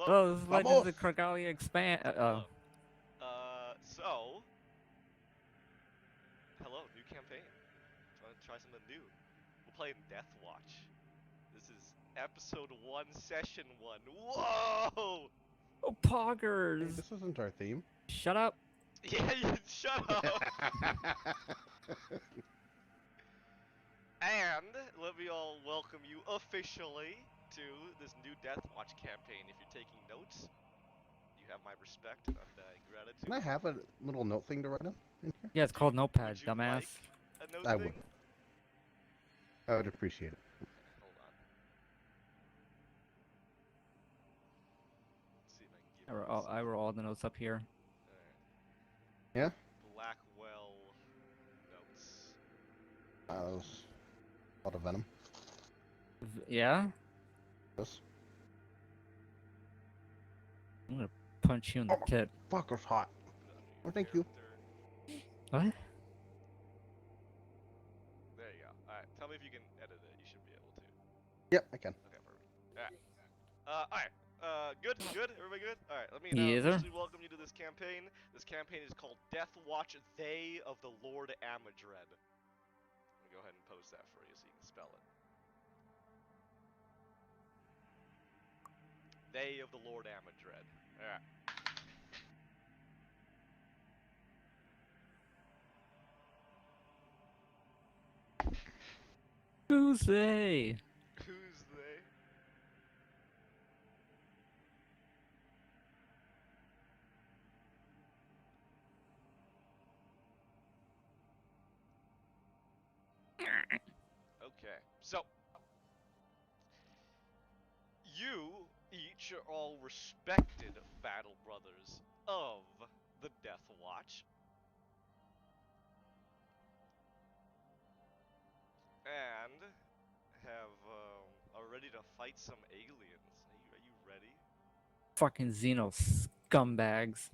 Hello. Oh, this is Legends of Vamos! Kragalia expand. Hello. So, hello, new campaign. Trying to try something new. We're playing Deathwatch. This is episode 1, session 1. Whoa! Oh, Hey, poggers! this isn't our theme. Shut up. Yeah, you shut up! And let me all welcome you officially to this new Deathwatch campaign. If you're taking notes, you have my respect and undying Can I gratitude. have a little note thing to write on in here? Yeah, it's called Would Notepad, you like dumbass. a note I would. thing? I would appreciate it. Hold on. Let's see if I can give I you wrote this. all the notes up here. Alright. Yeah? Blackwell notes. That was a lot of venom. Yeah? This. I'm gonna punch you in the Oh, tit. fucker's hot. Put it under Oh, your thank you. character. What? There you go. Alright, tell me if you can edit it. You should be able to. Yep, I can. Okay, perfect. Alright. Good? Everybody good? Alright, let me now Yes, sir. officially welcome you to this campaign. This campaign is called Deathwatch, They of the Lord Amidred. Let me go ahead and post that for you so you can spell it. They of the Lord Amidred. Alright. Who's they? Who's they? Okay, so you each are all respected battle brothers of the Death Watch, and are ready to fight some aliens. Are you ready? Fucking Xeno scumbags.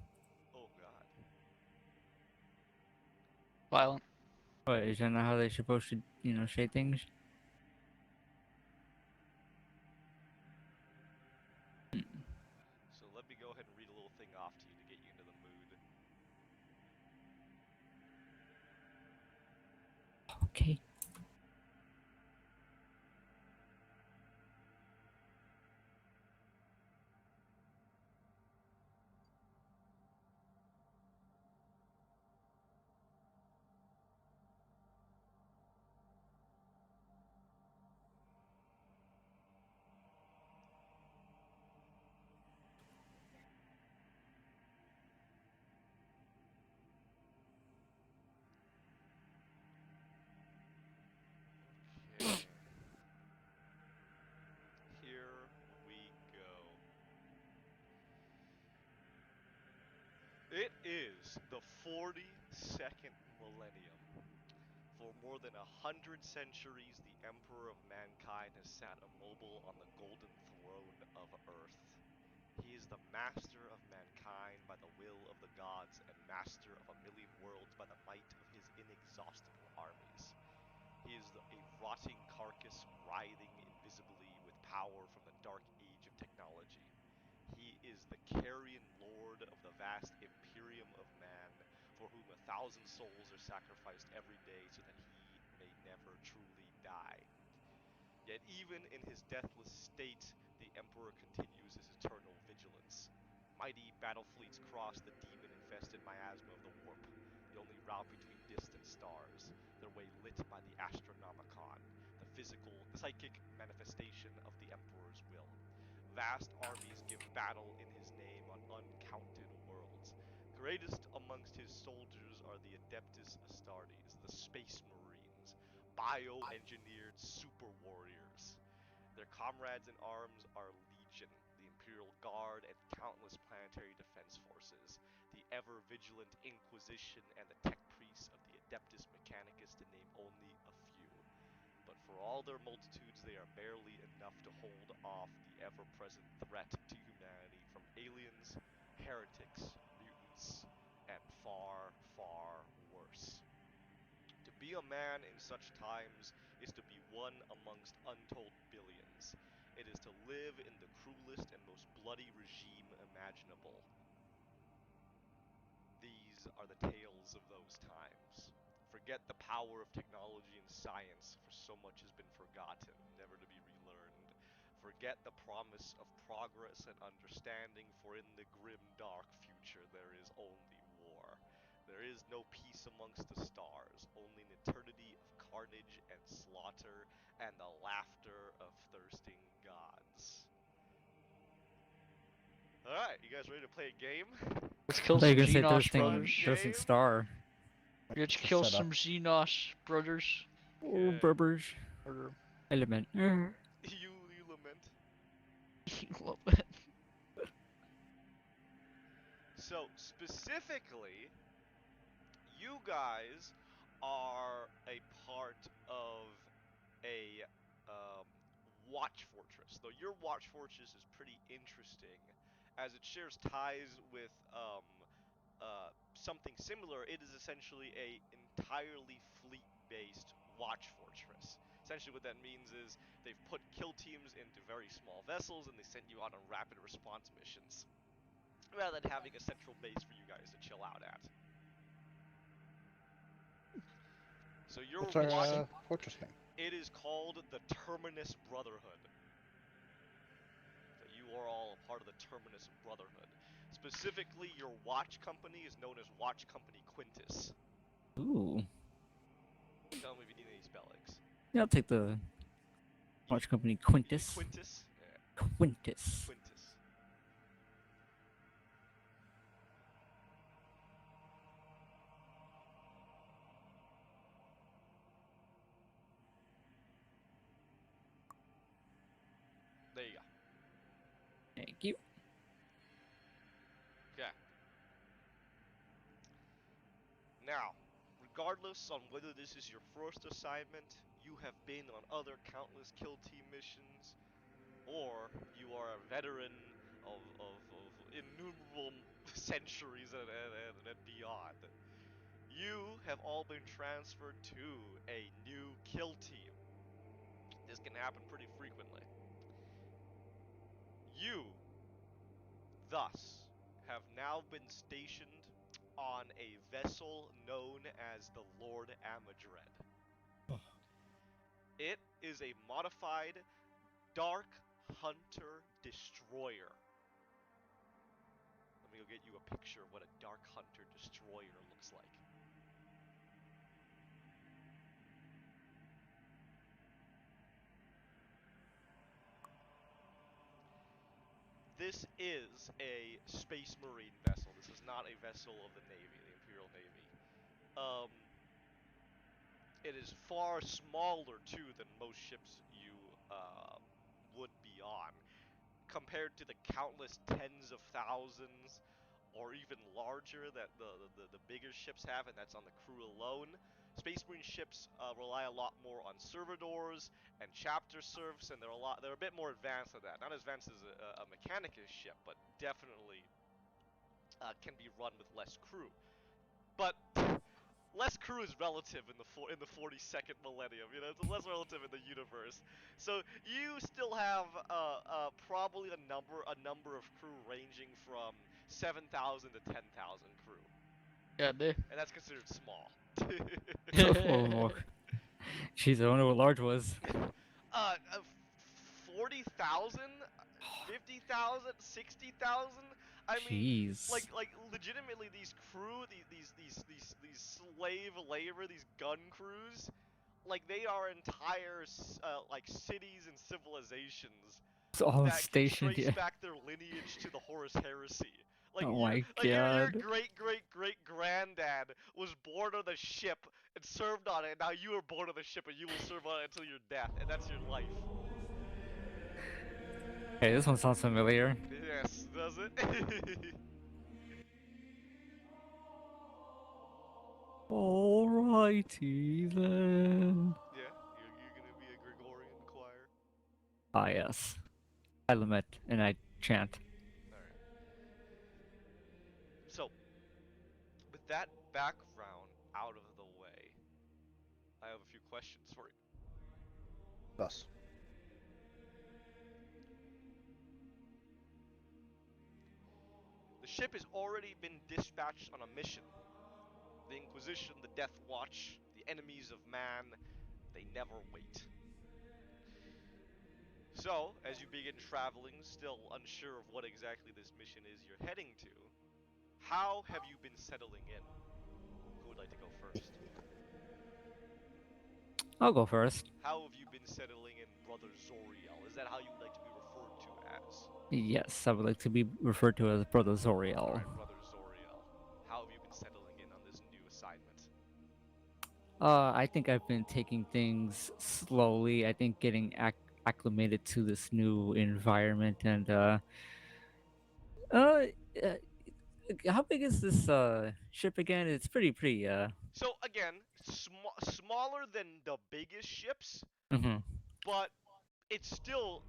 Oh God. Violent. What, is that not how they're supposed to, say things? So let me go ahead and read a little thing off to you to get you into the mood. Okay. Okay. Here we go. It is the 42nd millennium. For more than 100 centuries, the Emperor of Mankind has sat immobile on the golden throne of Earth. He is the master of mankind by the will of the gods and master of a million worlds by the might of his inexhaustible armies. He is a rotting carcass writhing invisibly with power from the dark age of technology. He is the carrion lord of the vast imperium of man, for whom 1,000 souls are sacrificed every day so that he may never truly die. Yet even in his deathless state, the Emperor continues his eternal vigilance. Mighty battle fleets cross the demon-infested miasma of the warp, the only route between distant stars, their way lit by the Astronomicon, the psychic manifestation of the Emperor's will. Vast armies give battle in his name on uncounted worlds. Greatest amongst his soldiers are the Adeptus Astartes, the Space Marines, bioengineered super warriors. Their comrades in arms are Legion, the Imperial Guard, and countless planetary defense forces, the ever-vigilant Inquisition, and the tech priests of the Adeptus Mechanicus, to name only a few. But for all their multitudes, they are barely enough to hold off the ever-present threat to humanity from aliens, heretics, mutants, and far, far worse. To be a man in such times is to be one amongst untold billions. It is to live in the cruelest and most bloody regime imaginable. These are the tales of those times. Forget the power of technology and science, for so much has been forgotten, never to be relearned. Forget the promise of progress and understanding, for in the grim dark future there is only war. There is no peace amongst the stars, only an eternity of carnage and slaughter, and the laughter of thirsting gods. Alright, you guys ready to play a game? Let's I kill thought you some were gonna say Xenos thirsting, brothers. thirsting Game? star. Let's Just kill set up. some Xenos brothers. Oh, Okay. burbers. Or Element. You lament. love it. So specifically, you guys are a part of a um, watch fortress. Though your watch fortress is pretty interesting, as it shares ties with something similar. It is essentially a entirely fleet-based watch fortress. Essentially, what that means is they've put kill teams into very small vessels and they sent you out on rapid response missions, rather than having a central base for you guys to chill out at. So your What's our watch, Interesting. fortress name? it is called the Terminus Brotherhood. So you are all a part of the Terminus Brotherhood. Specifically, your watch company is known as Watch Company Quintus. Ooh. Tell me if you need any spellings. Yeah, I'll take the You watch company you need Quintus. Quintus? Yeah, Quintus. Quintus. There you go. Thank you. Okay. Now, regardless on whether this is your first assignment, you have been on other countless kill team missions, or you are a veteran of innumerable centuries and beyond. You have all been transferred to a new kill team. This can happen pretty frequently. You, thus, have now been stationed on a vessel known as the Lord Amidred. It is a modified Dark Hunter Destroyer. Let me go get you a picture of what a Dark Hunter Destroyer looks like. This is a Space Marine vessel. This is not a vessel of the Navy, the Imperial Navy. It is far smaller too than most ships you would be on, compared to the countless tens of thousands or even larger that the bigger ships have, and that's on the crew alone. Space Marine ships rely a lot more on servitors and chapter serfs, and they're a bit more advanced than that. Not as advanced as a Mechanicus ship, but definitely can be run with less crew. But less crew is relative in the 42nd millennium. You know, it's less relative in the universe. So you still have probably a number of crew ranging from 7,000 to 10,000 crew, Yeah, they. and that's considered small. Oh, jeez, I don't know what large was. 40,000, 50,000, 60,000. I mean, Jeez. like legitimately, these crew, these slave labor, these gun crews, like they are entire like cities and civilizations It's all that can stationed trace here. back their lineage to the Horus Heresy. Like Oh you, my like your god. great great great granddad was born on the ship and served on it. And now you are born on the ship and you will serve on it until your death, and that's your life. Hey, this one sounds familiar. Yes, does it? Alrighty then. Yeah, you're gonna be a Gregorian choir. Ah, yes. I lament and I chant. All right. So, with that background out of the way, I have a few questions for you. Thus. ship has already been dispatched on a mission. The Inquisition, the Deathwatch, the enemies of man, they never wait. So, as you begin traveling, still unsure of what exactly this mission is you're heading to, how have you been settling in? Who would like to go first? I'll go first. How have you been settling in, Brother Zoriel? Is that how you would like to be referred to as? Yes, I would like to be referred to as Brother Zoriel. Alright, Brother Zoriel. How have you been settling in on this new assignment? I think I've been taking things slowly. I think getting acclimated to this new environment and uh, uh how big is this ship again? It's pretty. So, again, smaller than the biggest ships, Mhm. but it's still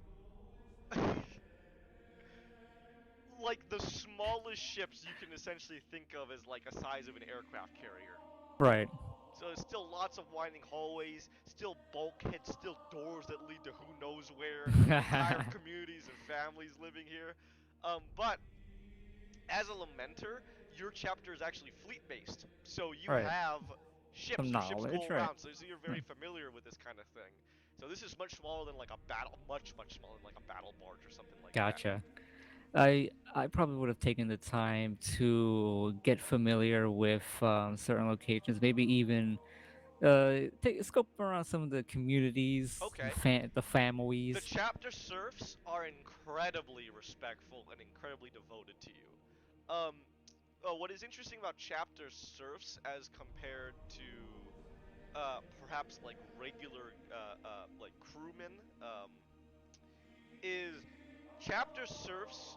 like the smallest ships you can essentially think of as like a size of an aircraft carrier. Right. So there's still lots of winding hallways, still bulkheads, still doors that lead to who knows where, entire communities and families living here. But as a Lamenter, your chapter is actually fleet-based, so you Right. have Some ships. Your ships go knowledge, right? around, so you're very familiar with this kind of thing. So this is much smaller than like a battle, much smaller than like a battle barge or something like that. Gotcha. I probably would have taken the time to get familiar with certain locations, maybe even take scope around some of the communities, Okay. the The families. chapter serfs are incredibly respectful and incredibly devoted to you. Um, what is interesting about chapter serfs as compared to perhaps like regular like crewmen is chapter serfs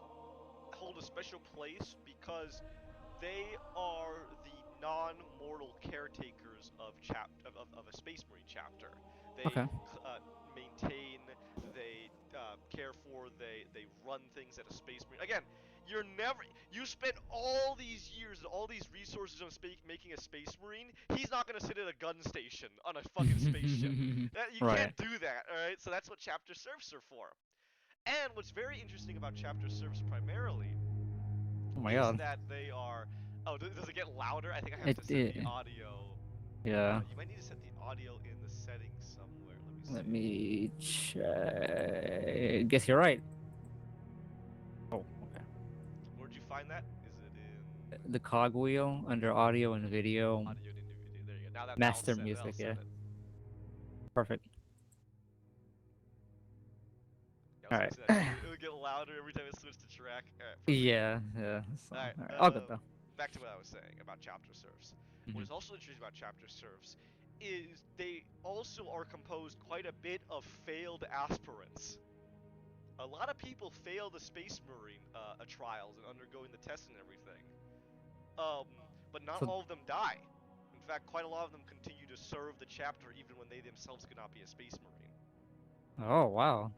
hold a special place because they are the non-mortal caretakers of a Space Marine chapter. They Okay. maintain, they care for, they run things at a Space Marine. Again, you spent all these years and all these resources on making a Space Marine. He's not gonna sit at a gun station on a fucking spaceship. You Right. can't do that, all right? So that's what chapter serfs are for. And what's very interesting about chapter serfs primarily Oh my is god. that they are. Oh, does it get louder? I think I have It, to set the it audio. yeah. You might need to set the audio in the settings somewhere. Let me Let see. me check. Guess you're right. Oh, okay. Where'd you find that? Is it in The cogwheel under audio and video, audio and video? There you go. Now that'll master set. That'll music. set Yeah. it. Perfect. Yeah, I was All gonna right. say that. It'll get louder every time it switches to track. All right, perfect. Yeah. Yeah. So, All right. all right. All good though. Back to what I was saying about chapter serfs. What Mhm. is also interesting about chapter serfs is they also are composed quite a bit of failed aspirants. A lot of people fail the Space Marine trials and undergoing the tests and everything. Um, but not So, all of them die. In fact, quite a lot of them continue to serve the chapter even when they themselves could not be a Space Marine. oh wow.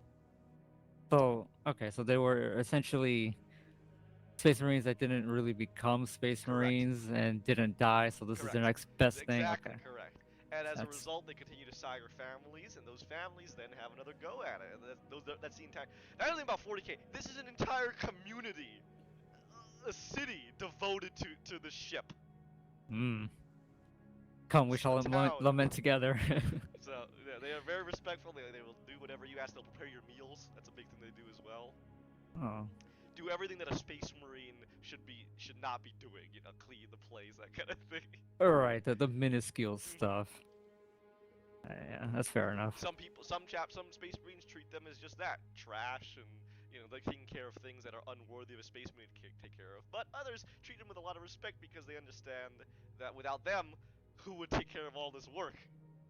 So okay. So they were essentially Space Marines that didn't really become Space Correct. Marines and didn't die. So this is their Correct. next best thing. Exactly Okay. correct. And as a That's result, they continue to sire families, and those families then have another go at it. That's the entire. Not only about 40k. This is an entire community, a city devoted to the ship. mm. Come, we This is shall a town. lament together. So yeah, they are very respectful. They will do whatever you ask. They'll prepare your meals. That's a big thing they do as well. Oh. Do everything that a Space Marine should not be doing. You know, clean the place, that kind of thing. All right. The minuscule stuff. Yeah, that's fair enough. Some Space Marines treat them as just that, trash, and they're taking care of things that are unworthy of a Space Marine to take care of. But others treat them with a lot of respect because they understand that without them, who would take care of all this work?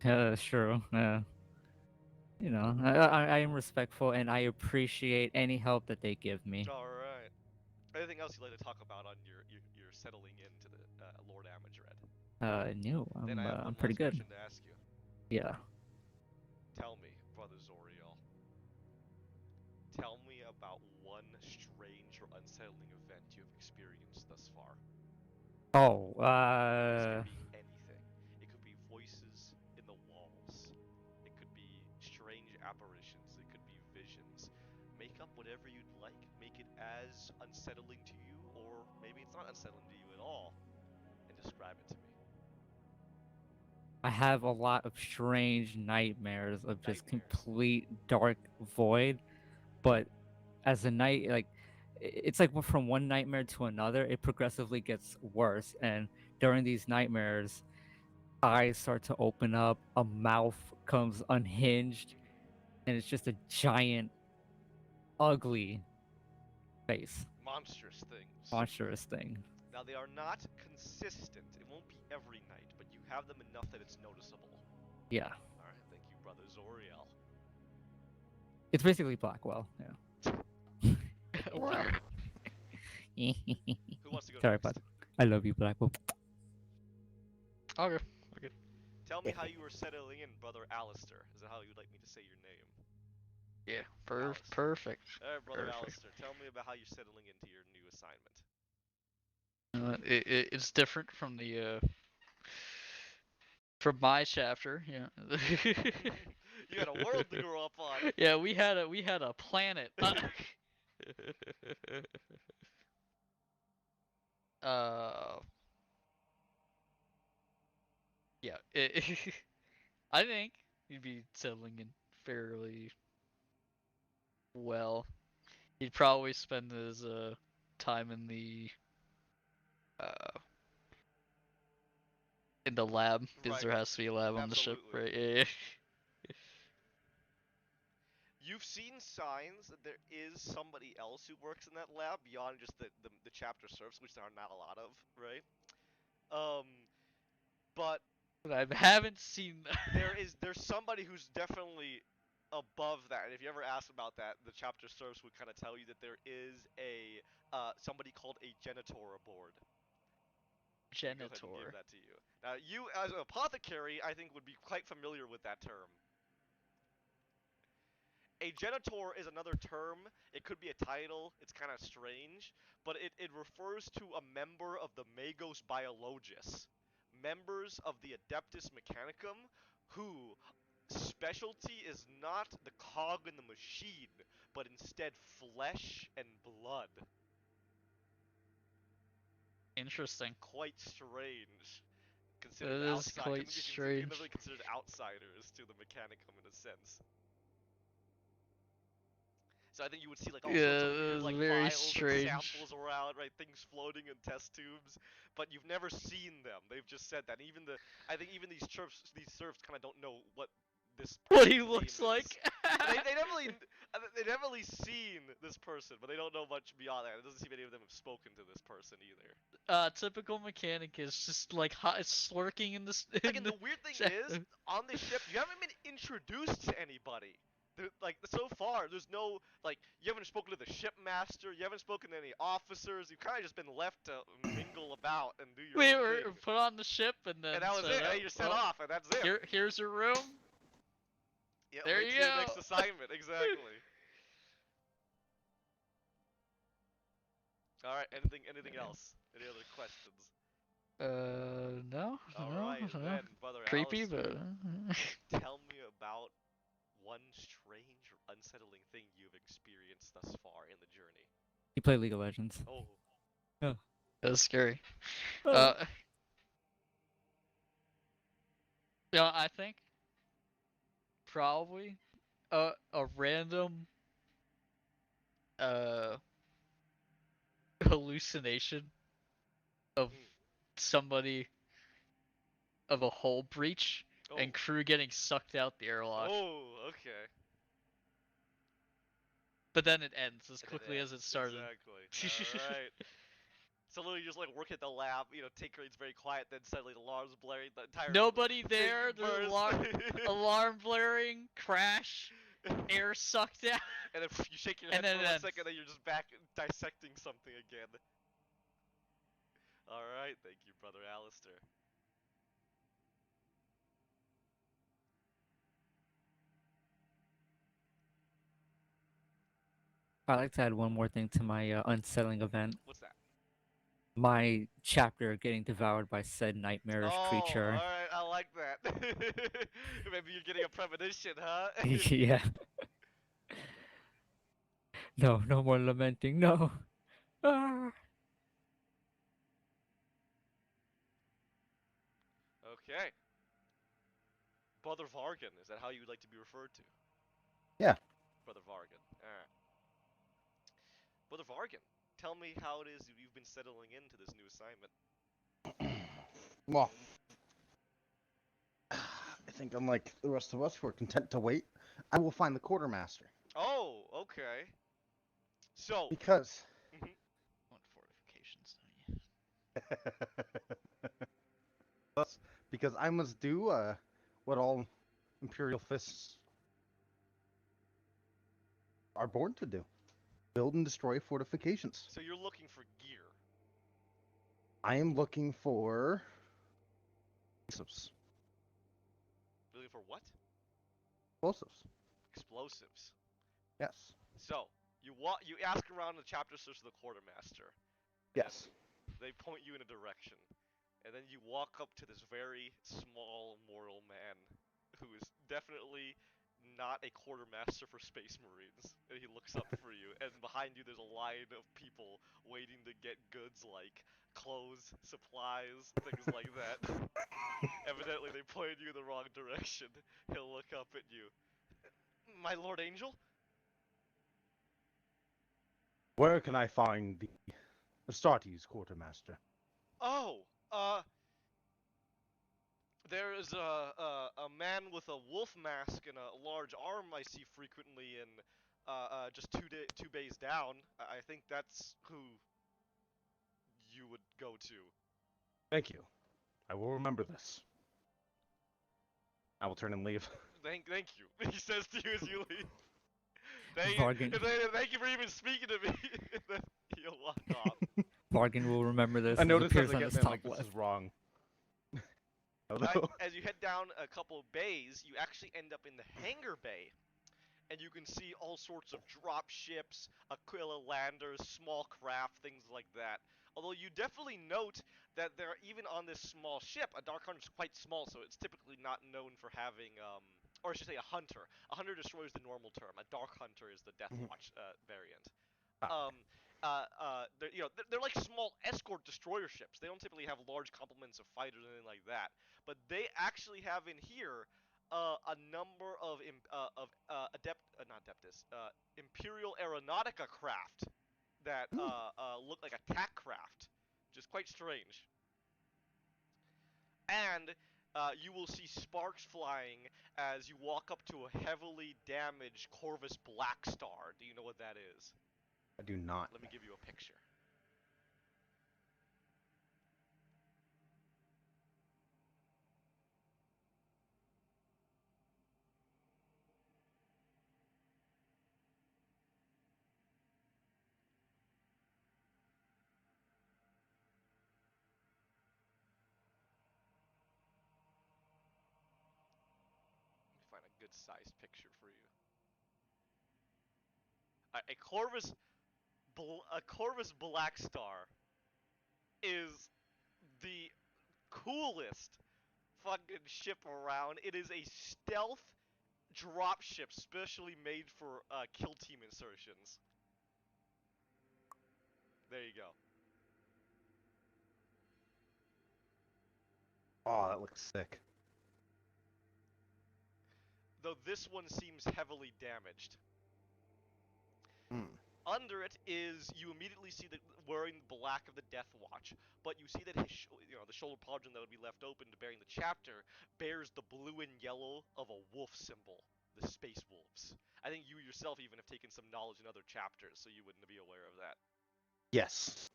Yeah, that's true. Yeah. I am respectful and I appreciate any help that they give me. All right. Anything else you'd like to talk about on your settling into the Lord Amidred? No, Then I have I'm one pretty last good. question to ask you. Yeah. Tell me, Brother Zoriel. Tell me about one strange or unsettling event you have experienced thus far. Oh, This could be anything. It could be voices in the walls. It could be strange apparitions. It could be visions. Make up whatever you'd like. Make it as unsettling to you, or maybe not unsettling to you at all, and describe it to me. I have a lot of strange nightmares of just Nightmares. complete dark void, but as the night it's like from one nightmare to another, it progressively gets worse. And during these nightmares, eyes start to open up, a mouth comes unhinged, and it's just a giant, ugly face, Monstrous things. monstrous thing. Now, they are not consistent. It won't be every night, but you have them enough that it's noticeable. Yeah, Alright, thank you, brother Zoriel. it's basically Blackwell. Yeah. Wow. Who wants to go Sorry, next? bud. I love you, Blackwell. Okay. Tell me how you were settling in, brother Alistair. Is that how you'd like me to say your name? Yeah. Alistair. Perfect. Alright, brother Perfect. Alistair, tell me about how you're settling into your new assignment. It's different from the from my chapter. Yeah. You had a world to grow up on. Yeah, we had a planet. Uh, yeah. I think he'd be settling in fairly well. He'd probably spend his time uh in the lab because Right. there has to be a lab on the ship, Absolutely. right? Yeah. You've seen signs that there is somebody else who works in that lab beyond just the chapter serfs, which there are not a lot of, right? Um, but But I haven't seen. there's somebody who's definitely above that. And if you ever ask about that, the chapter serfs would kind of tell you that there is a somebody called a janitor aboard. Let me go ahead and give Janitor. that to you. Now, you as an apothecary, I think would be quite familiar with that term. A genitor is another term. It could be a title. It's kind of strange, but it refers to a member of the Magos Biologus, members of the Adeptus Mechanicum, who specialty is not the cog in the machine, but instead flesh and blood. Interesting. Quite strange. That Considered is outside, quite definitely strange. considered outsiders to the Mechanicum in a sense. So I think you would see like all Yeah, sorts of that weird is like very vials and strange. samples around, right? Things floating in test tubes, but you've never seen them. They've just said that. And even I think even these serfs kind of don't know what this What he person's name looks is. like. They definitely seen this person, but they don't know much beyond that. It doesn't seem any of them have spoken to this person either. Typical mechanic is just like slurking in the Again, the weird thing is, on this ship, you haven't been introduced to anybody. Like, so far, there's no, like, you haven't spoken to the shipmaster, you haven't spoken to any officers, you've kind of just been left to mingle about and do your we own were thing. put on the ship and And then that was said, it, and "Oh, then you're set well, off, and that's it. here's your room. Yeah, There wait you till your go." next assignment, exactly. Alright, anything else? Any other questions? No, Alright, no. then, Brother Creepy, but Alistair, tell me about one strange or unsettling thing you've experienced thus far in the journey. You play League of Legends. Oh, Oh. that's scary. Oh. Yeah, I think probably a random uh hallucination of mm. somebody of a hull breach and Oh, crew getting sucked out the airlock. oh, okay. But then it ends as And it quickly as it ends, started. exactly. Alright. So literally you just like work at the lab, take rates very quiet, then suddenly the alarms blaring, the entire Nobody thing there, the bursts. alarm blaring, crash, air sucked out, And then you shake your and head then for it 1 ends. second, then you're just back dissecting something again. Alright, thank you, Brother Alistair. I'd like to add one more thing to my unsettling event. What's that? My chapter getting devoured by said nightmarish Oh, creature. alright, I like that. Maybe you're getting a premonition, huh? Yeah. No, no more lamenting. No. Ah. Okay. Brother Vargan, is that how you would like to be referred to? Yeah. Brother Vargan. Alright. Brother Vargan, tell me how it is you've been settling into this new assignment. Well, I think unlike the rest of us who are content to wait, I will find the quartermaster. Oh, okay. So, Because mhm. Want fortifications, don't you? because I must do what all Imperial fists are born to do: build and destroy fortifications. So you're looking for gear. I am looking for explosives. You're looking for what? Explosives. Explosives. Yes. So, you ask around the chapter search of the quartermaster, and Yes. they point you in a direction. And then you walk up to this very small mortal man who is definitely not a quartermaster for Space Marines. And he looks up for you, and behind you there's a line of people waiting to get goods like clothes, supplies, things like that. Evidently they pointed you in the wrong direction. He'll look up at you. My Lord Angel? Where can I find the Astartes quartermaster? Oh, there is a man with a wolf mask and a large arm I see frequently in just two bays down. I think that's who you would go to. Thank you. I will remember this. I will turn and leave. Thank you. He says to you as you leave. Vargan, Thank you for even speaking to me. And then he'll walk off. Vargan will remember this I and it noticed as appears I on get his there, I'm top like, this left. is wrong. Although, As you head down a couple of bays, you actually end up in the hangar bay. And you can see all sorts of drop ships, Aquila landers, small craft, things like that. Although you definitely note that there, even on this small ship, a Dark Hunter is quite small, so it's typically not known for having, or I should say a Hunter. A Hunter destroyer is the normal term. A Dark Hunter is the Mhm. Deathwatch variant. ah, They're like small escort destroyer ships. They don't typically have large complements of fighters or anything like that. But they actually have in here a number of not Adeptus, Imperial Aeronautica craft that look like attack craft, which is quite strange. And you will see sparks flying as you walk up to a heavily damaged Corvus Blackstar. Do you know what that is? I do not. Let me give you a picture. Let me find a good sized picture for you. A Corvus Blackstar is the coolest fucking ship around. It is a stealth dropship specially made for kill team insertions. There you go. Oh, that looks sick. Though this one seems heavily damaged. Hmm. Under it is you immediately see that wearing black of the Deathwatch, but you see that his the shoulder pauldron that would be left open to bearing the chapter bears the blue and yellow of a wolf symbol, the space wolves. I think you yourself even have taken some knowledge in other chapters, so you wouldn't be aware of that. Yes.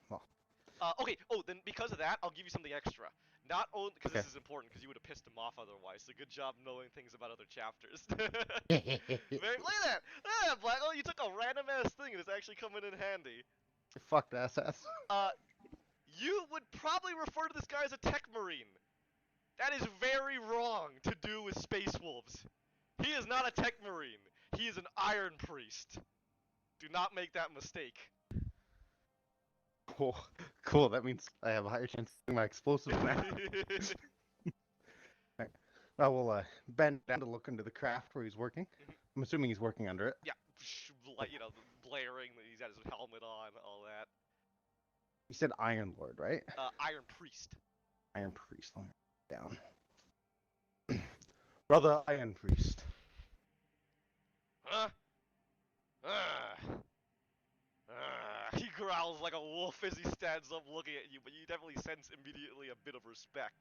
Well, Okay. Oh, then because of that, I'll give you something extra. Not only because okay. this is important, because you would have pissed him off otherwise. So good job knowing things about other chapters. Look at that! Look at that, Black. Oh, you took a random ass thing and it's actually coming in handy. Fucked SS. Uh, you would probably refer to this guy as a tech marine. That is very wrong to do with Space Wolves. He is not a tech marine. He is an Iron Priest. Do not make that mistake. Cool. Cool. That means I have a higher chance of getting my explosives now. Right. I will bend down to look into the craft where he's working. I'm assuming he's working under it. Yeah, blaring. He's got his helmet on, all that. You said Iron Lord, right? Iron Priest. Iron Priest. Let me write it down. Brother Iron Priest. Huh? He growls like a wolf as he stands up looking at you, but you definitely sense immediately a bit of respect.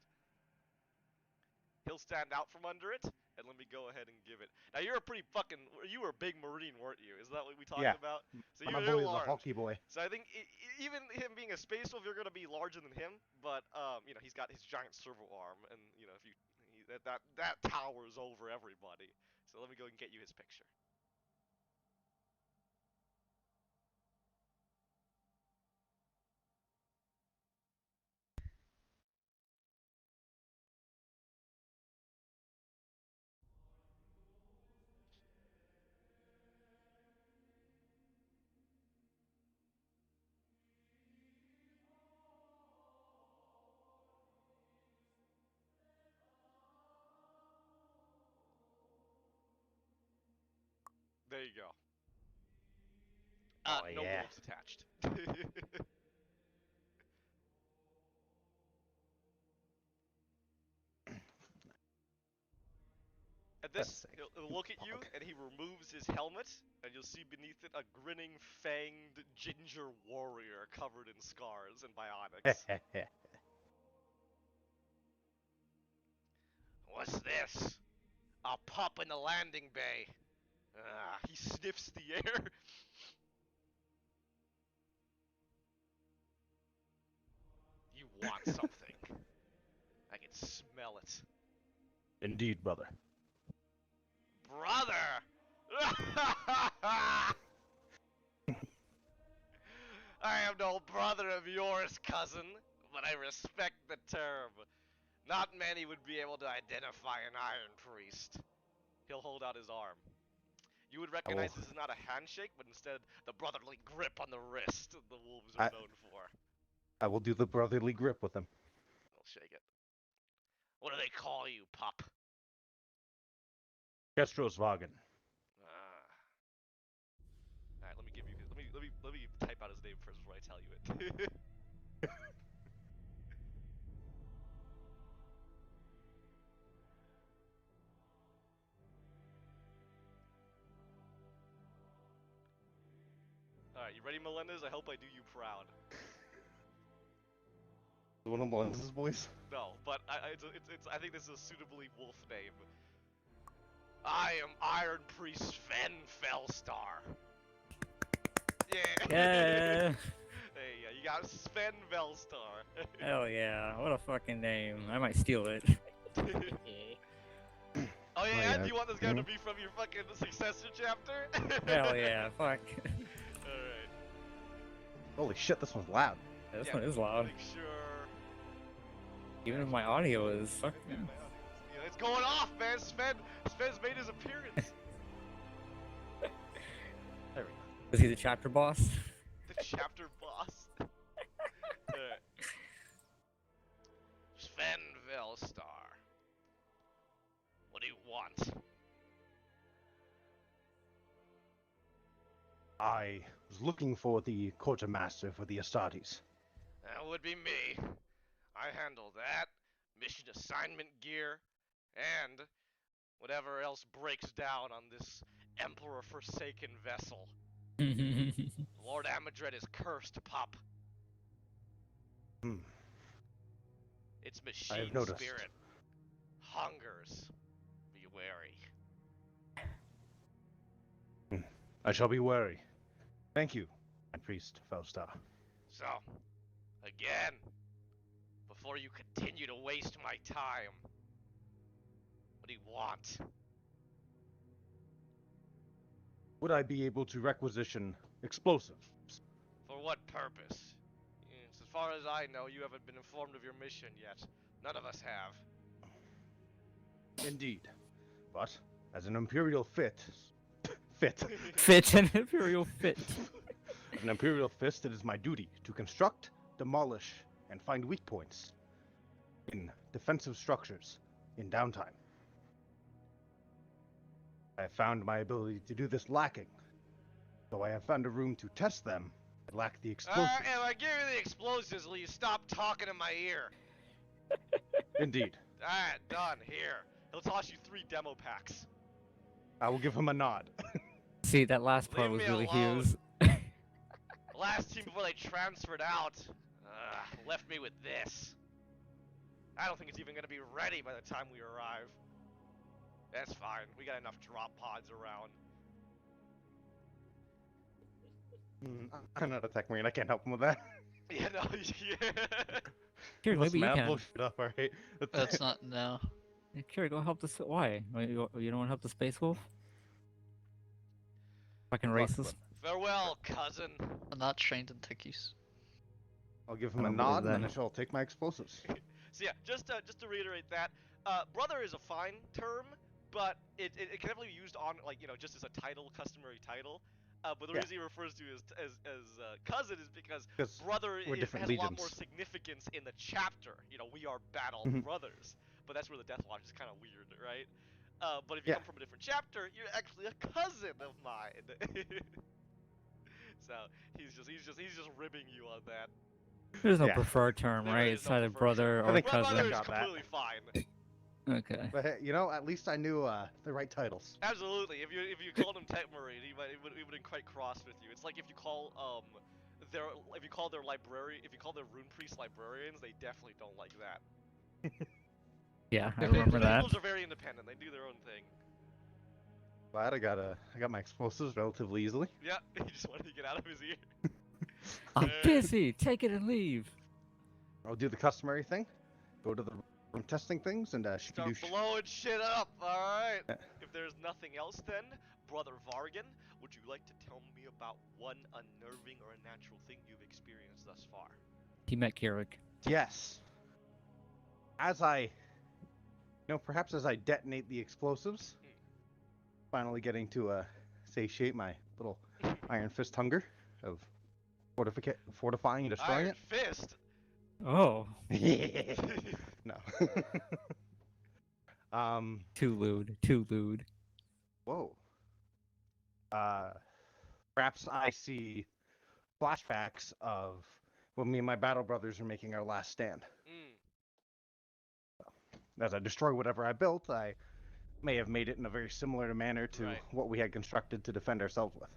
He'll stand out from under it, and let me go ahead and give it. Now you're a pretty fucking, you were a big marine, weren't you? Is that what we talked Yeah. about? So My you're boy is a large. hulky boy. So I think even him being a space wolf, you're gonna be larger than him. But you know, he's got his giant servo arm, and you know, if you that towers over everybody. So let me go and get you his picture. There you go. Oh No yeah. wolves attached. At That's this, sick. he'll look at you, Okay. and he removes his helmet, and you'll see beneath it a grinning, fanged ginger warrior covered in scars and bionics. What's this? A pup in the landing bay. He sniffs the air. You want something. I can smell it. Indeed, brother. Brother! I am no brother of yours, cousin, but I respect the term. Not many would be able to identify an Iron Priest. He'll hold out his arm. You would I will. recognize this is not a handshake, but instead the brotherly grip on the wrist the wolves are I known for. I will do the brotherly grip with him. I'll shake it. What do they call you, pup? Kestroswagen. Ah. Alright, let me give you his, let me type out his name first before I tell you it. Alright, you ready, Melendez? I hope I do you proud. One of Melissa's boys. No, but I think this is a suitably wolf name. I am Iron Priest Sven Felstar. Yeah. Yeah. Hey, you got Sven Velstar. Hell yeah. What a fucking name. I might steal it. Oh yeah, yeah. do you want this guy to be from your fucking successor chapter? Hell yeah. Fuck. Alright. Holy shit, this one's loud. Yeah, this Yeah, one is loud. make sure... Even if my audio is. Fuck. Yeah, it's going off, man! Sven's made his appearance! There we go. Is he the chapter boss? The chapter boss. Alright. Sven Velstar. What do you want? I was looking for the quartermaster for the Astartes. That would be me. I handle that, mission assignment gear, and whatever else breaks down on this Emperor-forsaken vessel. Lord Amidred is cursed, pup. Hmm. Its I have machine noticed. spirit hungers. Be wary. I shall be wary. Thank you, my priest Felstar. So, again, before you continue to waste my time, what do you want? Would I be able to requisition explosives? For what purpose? Yes, as far as I know, you haven't been informed of your mission yet. None of us have. Indeed. But, as an Imperial fit... Fit an imperial fit. As an Imperial fist, it is my duty to construct, demolish, and find weak points in defensive structures in downtime. I have found my ability to do this lacking. Though I have found a room to test them, I lack the explosives. If I give you the explosives, explosives, will you stop talking in my ear? Indeed. Alright, done. Here. He'll toss you 3 demo packs. I will give him a nod. See, that last part Leave was me really alone. Hughes. The last team before they transferred out left me with this. I don't think it's even going to be ready by the time we arrive. That's fine. We got enough drop pods around. I'm not a tech marine. I can't help him with that. Yeah, no, yeah. Here, Listen, maybe you man, I'll blow can. shit up, alright? That's not no. Here, go help the. Why? You don't want to help the Space Wolf? Fucking Good luck, racist. Farewell, cousin. I'm not trained in tickies. I'll give I him a don't believe nod, and then that. I shall take my explosives. So yeah, just to reiterate that, brother is a fine term, but it can definitely be used on, like, you know, just as a title, customary title. But the Yeah. reason he refers to you as cousin is because 'Cause brother we're different has a lot more legions. significance in the chapter. You know, we are battle Mhm. brothers, but that's where the Deathwatch is kind of weird, right? But if you Yeah. come from a different chapter, you're actually a cousin of mine. So he's just ribbing you on that. There's no Yeah. preferred term, There right? is It's no either preferred brother term. I or think Brother cousin. is got that. completely fine. Okay. But hey, you know, at least I knew the right titles. Absolutely. If you called him Tech Marine, he would have been quite cross with you. It's like if you call if you call their rune priest librarians, they definitely don't like that. Yeah, I The remember that. Space are very independent. They do their own thing. Glad I got my explosives relatively easily. Yeah, he just wanted to get out of his ear. I'm There. busy. Take it and leave. I'll do the customary thing. Go to the room testing things and Start shikadoosh. blowing shit up. All right. Yeah. If there's nothing else, then, Brother Vargan, would you like to tell me about one unnerving or unnatural thing you've experienced thus far? He met Kirik. Yes. As I, perhaps as I detonate the explosives, finally getting to satiate my little iron fist hunger of fortifying and destroying Iron Fist. Oh, it. No. too lewd. Too lewd. Whoa. Perhaps I see flashbacks of when me and my battle brothers are making our last stand. Mm. As I destroy whatever I built, I may have made it in a very similar manner to Right. what we had constructed to defend ourselves with.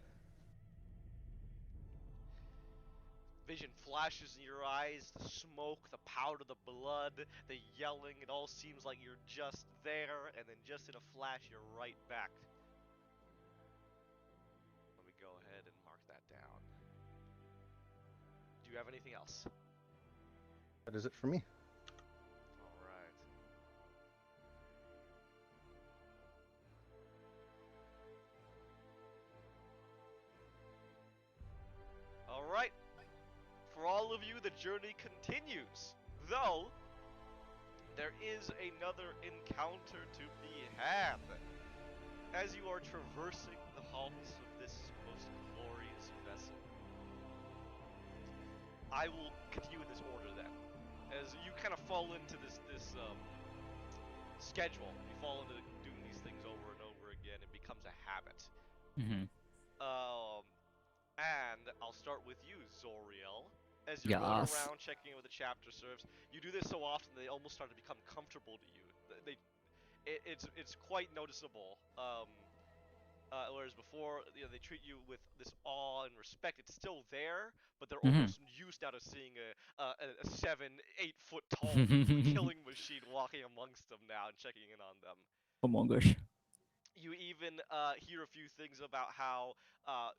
Vision flashes in your eyes, the smoke, the powder, the blood, the yelling, it all seems like you're just there, and then just in a flash, you're right back. Let me go ahead and mark that down. Do you have anything else? That is it for me. Alright. Alright. For all of you, the journey continues. Though, there is another encounter to be had. As you are traversing the halls of this most glorious vessel. I will continue in this order then. As you kind of fall into this schedule, you fall into doing these things over and over again. It becomes a habit. Mm-hmm. And I'll start with you, Zoriel. As you're going Yes. around checking in with the chapter serfs, you do this so often they almost start to become comfortable to you. It's quite noticeable. Whereas before, they treat you with this awe and respect. It's still there, but they're Mm-hmm. almost used now to seeing a 7-8 foot tall killing machine walking amongst them now and checking in on them. Among Us. You even hear a few things about how,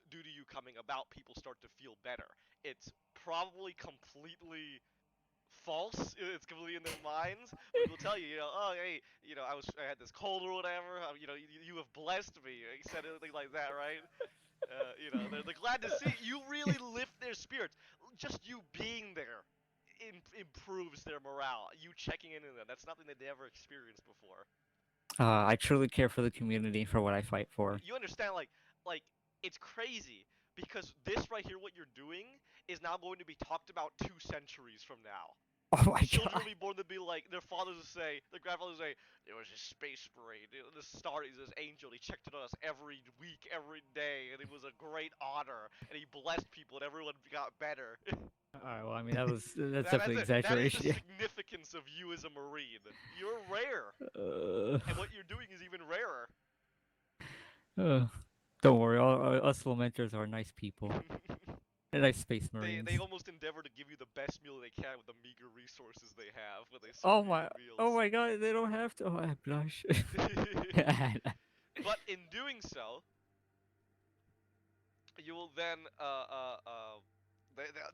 due to you coming about, people start to feel better. It's probably completely false. It's completely in their minds. But people tell you, oh hey, I had this cold or whatever. You have blessed me. He said anything like that, right? They're glad to see you really lift their spirits. Just you being there improves their morale. You checking in on them. That's nothing they'd ever experienced before. I truly care for the community, for what I fight for. You understand, like it's crazy because this right here, what you're doing, is now going to be talked about 2 centuries from now. Oh my Children god. will be born to be like their fathers will say, their grandfathers will say, there was a space marine, this star is this angel. He checked on us every week, every day, and it was a great honor, and he blessed people, and everyone got better. All right. Well, I mean, that's That's definitely it. That is the exaggeration. significance of you as a Marine. You're rare, uh, and what you're doing is even rarer. uh, don't worry. All us Lamenters are nice people. They're nice space They marines. almost endeavor to give you the best meal they can with the meager resources they have when they serve Oh you my! your Oh meals. my God! They don't have to. Oh, I blush. But in doing so, you will then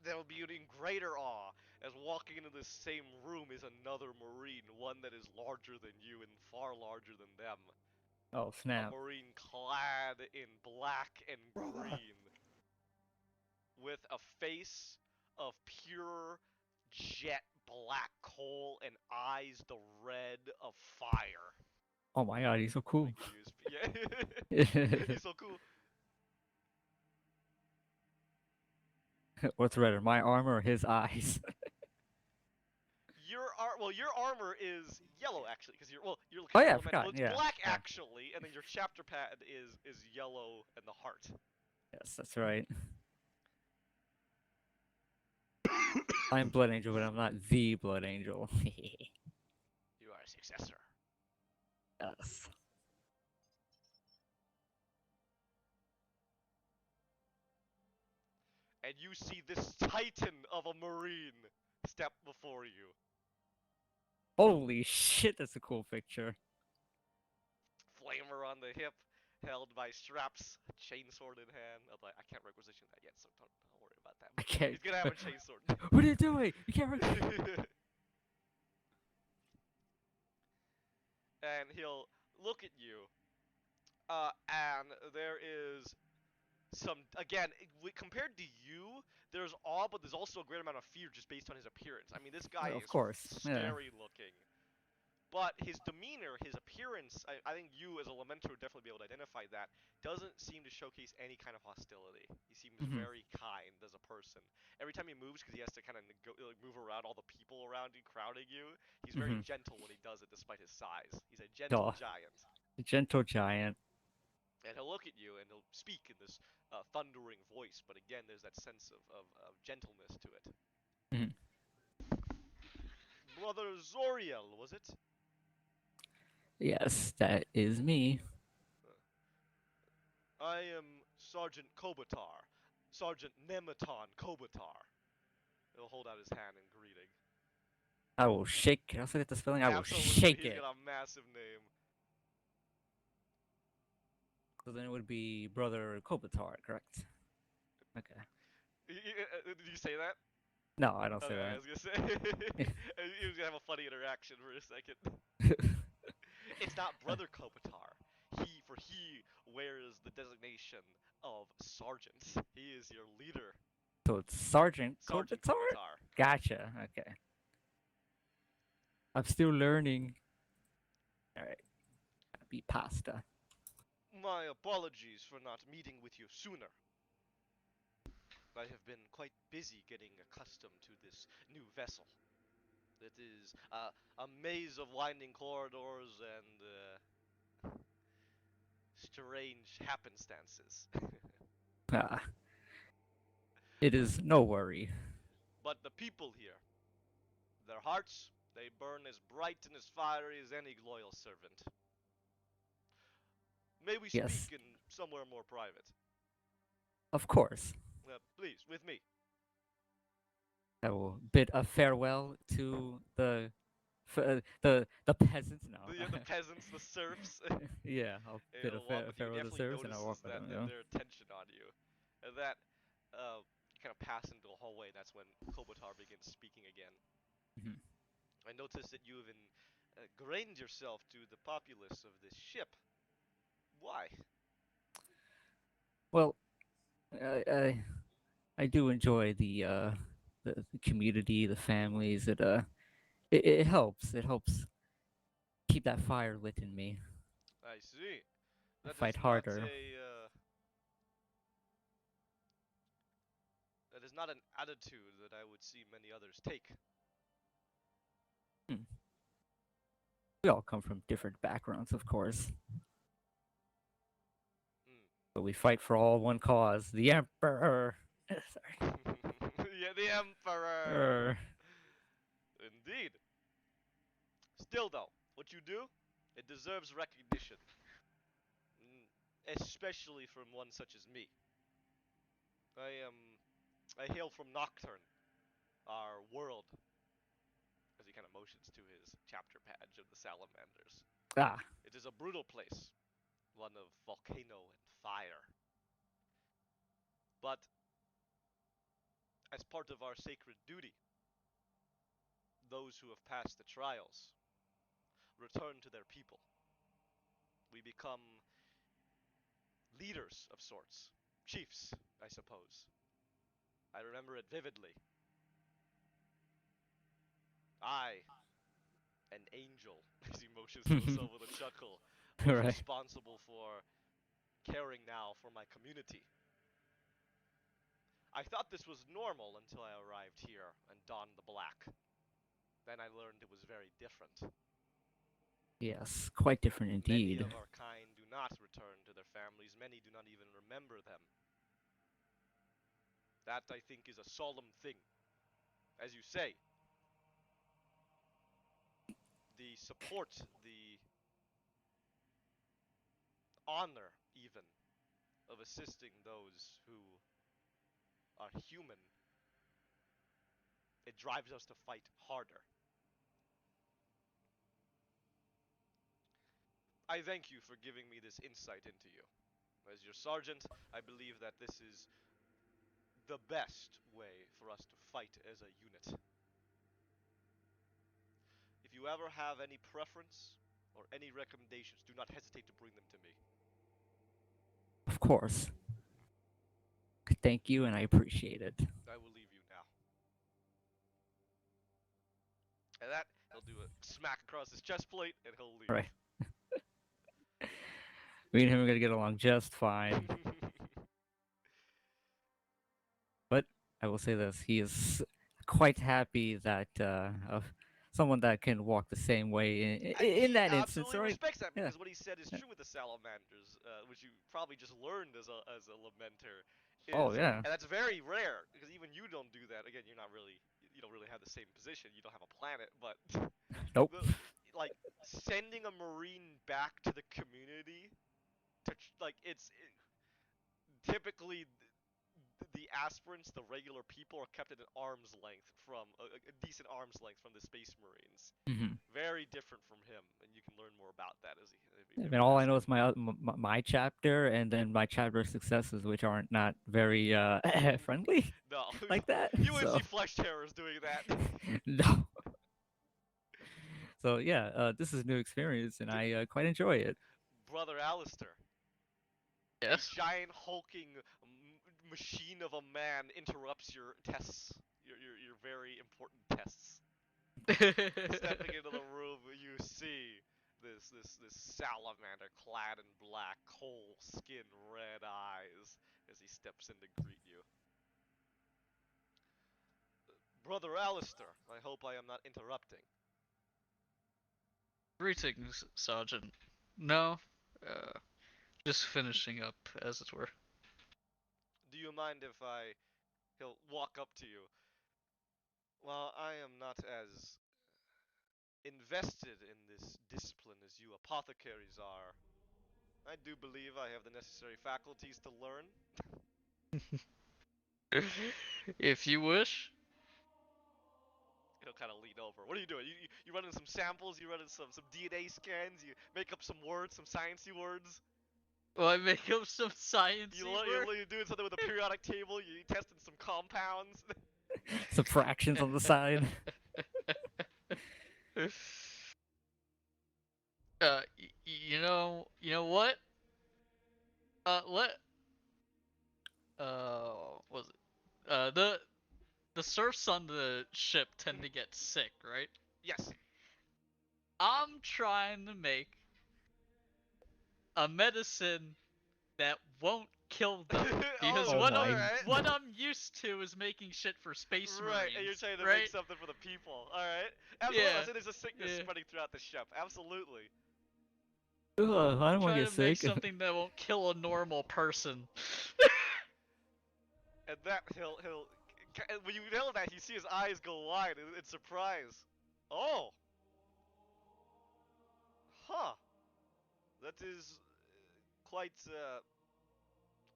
they'll be in greater awe as walking into this same room is another Marine, one that is larger than you and far larger than them. Oh A snap! Marine clad in black and green, with a face of pure jet black coal and eyes the red of fire. Oh my God! He's so Let me cool. give you yeah. He's so cool. What's redder, my armor or his eyes? Your armor is yellow actually, because you're Oh kind of yeah, I elemental. Well, forgot. it's Yeah, black yeah. actually, and then your chapter pad is yellow and the heart. Yes, that's right. I'm Blood Angel, but I'm not the Blood Angel. You are a successor. Yes. And you see this titan of a marine step before you. Holy shit, that's a cool picture. Flamer on the hip, held by straps, chainsword in hand. Although I can't requisition that yet, so don't worry about that. I But can't. he's gonna have a chainsword. What are you doing? You can't. And he'll look at you, and there is some again compared to you. There's awe, but there's also a great amount of fear just based on his appearance. I mean, this guy Of is course. Yeah. scary looking. But his demeanor, his appearance, I think you as a Lamentor would definitely be able to identify that, doesn't seem to showcase any kind of hostility. He seems Hmm. very kind as a person. Every time he moves, because he has to kind of like, move around all the people around you, crowding you, he's very Hmm. gentle when he does it despite his size. He's a gentle Duh. giant. The gentle giant. And he'll look at you and he'll speak in this thundering voice, but again, there's that sense of gentleness to it. Mhm. Brother Zoriel, was it? Yes, that is me. I am Sergeant Kobatar. Sergeant Nematon Kobatar. He'll hold out his hand in greeting. I will shake. Can I also get the spelling? I will Absolutely, shake he's it. got a massive name. So then it would be Brother Kopitar, correct? Okay. Did you say that? No, I don't say Okay, I that. was gonna say. He was gonna have a funny interaction for a second. It's not Brother Kopitar. He wears the designation of Sergeant. He is your leader. So it's Sergeant Sergeant Kopitar? Kopitar. Gotcha. Okay. I'm still learning. Alright. Be pasta. My apologies for not meeting with you sooner. I have been quite busy getting accustomed to this new vessel. It is a maze of winding corridors and strange happenstances. Ah, it is no worry. But the people here, their hearts, they burn as bright and as fiery as any loyal servant. May we Yes, speak in somewhere more private? of course. Please, with me. I will bid a farewell to the peasants. No. The peasants, the serfs. Yeah, I'll bid a He'll walk with you. He farewell to the definitely serfs and I'll notices walk with that, them. their attention on you. And that you kind of pass into a hallway. That's when Kobatar begins speaking again. Mhm. I notice that you have ingrained yourself to the populace of this ship. Why? Well, I I do enjoy the community, the families. It helps. It helps keep that fire lit in me. I see. I That fight is not harder. that is not an attitude that I would see many others take. Hmm. We all come from different backgrounds, of course, Mm. but we fight for all one cause: the Emperor. Sorry. The Yeah, the Emperor. Er, Indeed. Still, though, what you do, it deserves recognition. Mm, especially from one such as me. I am. I hail from Nocturne, our world, as he kind of motions to his chapter badge of the Salamanders. ah, It is a brutal place, one of volcano and fire. But as part of our sacred duty, those who have passed the trials return to their people. We become leaders of sorts, chiefs, I suppose. I remember it vividly. I, an angel, as he motions to himself with a chuckle, was right. responsible for caring now for my community. I thought this was normal until I arrived here and donned the black. Then I learned it was very different. Yes, quite different Many indeed. of our kind do not return to their families, many do not even remember them. That, I think, is a solemn thing. As you say, the support, the honor, even, of assisting those who are human, it drives us to fight harder. I thank you for giving me this insight into you. As your sergeant, I believe that this is the best way for us to fight as a unit. If you ever have any preference or any recommendations, do not hesitate to bring them to me. Of course. Thank you, and I appreciate it. I will leave you now. And that, he'll do a smack across his chest plate, and he'll Right. leave. Me and him are gonna get along just fine. But I will say this: he is quite happy that someone that can walk the same way in He that instance, absolutely right? respects that Yeah. because what he said is true with the salamanders, which you probably just learned as a lamenter, Oh is yeah. and that's very rare because even you don't do that. Again, you don't really have the same position. You don't have a planet, but Nope. the like sending a marine back to the community to like typically the aspirants, the regular people, are kept at an arm's length from a decent arm's length from the space marines. Hmm. Very different from him, and you can learn more about that as he if I you mean, ever all I ask know him. is my chapter, and then my chapter successes, which aren't not very friendly No, like that. you wouldn't So see flesh terrors doing that. no. So yeah, this is a new experience, and D- I quite enjoy it. Brother Alistair, a Yes. giant hulking machine of a man interrupts your tests, your very important tests. Stepping into the room, you see this salamander clad in black, coal skin, red eyes as he steps in to greet you. Brother Alistair, I hope I am not interrupting. Greetings, Sergeant. No, uh, just finishing up, as it were. Do you mind if he'll walk up to you? Well, I am not as invested in this discipline as you apothecaries are. I do believe I have the necessary faculties to learn. If you wish. He'll kind of lean over. What are you doing? You running some samples? You running some DNA scans? You make up some words, some sciencey words? Will I make up some sciencey word? You're doing something with a periodic table? You testing some compounds? Some fractions on the side. You know what? Let was it? The serfs on the ship tend to get sick, right? Yes. I'm trying to make a medicine that won't kill them because Oh, Oh my. alright. what I'm used to is making shit for space Right, and you're marines, trying to make right? something for the people. Alright. Absolutely. I Yeah, say there's a sickness yeah. spreading throughout the ship. Absolutely. Ugh, I don't want to Try get to make sick. something that won't kill a normal person. And that he'll When you yell that, you see his eyes go wide in surprise. Oh, huh. That is quite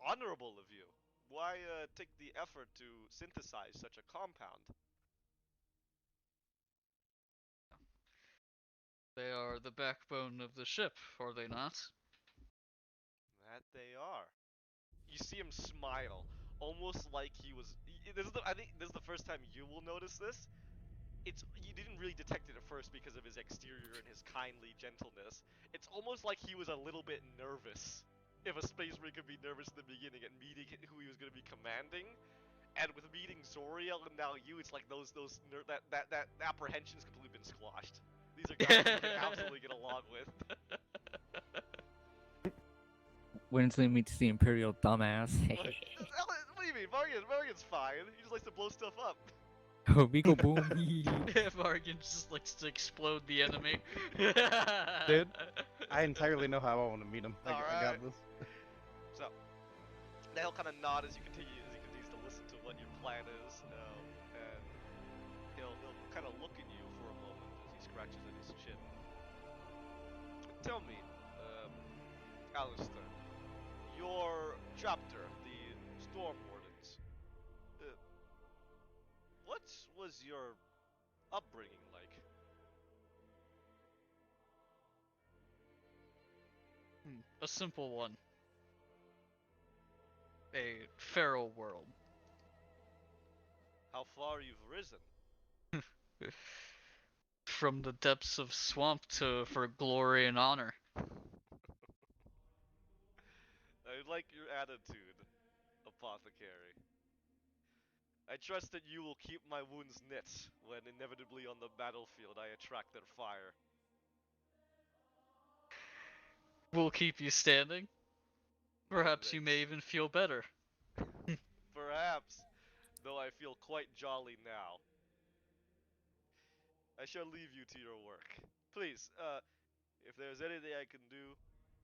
honorable of you. Why take the effort to synthesize such a compound? They are the backbone of the ship, are they not? That they are. You see him smile, almost like he was. I think this is the first time you will notice this. You didn't really detect it at first because of his exterior and his kindly gentleness. It's almost like he was a little bit nervous. If a space marine could be nervous in the beginning at meeting who he was going to be commanding, and with meeting Zoriel and now you, it's like that apprehension's completely been squashed. These are guys you can absolutely get along with. Winston meets the Imperial dumbass. What do you mean? Vargan's fine. He just likes to blow stuff up. Oh, Vigo boom. Vargan just likes to explode the enemy. Dude, I entirely know how I want to meet him. I got Alright. this. So, now he'll kind of nod as he continues to listen to what your plan is, and he'll kind of look at you for a moment as he scratches at his chin. Tell me, Alistair, your chapter, the Storm Wardens, what was your upbringing like? A simple one. A feral world. How far you've risen? From the depths of swamp to for glory and honor. I like your attitude, Apothecary. I trust that you will keep my wounds knit when inevitably on the battlefield I attract their fire. We'll keep you standing. Perhaps you may Thanks. even feel better. Perhaps, though I feel quite jolly now. I shall leave you to your work. Please, if there's anything I can do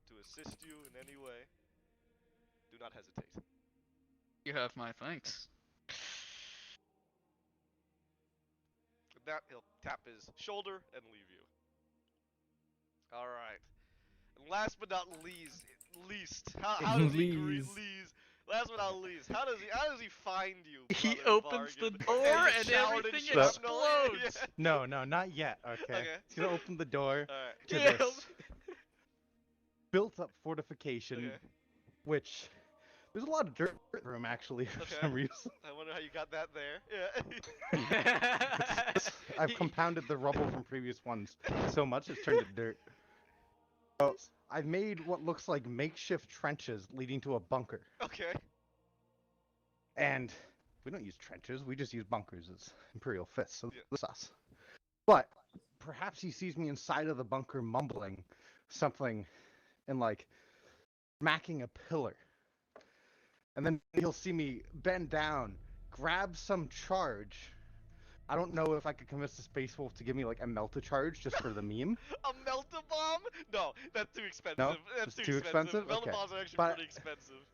to assist you in any way, do not hesitate. You have my thanks. With that, he'll tap his shoulder and leave you. Alright. And last but not least, how does he least? Last but not least, how does he find you, He Brother opens the Vargan? door He's and showered in everything shrapnel. explodes. Yeah. No, not yet. Okay. Okay. He's gonna open the door Alright. to Yeah. this built-up fortification, Okay. which there's a lot of dirt in the room actually for Okay. some reason. I wonder how you got that there. Yeah. I've compounded the rubble from previous ones so much it's turned to dirt. So I've made what looks like makeshift trenches leading to a bunker. Okay. And we don't use trenches, we just use bunkers as Imperial fists, so Yeah. this is us. But perhaps he sees me inside of the bunker mumbling something and like smacking a pillar. And then he'll see me bend down, grab some charge. I don't know if I could convince the Space Wolf to give me like a melt-a-charge just for the meme. A melt-a-bomb? No, that's too expensive. No? That's It's too expensive? Okay. Melt-a-bombs are actually But- pretty expensive.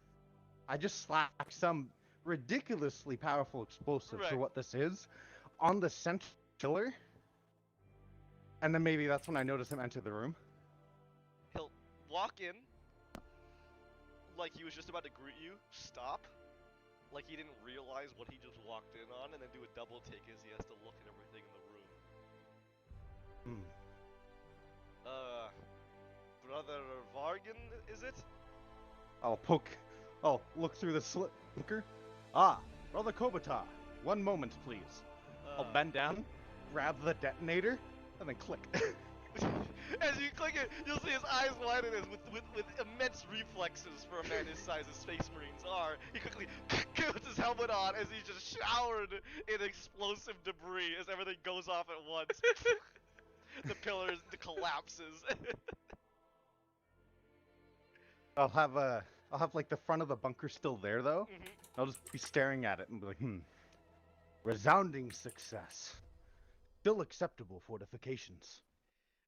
I just slapped some ridiculously powerful explosive Right. for what this is on the center pillar. And then maybe that's when I notice him enter the room. He'll walk in like he was just about to greet you, stop, like he didn't realize what he just walked in on, and then do a double take as he has to look at everything in the room. Brother Vargan, is it? I'll look through the slit bunker. Ah, Brother Kobatar, one moment please. I'll bend down, grab the detonator, and then click. As you click it, you'll see his eyes widen as with immense reflexes for a man his size as Space Marines are. He quickly puts his helmet on as he's just showered in explosive debris as everything goes off at once. The pillar collapses. I'll have like the front of the bunker still there though. I'll just be staring at it and be like, resounding success. Still acceptable fortifications.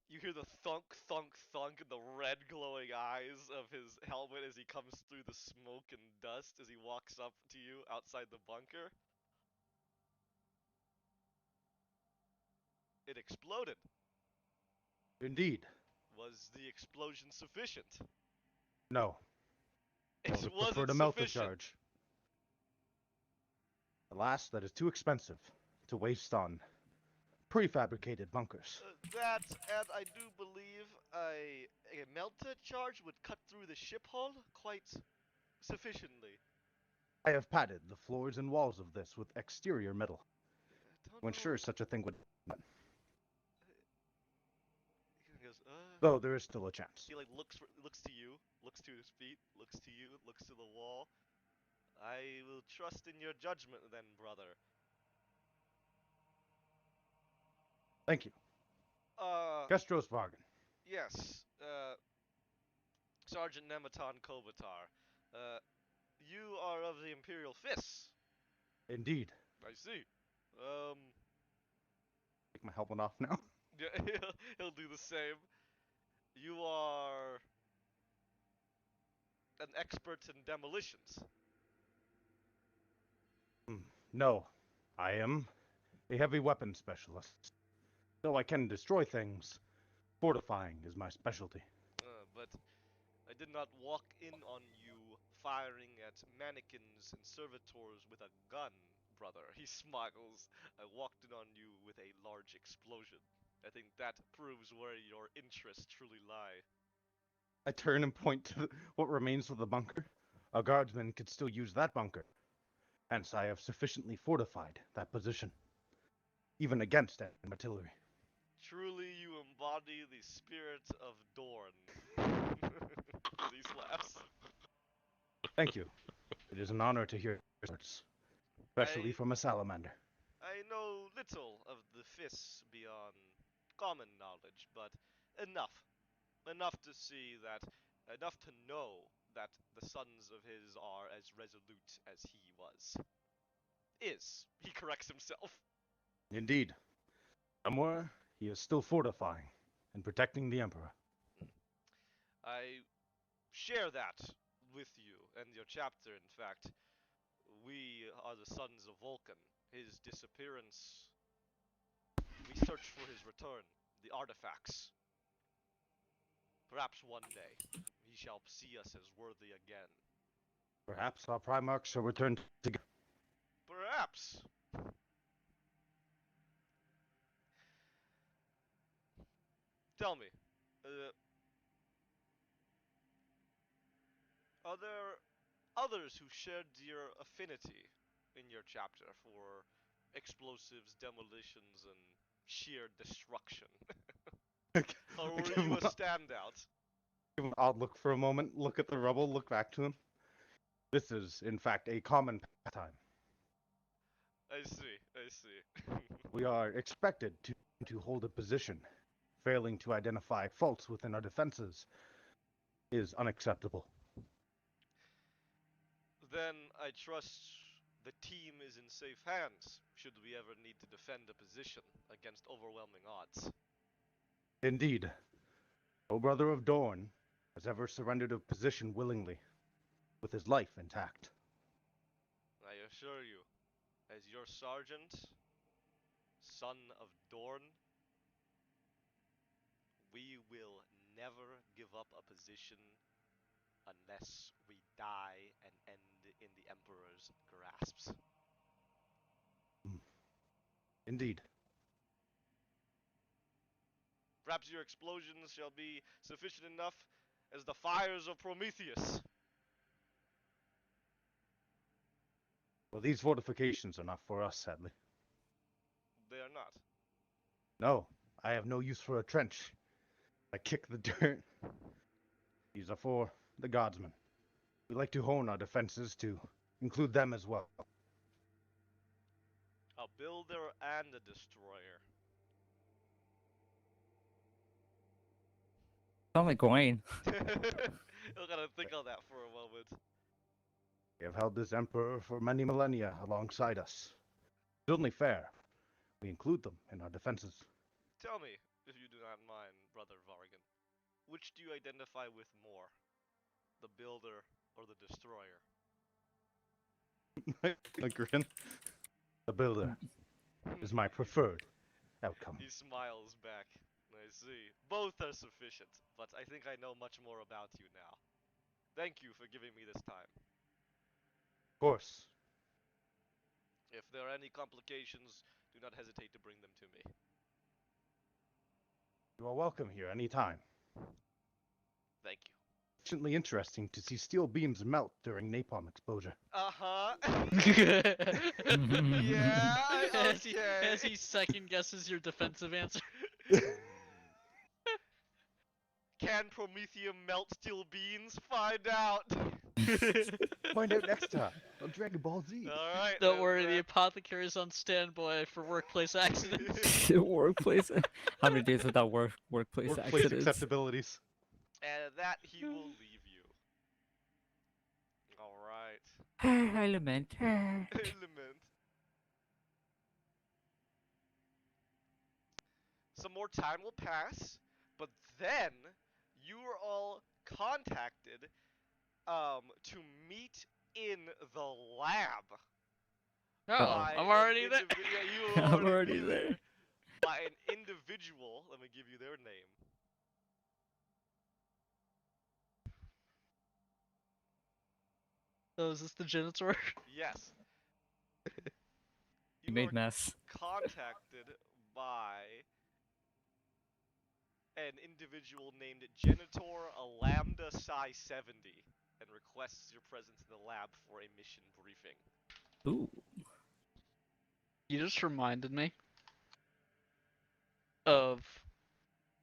You hear the thunk, thunk, thunk in the red glowing eyes of his helmet as he comes through the smoke and dust as he walks up to you outside the bunker. It exploded. Indeed. Was the explosion sufficient? No. I It would prefer wasn't to melt the sufficient. charge. Alas, that is too expensive to waste on prefabricated bunkers. That, and I do believe a melted charge would cut through the ship hull quite sufficiently. I have padded the floors and walls of this with exterior metal I don't to know. ensure such a thing would happen. He goes, Though there is still a chance. He like looks to you, looks to his feet, looks to you, looks to the wall. I will trust in your judgment then, brother. Thank you. Kestro's Vargan. Yes, Sergeant Nematon Kovatar. You are of the Imperial Fists. Indeed. I see. Take my helmet off now. Yeah, he'll do the same. You are an expert in demolitions. No. I am a heavy weapons specialist. Though I can destroy things, fortifying is my specialty. But I did not walk in on you firing at mannequins and servitors with a gun, brother. He smiles. I walked in on you with a large explosion. I think that proves where your interests truly lie. I turn and point to what remains of the bunker. A guardsman could still use that bunker. Hence, I have sufficiently fortified that position, even against enemy artillery. Truly, you embody the spirit of Dorn. These laughs. Thank you. It is an honor to hear words, especially from a salamander. I know little of the fists beyond common knowledge, but enough. Enough to see that, enough to know that the sons of his are as resolute as he was. Is. He corrects himself. Indeed. Somewhere, he is still fortifying and protecting the Emperor. I share that with you and your chapter, in fact. We are the sons of Vulcan. His disappearance, we search for his return, the artifacts. Perhaps one day, he shall see us as worthy again. Perhaps our Primarchs shall return together. Perhaps! Tell me, are there others who shared your affinity in your chapter for explosives, demolitions, and sheer destruction? Or were you a standout? Give an odd look for a moment, look at the rubble, look back to him. This is, in fact, a common pastime. I see, I see. We are expected to hold a position. Failing to identify faults within our defenses is unacceptable. Then I trust the team is in safe hands, should we ever need to defend a position against overwhelming odds. Indeed, no brother of Dorn has ever surrendered a position willingly, with his life intact. I assure you, as your sergeant, son of Dorn, we will never give up a position unless we die and end in the Emperor's grasps. Indeed. Perhaps your explosions shall be sufficient enough as the fires of Prometheus. Well, these fortifications are not for us, sadly. They are not. No, I have no use for a trench. I kick the dirt. These are for the Godsmen. We like to hone our defenses to include them as well. A builder and a destroyer. Sound like Gawain. I gotta think on that for a moment. We have held this Emperor for many millennia alongside us. It's only fair we include them in our defenses. Tell me, if you do not mind, Brother Vargan, which do you identify with more? The builder or the destroyer? A grin. The builder is my preferred outcome. He smiles back. I see. Both are sufficient, but I think I know much more about you now. Thank you for giving me this time. Of course. If there are any complications, do not hesitate to bring them to me. You are welcome here anytime. Thank you. Sufficiently interesting to see steel beams melt during napalm exposure. Uh-huh. Mhm. Yeah, as okay. he second guesses your defensive answer. Can promethium melt steel beans? Find out. Find out next time on Dragon Ball Z. Alright, Don't worry, the apothecary's on standby for workplace accidents. Workplace. How many days without workplace Workplace accidents? acceptabilities. And that he will leave you. Alright. Element. Element. Some more time will pass, but then you are all contacted to meet in the lab Oh, by I'm an already there. Yeah, you will I'm already already be there. there. By an individual. Let me give you their name. Oh, is this the janitor? Yes. You You are made mess. contacted by an individual named Genitor Lambda Psi 70 and requests your presence in the lab for a mission briefing. Ooh. You just reminded me of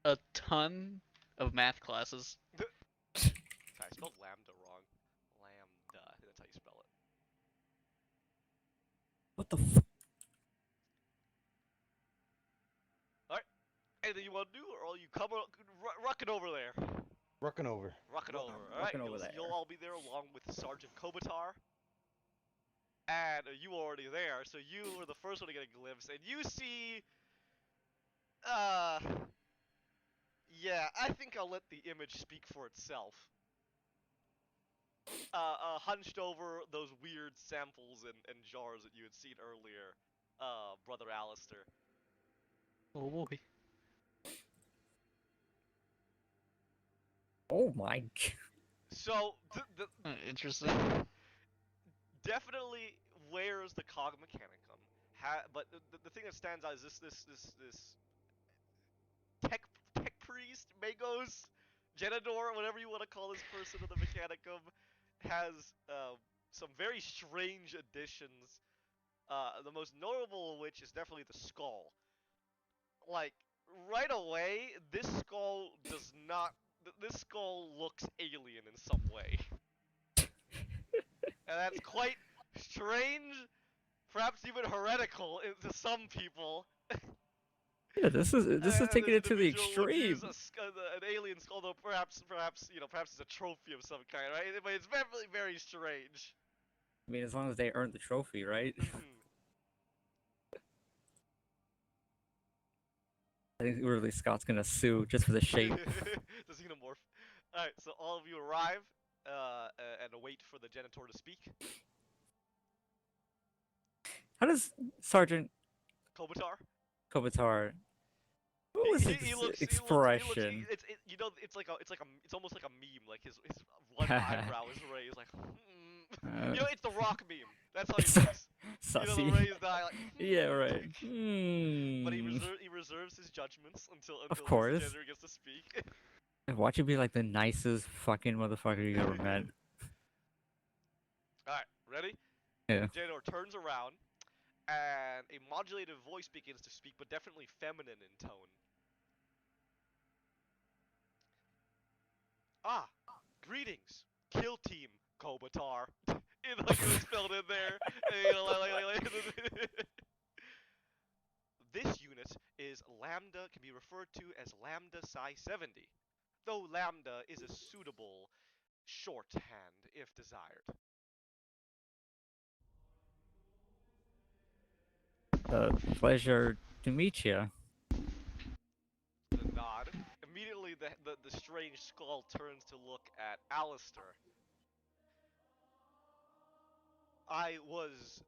a ton of math classes. I spelled lambda wrong. Lambda. That's how you spell it. What the f? Alright. Anything you want to do, or you come rucking over there? Rucking over. Rucking over. Alright, Walking over there. you'll all be there along with Sergeant Kobatar. And you were already there, so you were the first one to get a glimpse, and you see... Yeah, I think I'll let the image speak for itself. Hunched over those weird samples and jars that you had seen earlier, Brother Alistair. Oh boy. Oh my. So, Interesting. definitely wears the Cog Mechanicum, but the thing that stands out is this tech priest, Magos, Genador, whatever you want to call this person of the Mechanicum, has some very strange additions. The most notable of which is definitely the skull. Like, right away, this skull does not. This skull looks alien in some way. And that's quite strange, perhaps even heretical to some people. Yeah, this is taking This it to the individual would use extreme. an alien skull, though perhaps it's a trophy of some kind, right? But it's very, very strange. I mean, as long as they earn the trophy, right? I think really Scott's gonna sue just for the shape. The xenomorph. Alright, so all of you arrive and await for the Genitor to speak. How does Sergeant Kobatar. Kobatar? What was his expression? It's almost like a meme. Like his one eyebrow is raised, like it's the Rock meme. That's how he looks. You know, the Sussy. raised eye, like Yeah, right. But he Hmm. reserves his judgments until Of the course. gender gets to speak. Watch him be like the nicest fucking motherfucker you ever met. All right, ready? Yeah. Janor turns around, and a modulated voice begins to speak, but definitely feminine in tone. Ah, greetings, kill team, Kobatar. It was spelled in there. And, this unit is Lambda, can be referred to as Lambda Psi 70, though Lambda is a suitable shorthand if desired. Pleasure to meet you. The nod. Immediately, the strange skull turns to look at Alistair. I was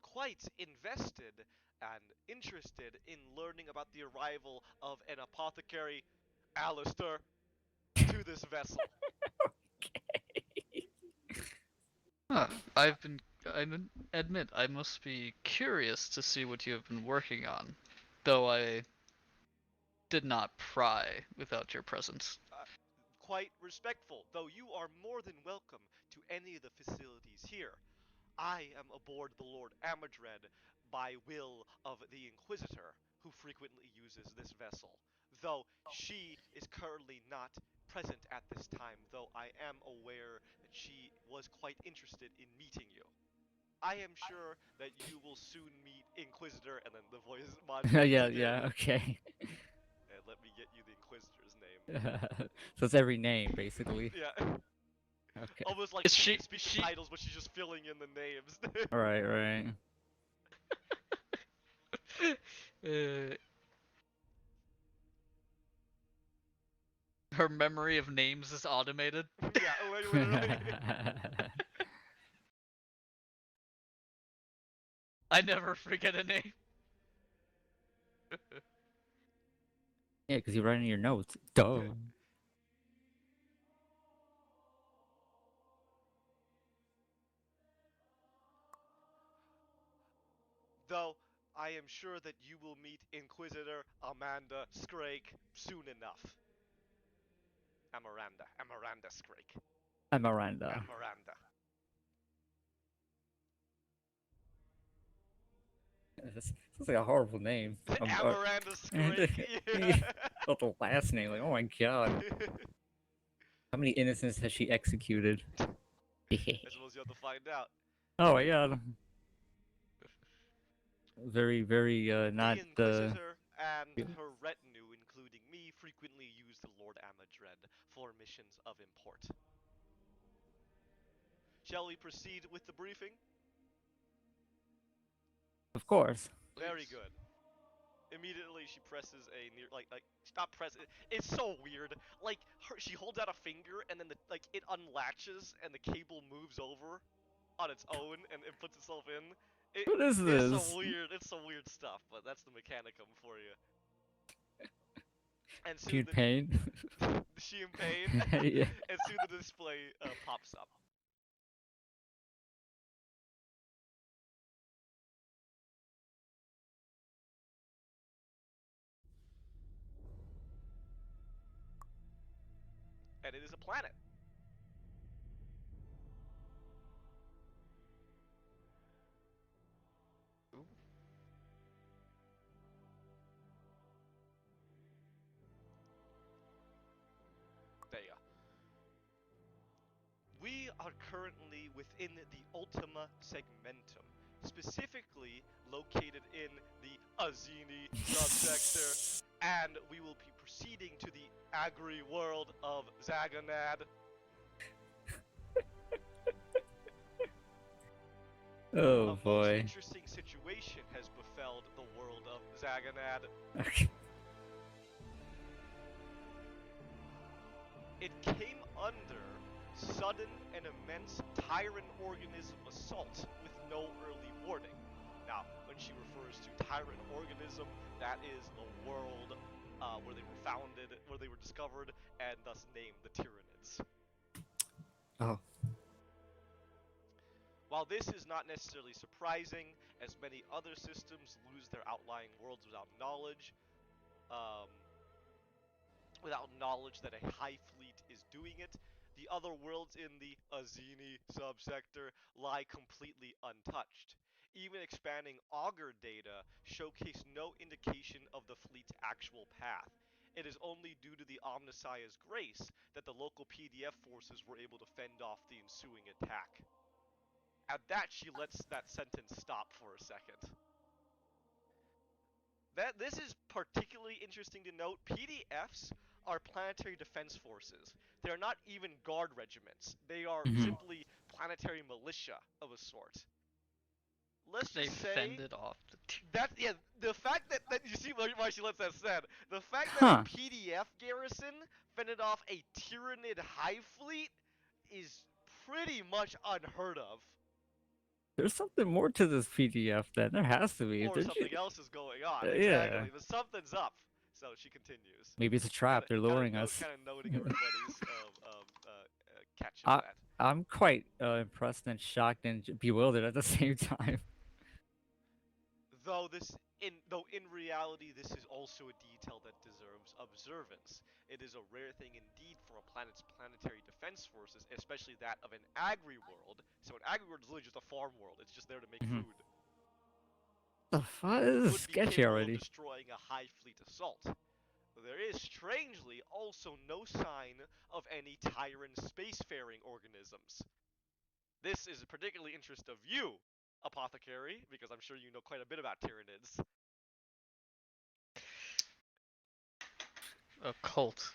quite invested and interested in learning about the arrival of an apothecary, Alistair, to this vessel. Huh. Admit, I must be curious to see what you have been working on, though I did not pry without your presence. Quite respectful, though you are more than welcome to any of the facilities here. I am aboard the Lord Amidred by will of the Inquisitor, who frequently uses this vessel, though she is currently not present at this time, though I am aware that she was quite interested in meeting you. I am sure that you will soon meet Inquisitor, and then the voice modulates Yeah, again. yeah, okay. And let me get you the Inquisitor's name. So it's every name, basically. Yeah. Okay. Almost like Is she she can speak the she titles, but she's just filling in the names. Right, right. uh, her memory of names is automated? Yeah, literally. I never forget a name. Yeah, because you write in your notes. Duh. Though I am sure that you will meet Inquisitor Amanda Scrake soon enough. Amaranda Scrake. I'm Miranda. Amaranda. This sounds like a horrible name. Amaranda And Scrake. Yeah. about the last name, like, oh my god. How many innocents has she executed? As well as you have to find out. Oh my god. Very, very, The not, Inquisitor and her retinue, including me, frequently use the Lord Amidred for missions of import. Shall we proceed with the briefing? of course. Very Please. good. Immediately she presses a near like stop press. It's so weird. Like she holds out a finger and then it unlatches and the cable moves over on its own and it puts itself in. It What is it's some this? weird stuff, but that's the mechanicum for you. And soon Acute pain? she in pain, Yeah. and soon the display pops up. And it is a planet. Ooh. There you go. We are currently within the Ultima Segmentum, specifically located in the Azini subsector, and we will be proceeding to the Agri world of Zaganad. Oh A most boy. interesting situation has befelled the world of Zaganad. Okay. It came under sudden and immense tyrant organism assault with no early warning. Now, when she refers to tyrant organism, that is the world where they were founded, where they were discovered, and thus named the Tyranids. Oh. While this is not necessarily surprising, as many other systems lose their outlying worlds um, without knowledge that a hive fleet is doing it, the other worlds in the Azini subsector lie completely untouched. Even expanding augur data showcase no indication of the fleet's actual path. It is only due to the Omnissiah's grace that the local PDF forces were able to fend off the ensuing attack. At that, she lets that sentence stop for a second. This is particularly interesting to note. PDFs are planetary defense forces. They're not even guard regiments. They are Mhm. simply planetary militia of a sort. Let's They just say fended off the that the fact that you see why she lets that said. The fact that a Huh. PDF garrison fended off a Tyranid hive fleet is pretty much unheard of. There's something more to this PDF then. There has to be. Or something else is going on. Yeah. Exactly. But something's up. So she continues. Maybe it's a trap. They're luring us. Kind of noting everybody's catch of I that. I'm quite impressed and shocked and bewildered at the same time. Though in reality this is also a detail that deserves observance. It is a rare thing indeed for a planet's planetary defense forces, especially that of an agri-world. So an agri-world is literally just a farm world. It's just there to make Mhm. food. The fuck? This is Would be sketchy capable of already. destroying a high fleet assault. There is, strangely, also no sign of any Tyrant spacefaring organisms. This is a particularly interest of you, Apothecary, because I'm sure you know quite a bit about Tyranids. A cult.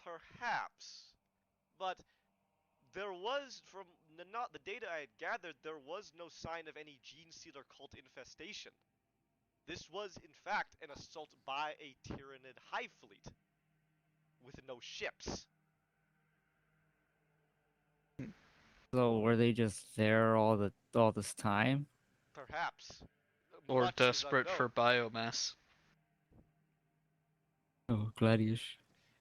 Perhaps, but there was, from not the data I had gathered, there was no sign of any gene stealer cult infestation. This was, in fact, an assault by a Tyranid hive fleet with no ships. So were they just there all this time? Perhaps. Or Much is desperate for unknown. biomass. Oh, Gladius.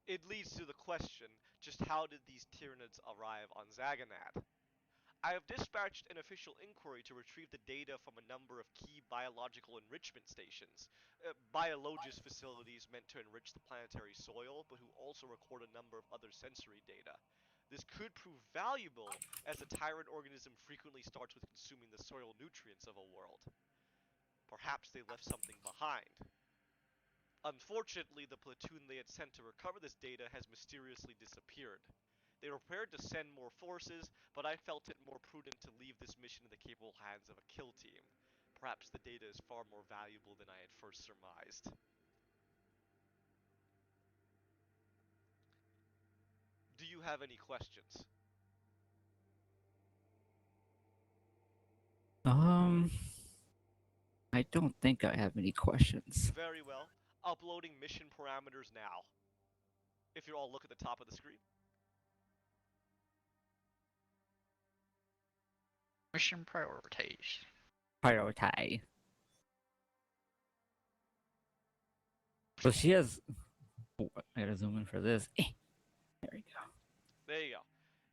It leads to the question, just how did these Tyranids arrive on Zaganad? I have dispatched an official inquiry to retrieve the data from a number of key biological enrichment stations, biologist facilities meant to enrich the planetary soil, but who also record a number of other sensory data. This could prove valuable, as the tyrant organism frequently starts with consuming the soil nutrients of a world. Perhaps they left something behind. Unfortunately, the platoon they had sent to recover this data has mysteriously disappeared. They were prepared to send more forces, but I felt it more prudent to leave this mission in the capable hands of a kill team. Perhaps the data is far more valuable than I had first surmised. Do you have any questions? Um, I don't think I have any questions. Very well. Uploading mission parameters now. If you all look at the top of the screen. Mission priorities. Prioritize. So she has. Oh, I gotta zoom in for this. There we go. There you go.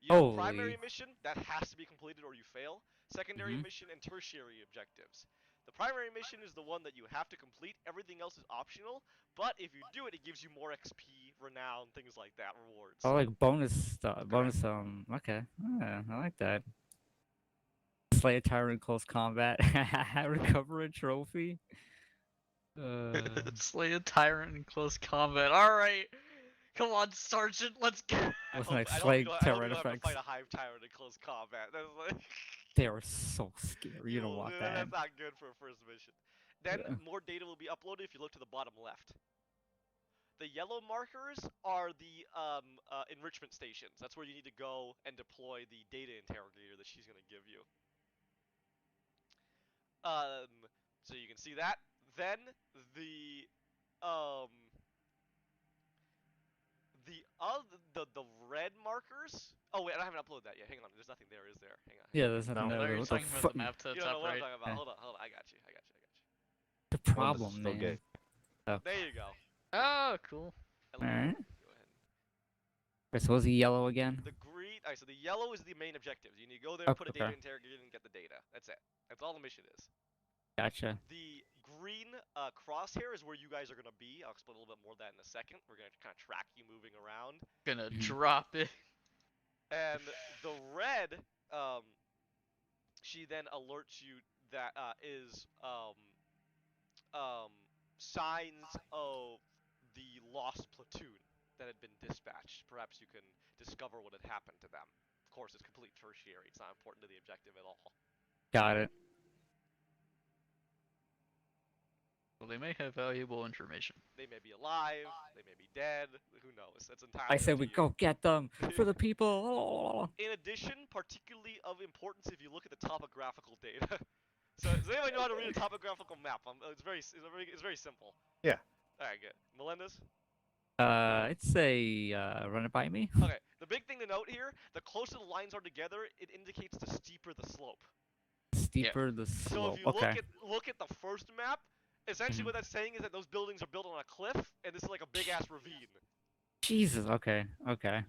You have Holy. primary mission, that has to be completed or you fail. Secondary Mhm. mission and tertiary objectives. The primary mission is the one that you have to complete. Everything else is optional, but if you do it, it gives you more XP, renown, things like that, rewards. Oh, like bonus stuff. Correct. Bonus. Okay. Yeah, I like that. Slay a tyrant in close combat. Recover a trophy. Slay a tyrant in close combat. Alright. Come on, Sergeant, let's go. Wasn't like I slay hope you terror don't have to effects. fight a hive tyrant in close combat. That's like They are so scary. You don't want that. That's not good for a first mission. Then Yeah. more data will be uploaded if you look to the bottom left. The yellow markers are the enrichment stations. That's where you need to go and deploy the data interrogator that she's going to give you. So you can see that. Then the um, the red markers. Oh wait, I haven't uploaded that yet. Hang on, there's nothing there, is there? Hang on. Yeah, there's nothing No. No, there. you're What the talking about fuck? the map to the You don't know top what I'm right. talking about. Yeah. Hold on. I got you. The Melinda's problem, still man. gay. Oh. There you go. Oh, cool. Alright. Go ahead. Wait, so was he yellow again? The green. Alright, so the yellow is the main objectives. You need to go there, Oh, put a data okay. interrogator, and get the data. That's it. That's all the mission is. Gotcha. The green crosshair is where you guys are going to be. I'll explain a little bit more of that in a second. We're going to kind of track you moving around. Gonna Mhm. drop it. And the red, she then alerts you that is signs of the lost platoon that had been dispatched. Perhaps you can discover what had happened to them. Of course, it's complete tertiary. It's not important to the objective at all. Got it. Well, they may have valuable information. They may be alive, they may be dead, who knows? That's entirely I up said to we you. go get them for the people. In addition, particularly of importance if you look at the topographical data. So does anyone know how to read a topographical map? It's very simple. Yeah. Alright, good. Melendez? I'd say run it by me. Okay, the big thing to note here, the closer the lines are together, it indicates the steeper the slope. Yeah. Steeper the So if slope. you Okay. look at the first map, essentially Mhm. what that's saying is that those buildings are built on a cliff, and this is like a big ass ravine. Jesus. Okay. Okay.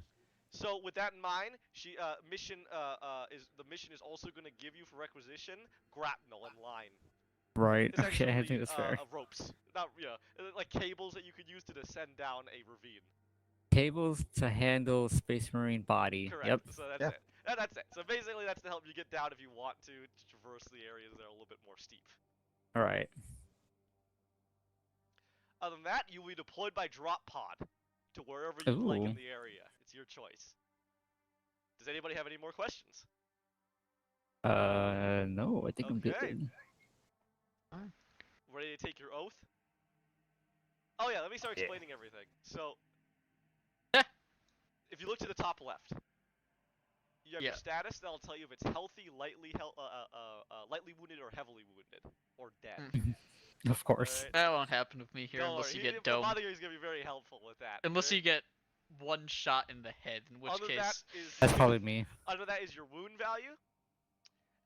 So with that in mind, the mission is also going to give you for requisition grapnel and line, Right. Okay. I think essentially that's fair. ropes, not like cables that you could use to descend down a ravine. Cables to handle Space Marine body. Correct. Yep. So that's Yeah. it. That's it. So basically, that's to help you get down if you want to traverse the areas that are a little bit more steep. All right. Other than that, you will be deployed by drop pod to wherever you'd like in Ooh. the area. It's your choice. Does anybody have any more questions? No. I think I'm Okay. good. Ready to take your oath? Oh yeah, let me start Yeah. explaining everything. So, if you look to the top left, you have Yeah. your status. That'll tell you if it's healthy, lightly wounded, or heavily wounded, or dead. Of course. Alright? That won't happen with me here Don't unless worry, you get domed. Montague's gonna be very helpful with that. Unless alright? you get one shot in the head, in which Under that case. is That's probably me. under that is your wound value.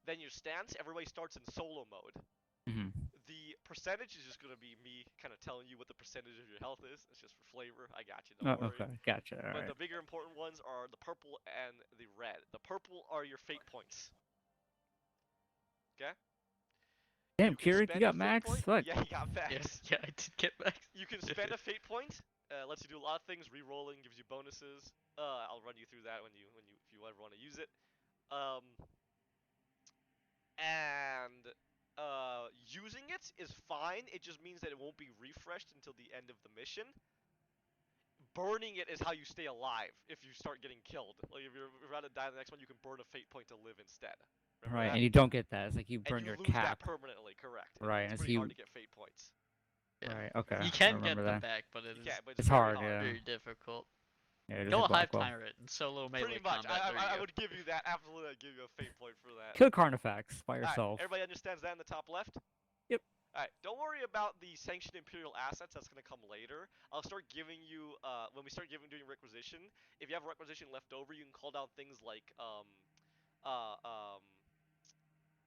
Then your stance. Everybody starts in solo mode. Hmm. The percentage is just gonna be me kind of telling you what the percentage of your health is. It's just for flavor. I got you. Don't Oh, worry. okay. Gotcha. All But right. the bigger important ones are the purple and the red. The purple are your fate points. Okay? Damn, You can Keurig, you spend a got fate max? point. Fuck. Yeah, you got Yeah, max. yeah, I did get back. You can spend a fate point. Lets you do a lot of things. Rerolling gives you bonuses. I'll run you through that if you ever want to use it. Um, and using it is fine. It just means that it won't be refreshed until the end of the mission. Burning it is how you stay alive if you start getting killed. Like if you're about to die the next one, you can burn a fate point to live instead. Remember Right, that? and you don't get that. It's like you And burn you your lose that cap. permanently, correct. Right, It's and pretty you. hard to get fate points. Yeah. Right. Okay. You I can remember get them that. back, but You it is can't, but It's very hard. Yeah. very difficult. Yeah. It is Kill a a hive Blackwell. tyrant in solo melee Pretty much. combat. There you I go. would give you that. Absolutely, I'd give you a fate point for that. Kill Carnifex by Alright, yourself. everybody understands that in the top left? Yep. Alright, don't worry about the sanctioned imperial assets. That's gonna come later. I'll start giving you when we start doing requisition. If you have requisition left over, you can call down things uh um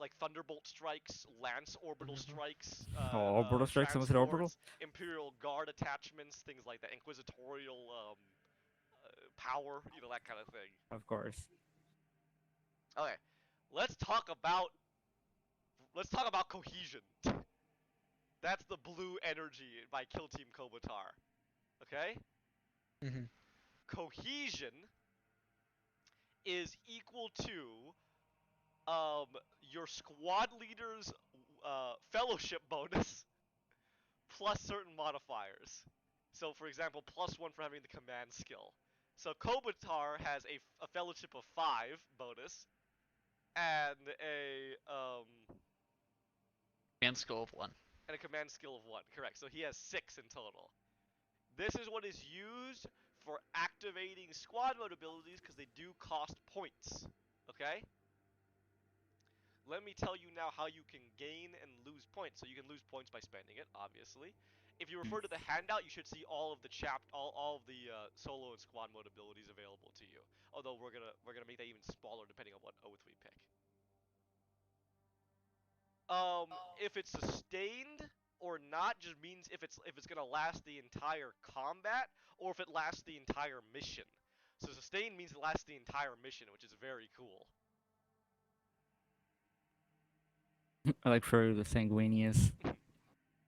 like thunderbolt strikes, lance orbital strikes, Oh, orbital strikes. Someone said orbital. transports, imperial guard attachments, things like that, inquisitorial power, that kind of thing. Of course. Okay, let's talk about cohesion. That's the blue energy by Kill Team Kobatar. Okay? Mhm. Cohesion is equal to your squad leader's fellowship bonus plus certain modifiers. So, for example, +1 for having the command skill. So Kobatar has a fellowship of 5 bonus and And skull of 1. a command skill of 1. Correct. So he has 6 in total. This is what is used for activating squad mode abilities because they do cost points. Okay? Let me tell you now how you can gain and lose points. So you can lose points by spending it, obviously. If you refer to the handout, you should see all of the all of the solo and squad mode abilities available to you. Although we're gonna make that even smaller depending on what oath we pick. If it's sustained or not just means if it's gonna last the entire combat or if it lasts the entire mission. So sustained means it lasts the entire mission, which is very cool. I like for the sanguinius.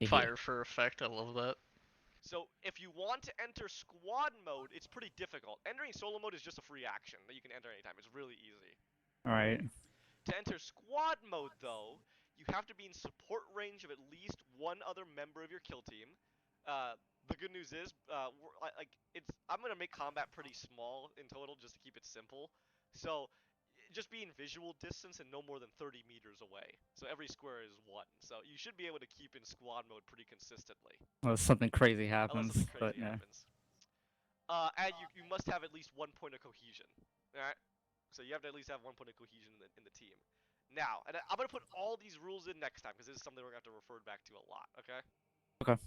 Fire for effect. I love that. So if you want to enter squad mode, it's pretty difficult. Entering solo mode is just a free action that you can enter anytime. It's really easy. All right. To enter squad mode, though, you have to be in support range of at least one other member of your kill team. The good news is, I'm gonna make combat pretty small in total just to keep it simple. So just be in visual distance and no more than 30 meters away. So every square is 1. So you should be able to keep in squad mode pretty consistently. Unless something crazy Unless happens. something But crazy yeah. happens. And you must have at least 1 point of cohesion. Alright? So you have to at least have 1 point of cohesion in the team. Now, and I'm going to put all these rules in next time, because this is something we're going to have to refer back to a lot, okay? Okay.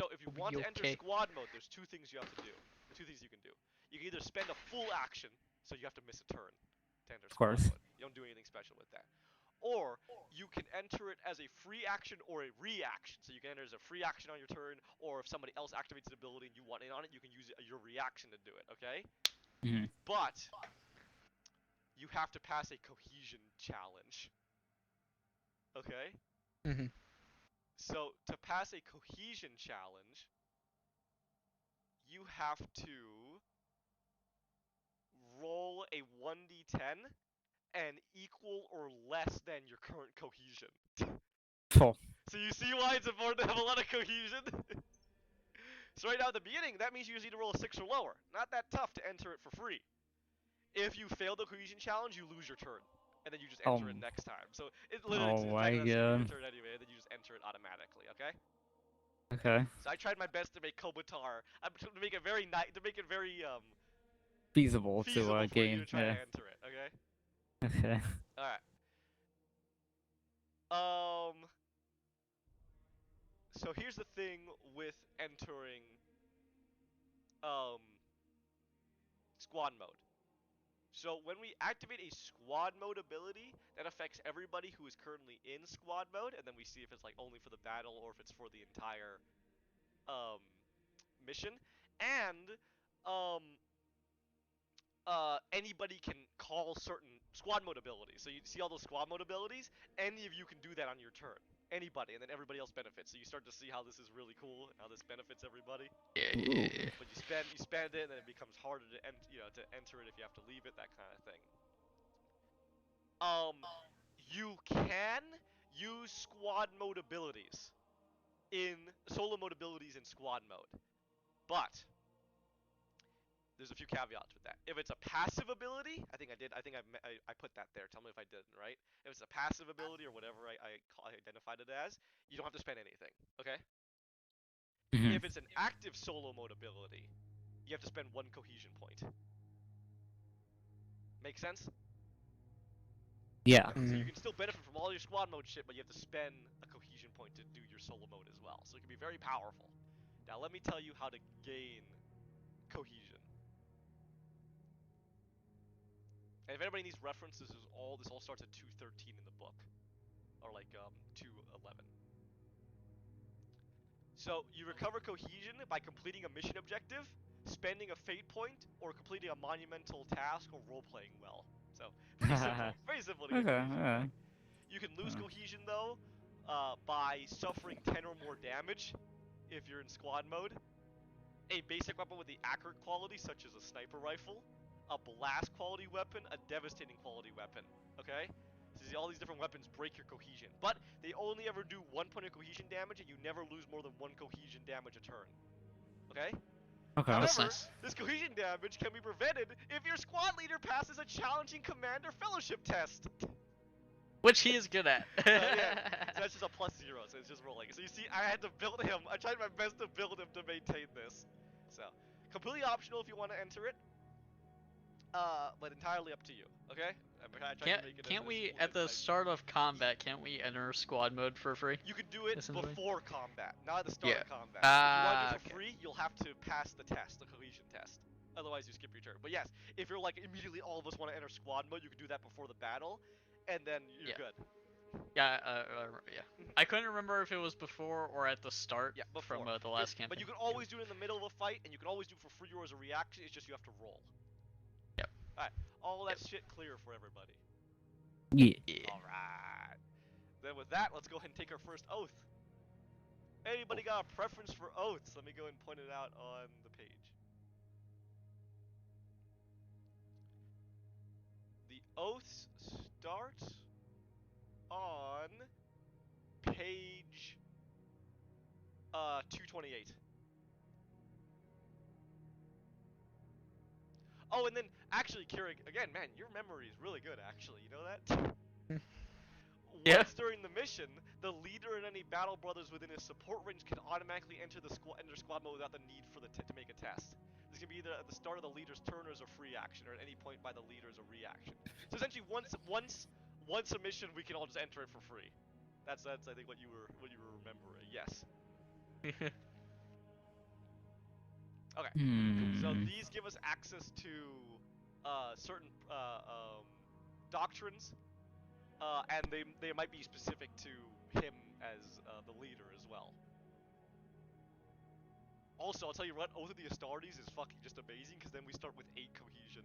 So if you We'll want be to enter okay. squad mode, there's two things you have to do. Two things you can do. You can either spend a full action, so you have to miss a turn to enter Of squad course. mode. You don't do anything special with that. Or you can enter it as a free action or a reaction. So you can enter as a free action on your turn, or if somebody else activates an ability and you want in on it, you can use your reaction to do it, okay? Mhm. But you have to pass a cohesion challenge. Okay? Mm-hmm. So to pass a cohesion challenge, you have to roll a 1d10 and equal or less than your current cohesion. Oh. So you see why it's important to have a lot of cohesion? So right now at the beginning, that means you just need to roll a 6 or lower. Not that tough to enter it for free. If you fail the cohesion challenge, you lose your turn. And then you just enter it next time. So it literally Oh my technically that's gonna be your god. turn anyway, and then you just enter it automatically, okay? Okay. So I tried my best to make Kobutar, to make it very Feasible to feasible for you to gain. try to Yeah. enter it, okay? Okay. Alright. So here's the thing with entering um squad mode. So when we activate a squad mode ability, that affects everybody who is currently in squad mode, and then we see if it's like only for the battle or if it's for the entire um mission. And um anybody can call certain squad mode abilities. So you see all those squad mode abilities, any of you can do that on your turn. Anybody, and then everybody else benefits. So you start to see how this is really cool and how this benefits everybody. Yeah, Ooh. But you spend it, and then it becomes harder to to enter it if you have to leave it, that kind of thing. You can use squad mode abilities in solo mode abilities in squad mode, but there's a few caveats with that. If it's a passive ability, I think I did. I think I put that there. Tell me if I didn't, right? If it's a passive ability or whatever I identified it as, you don't have to spend anything. Okay. Mhm. If it's an active solo mode ability, you have to spend one cohesion point. Make sense? Yeah. So you Mm-hmm. can still benefit from all your squad mode shit, but you have to spend a cohesion point to do your solo mode as well. So it can be very powerful. Now let me tell you how to gain cohesion. And if anybody needs references, this all starts at 213 in the book, or like 211. So you recover cohesion by completing a mission objective, spending a fate point, or completing a monumental task or role playing well. So pretty simple to get Okay. cohesion, right? Alright. You can lose cohesion though by suffering 10 or more damage if you're in squad mode. A basic weapon with the accurate quality, such as a sniper rifle, a blast quality weapon, a devastating quality weapon. Okay? So all these different weapons break your cohesion, but they only ever do 1 point of cohesion damage, and you never lose more than 1 cohesion damage a turn. Okay? Okay. That's However, nice. this cohesion damage can be prevented if your squad leader passes a challenging commander fellowship test. Which he is good at. Yeah, so that's just a +0, so it's just rolling. So you see, I had to build him. I tried my best to build him to maintain this. So, completely optional if you want to enter it, but entirely up to you. Okay? I tried to Can't make it can't we as at the nice. start of combat? Can't we enter squad mode for free? You can do it Essentially. before combat, not at the start Yeah. of combat. If you want to do Ah, it for okay. free, you'll have to pass the test, the cohesion test. Otherwise, you skip your turn. But yes, if you're like immediately all of us want to enter squad mode, you can do that before the battle, and then you're Yeah. good. Yeah. Yeah. I couldn't remember if it was before or at the start Yeah, from before. the last But campaign. you can always do it in the middle of a fight, and you can always do it for free or as a reaction. It's just you have to roll. Yep. Alright, all that Yep. shit clear for everybody. Yeah. Yeah. Alright. Then with that, let's go ahead and take our first oath. Anybody got a preference for oaths? Let me go and point it out on the page. The oaths start on page 228. Oh, and then actually, Keurig, again, man, your memory is really good. Actually, you know that? Yeah. Once during the mission, the leader and any battle brothers within his support range can automatically enter squad mode without the need for to make a test. This can be either at the start of the leader's turn or as a free action, or at any point by the leader as a reaction. So essentially, once a mission, we can all just enter it for free. That's I think what you were remembering. Yes. So Hmm. these give us access to certain doctrines, and they might be specific to him as the leader as well. Also, I'll tell you what, Oath of the Astartes is fucking just amazing because then we start with 8 cohesion.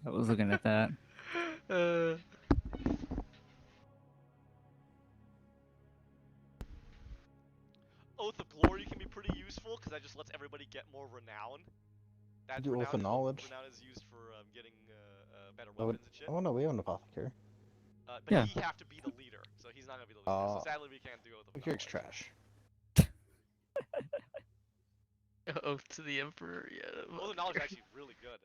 I was looking at that. Oath of Glory can be pretty useful because that just lets everybody get more renown. That Do Oath of Knowledge. renown is used for getting better I would. weapons and shit. Oh no, we have an apothecary. But Yeah. he have to be the leader, so he's not gonna be the leader. So Oh. sadly, we can't do Oath of Apothecary's Knowledge. trash. Oath to the Emperor, yeah. Oath of Knowledge is actually really good.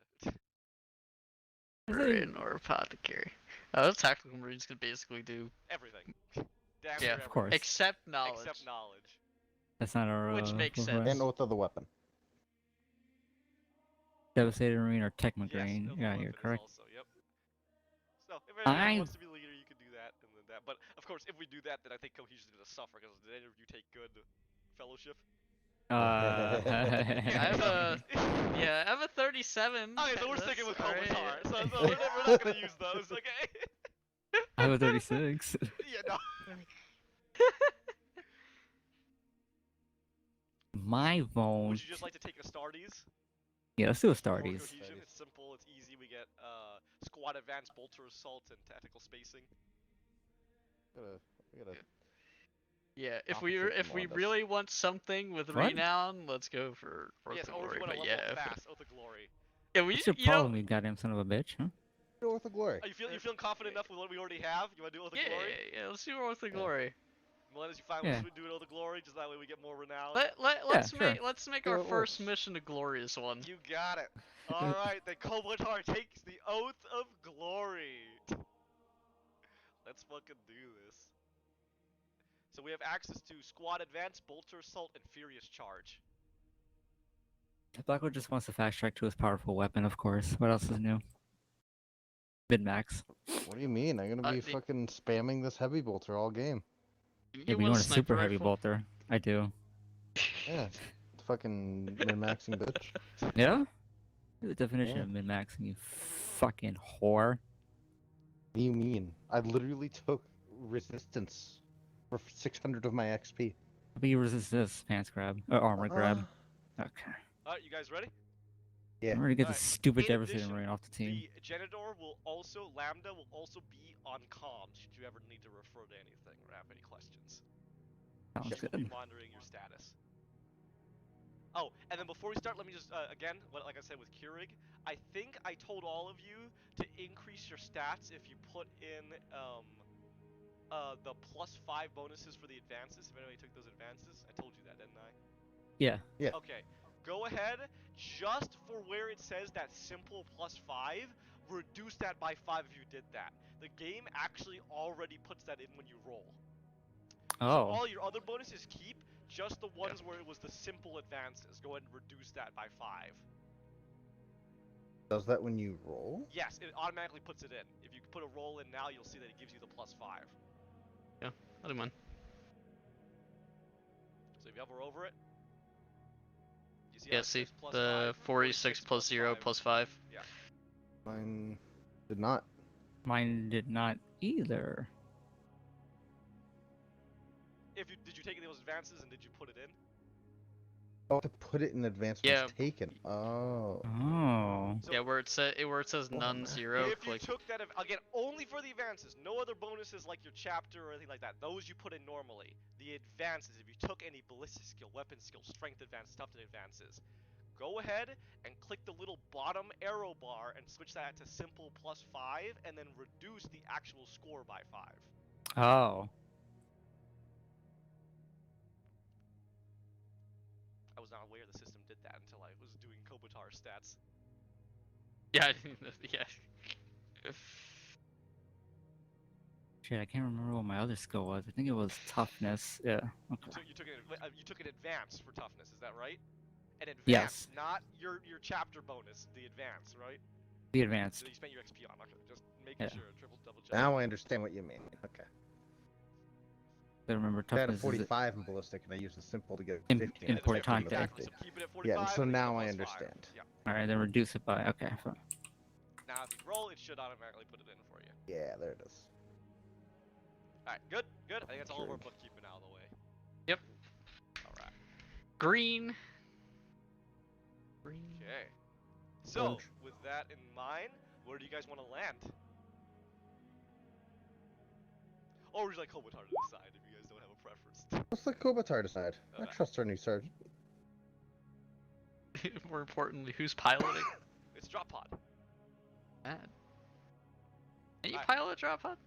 Librarian or apothecary. Tactical Marines can basically do Everything. Damn Yeah, near of everything. course. except knowledge. Except knowledge. That's not our. Which makes preference. sense. And Oath of the Weapon. Devastator Marine or Tech Yes, Green. Oath of Yeah, Weapon you're is correct. also, yep. So, if anyone wants to be the leader, you can do that, and then that. But, of course, if we do that, then I think Cohesion's gonna suffer, because did any of you take good fellowship? I have a I have a 37. Okay, so we're That's sticking with alright. Kobatar. So we're not gonna use those, okay? I have a 36. Yeah, no. My vote. Would you just like to take Astartes? Yeah, let's do a For Starties. cohesion, it's simple, it's easy. We get squad advance, bolter assault, and tactical spacing. We gotta Yeah, if Compensate we Commandus. really want something with What? renown, let's go for Oath Yes, of or if Glory. you want to But level yeah, up fast, Oath of Glory. yeah, we What's your you know, problem, you goddamn son of a bitch, huh? do Oath of Glory. Are you feeling confident enough with what we already have? You want to do Oath of yeah, Glory? yeah, let's do Oath of Yeah. Glory. Melendez, you fine Yeah. with doing Oath of Glory? Just that way we get more renown. Let's make See our how it first works. mission a glorious one. You got it. Alright, then Kobatar takes the Oath of Glory. Let's fucking do this. So we have access to Squad Advance, Bolter Assault, and Furious Charge. Blackwood just wants to fast track to his powerful weapon, of course. What else is new? Mid max. What do you mean? I'm gonna be fucking spamming this heavy bolter all game. Yeah, but you want a super heavy bolter. I do. Yeah. Fucking min-maxing bitch. Yeah? The definition Yeah. of mid maxing, you fucking whore. What do you mean? I literally took resistance for 600 of my XP. But you resist this pants grab or armor grab. Okay. Alright, you guys ready? Yeah. I'm ready to get Alright, this stupid in Devastator addition, Marine off the team. The Genidor will also, Lambda will also be on comms should you ever need to refer to anything or have any questions. Sounds She will good. be monitoring your status. Oh, and then before we start, let me just, again, like I said with Keurig, I think I told all of you to increase your stats if you put in, the +5 bonuses for the advances, if anybody took those advances. I told you that, didn't I? Yeah. Yeah. Okay, go ahead, just for where it says that simple +5, reduce that by 5 if you did that. The game actually already puts that in when you roll. So Oh. all your other bonuses keep, just the ones where it was the simple advances. Go ahead and reduce that by 5. Does that when you roll? Yes, it automatically puts it in. If you put a roll in now, you'll see that it gives you the +5. Yeah, I don't mind. So if you hover over it, you see how Yeah, it see says +5? the 46 plus 0 plus 5. Yeah. Mine did not. Mine did not either. Did you take those advances and did you put it in? Oh, to put it in advance Yeah. was taken. Oh. Oh. So Yeah, where it says none 0. if you Click. took that, again, only for the advances, no other bonuses like your chapter or anything like that. Those you put in normally. The advances, if you took any ballistic skill, weapon skill, strength advances, toughness advances, go ahead and click the little bottom arrow bar and switch that to simple +5, and then reduce the actual score by 5. Oh. I was not aware the system did that until I was doing Kobatar stats. Yeah, yeah. Shit, I can't remember what my other skill was. I think it was toughness. Yeah. Okay. You took an advance for toughness, is that right? An advance, Yes. not your chapter bonus, the advance, right? The advanced. So you spent your XP on. Okay, just making Yeah. sure, double check. Now I understand what you mean. Okay. I remember I had a toughness is 45 in ballistic, and I used the simple to get 50. And I took it in the importante. Exactly. 50. So keep it at Yeah, 45. so and then you now get I a +5. understand. Yeah. All right, then reduce it by. Okay. Fine. Now if you roll, it should automatically put it in for you. Yeah, there it is. All right. Good. Good. I think that's all of our Trig. bookkeeping out of the way. Yep. All right. Green. Green. Okay. So Orange. with that in mind, where do you guys want to land? Or would you like Kobatar to decide if you guys don't have a preference? Let's let Kobatar decide. I Okay. trust our new sergeant. More importantly, who's piloting? It's drop pod. Matt. Can you Alright. pilot a drop pod?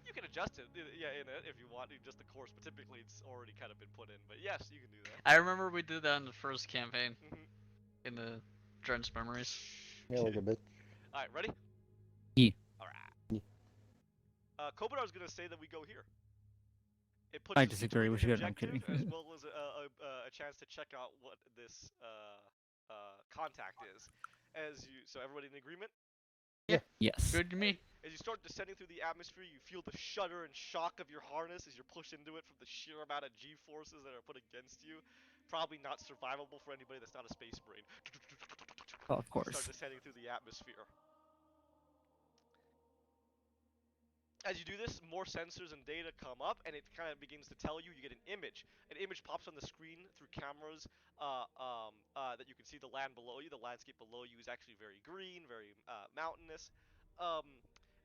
You can adjust it, yeah, in it if you want, just the course. But typically, it's already kind of been put in. But yes, you can do that. I remember we did that in the first campaign Mhm. in the Drenched Memories. Yeah, like a bit. All right, ready? Yeah. All right. Yeah. Kobatar's gonna say that we go here. It puts I us disagree. between We an should. I'm objective kidding. as well as a chance to check out what this contact is. So everybody in agreement? Yes. Good to me. As you start descending through the atmosphere, you feel the shudder and shock of your harness as you're pushed into it from the sheer amount of G-forces that are put against you. Probably not survivable for anybody that's not a space brain. Oh, of You start course. descending through the atmosphere. As you do this, more sensors and data come up, and it kind of begins to tell you. You get an image. An image pops on the screen through cameras that you can see the land below you. The landscape below you is actually very green, very mountainous.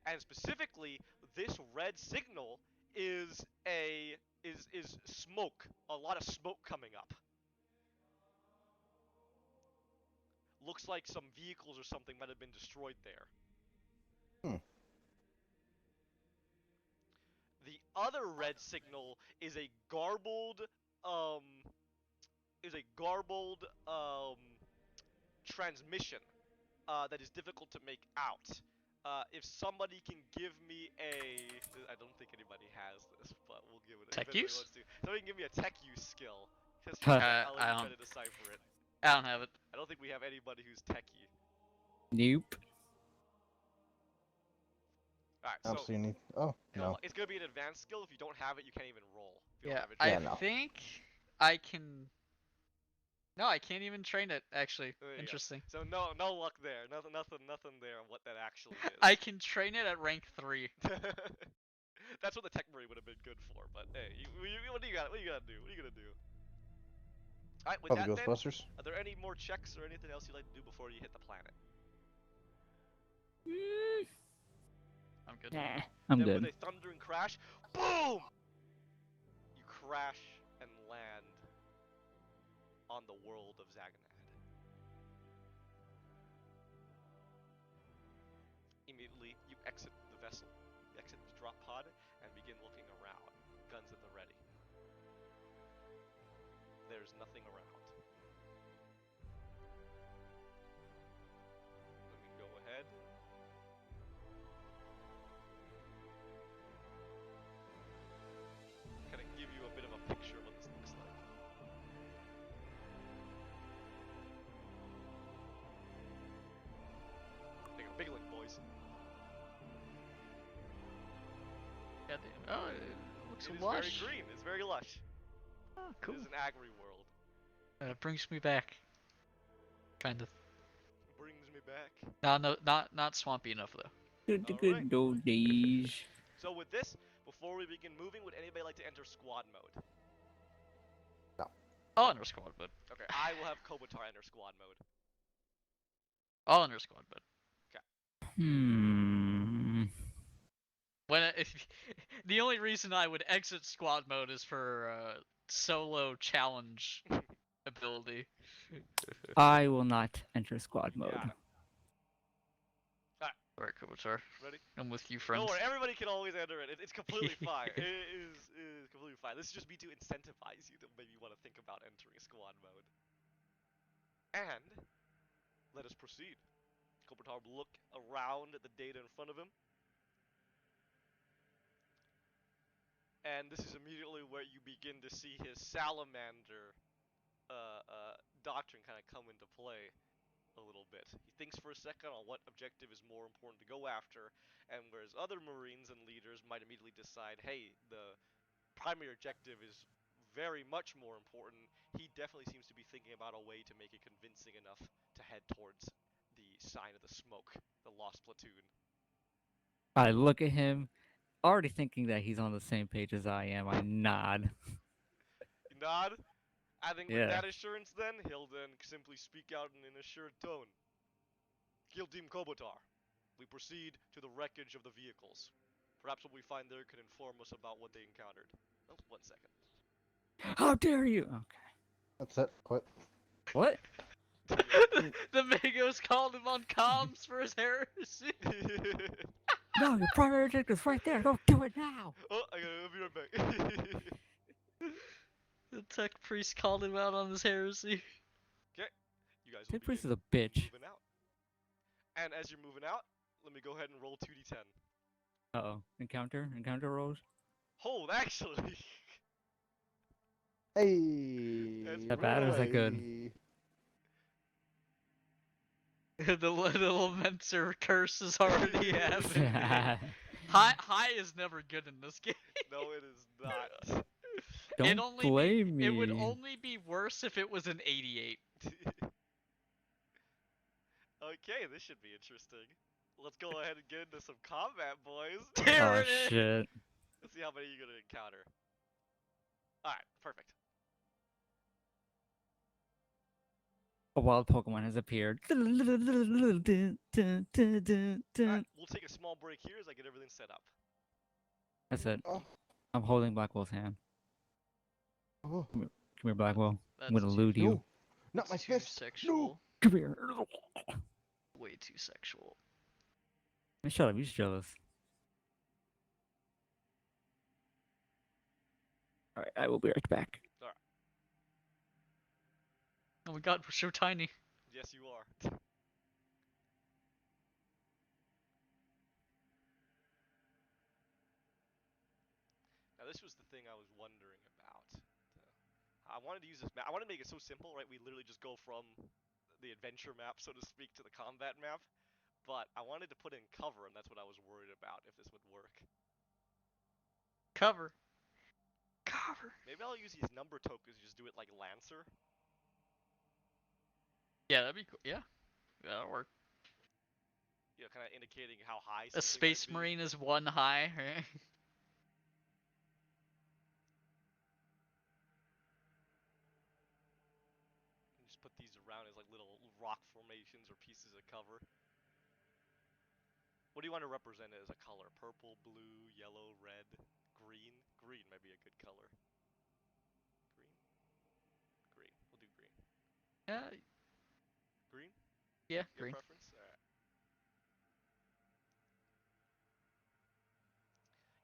And specifically, this red signal is is smoke. A lot of smoke coming up. Looks like some vehicles or something might have been destroyed there. Hmm. The other red signal is a garbled um transmission that is difficult to make out. If somebody can give me I don't think anybody has this, but we'll give it. Tech If anybody use? wants to, somebody can give me a tech use skill. Just Huh. I'll let I you try don't. to decipher it. I don't have it. I don't think we have anybody who's techie. Nope. All right, I don't so see any. Oh, no. it's gonna be an advanced skill. If you don't have it, you can't even roll. If you don't Yeah, have it I Yeah, no. think I can. No, I can't even train it. Actually, There you go. interesting. So no luck there. Nothing there on what that actually is. I can train it at rank 3. That's what the tech marine would have been good for. But hey, what do you got? What are you gonna do? What are you gonna do? All right, with Probably that then, Ghostbusters. are there any more checks or anything else you'd like to do before you hit the planet? I'm good. Nah, I'm Then good. with a thundering crash, boom! You crash and land on the world of Zaganad. Immediately, you exit the vessel, you exit the drop pod, and begin looking around, guns at the ready. There's nothing around. Let me go ahead. Kind of give you a bit of a picture of what this looks like. Take a big look, boys. God damn. Oh, it looks It is lush. very green. It's very lush. Oh, cool. It is an agri world. It brings me back. Kind of. Brings me back. No, not swampy enough though. Good, All right. good old days. So with this, before we begin moving, would anybody like to enter squad mode? I'll enter squad mode. Okay, I will have Kobatar enter squad mode. I'll enter squad mode. Hmm. The only reason I would exit squad mode is for solo challenge ability. I will not enter squad mode. Got it. Alright, Kobatar. Ready? I'm with you, friends. Don't worry, everybody can always enter it. It's completely fine. It is completely fine. This is just me to incentivize you to maybe want to think about entering squad mode. And let us proceed. Kobatar will look around at the data in front of him. And this is immediately where you begin to see his salamander doctrine kind of come into play a little bit. He thinks for a second on what objective is more important to go after, and whereas other Marines and leaders might immediately decide, hey, the primary objective is very much more important, he definitely seems to be thinking about a way to make it convincing enough to head towards the sign of the smoke, the lost platoon. I look at him, already thinking that he's on the same page as I am. I nod. You nod. I think with Yeah. that assurance, then he'll then simply speak out in an assured tone. Gildim Kobotar, we proceed to the wreckage of the vehicles. Perhaps what we find there can inform us about what they encountered. Oh, 1 second. How dare you? Okay. That's it. Quit. What? The Magos called him on comms for his heresy. No, your primary objective's right there. Go do it now. Oh, I'll be right back. The tech priest called him out on his heresy. Okay, you guys will Tech Priest begin is a bitch. moving out. And as you're moving out, let me go ahead and roll 2d10. Uh-oh. Encounter rolls. Hold, actually. Hey, That's that run bad or is that good? away. The Lamenter curse is already happening. High is never good in this game. No, it is not. Don't blame me. It would only be worse if it was an 88. Okay, this should be interesting. Let's go ahead and get into some combat, boys. There Oh it is. shit. Let's see how many you're gonna encounter. Alright, perfect. A wild Pokemon has appeared. Alright, we'll take a small break here as I get everything set up. That's it. Oh, I'm holding Blackwell's hand. oh. Come here, Blackwell. That's I'm gonna loot you. No, not my too fist. sexual. Come here. Way too sexual. Man, shut up. You're just jealous. Alright, I will be right back. Alright, Oh my god, we're so tiny. yes you are. Now this was the thing I was wondering about. I wanted to use this map. I want to make it so simple, right? We literally just go from the adventure map, so to speak, to the combat map. But I wanted to put in cover, and that's what I was worried about, if this would work. Cover. Cover. Maybe I'll use these number tokens, just do it like Lancer. Yeah, that'd be cool. Yeah. That'll work. You know, kind of indicating how high A something space might be. marine is 1 high, right? And just put these around as like little rock formations or pieces of cover. What do you want to represent it as a color? Purple, blue, yellow, red, green? Green might be a good color. Green? Green. We'll do green. Yeah, Green? yeah, Your green. preference? Alright.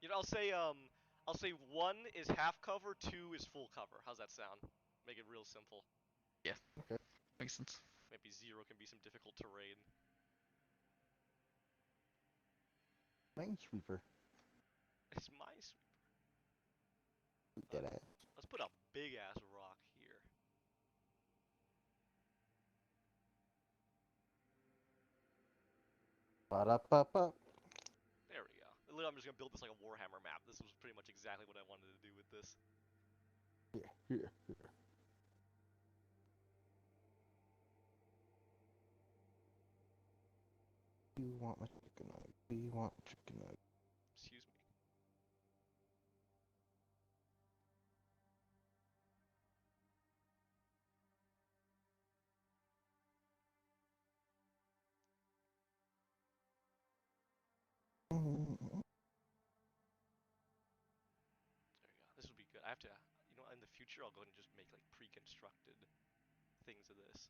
You know, I'll say 1 is half cover, 2 is full cover. How's that sound? Make it real simple. Yeah. Okay. Makes sense. Maybe 0 can be some difficult terrain. Minesweeper. It's Minesweeper. Dead ass. Let's put a big ass rock here. Ba-da-ba-ba. There we go. Literally, I'm just gonna build this like a Warhammer map. This was pretty much exactly what I wanted to do with this. Here. You want my chicken nugget? Do you want chicken nugget? Excuse me. There we go. This would be good. I have to, you know, in the future, I'll go ahead and just make like pre-constructed things of this.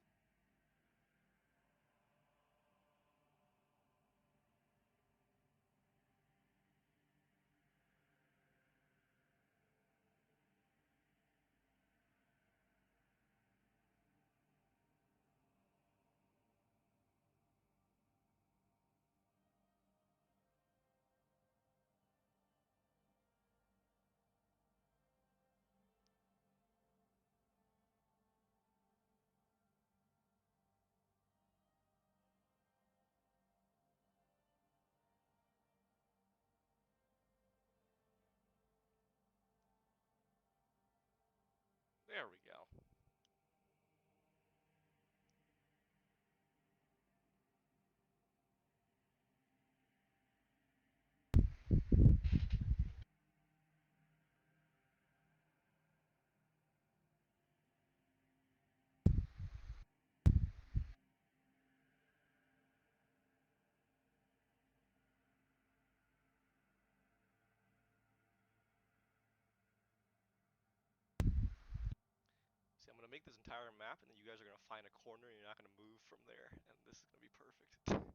gonna make this entire map, and then you guys are gonna find a corner, and you're not gonna move from there, and this is gonna be perfect.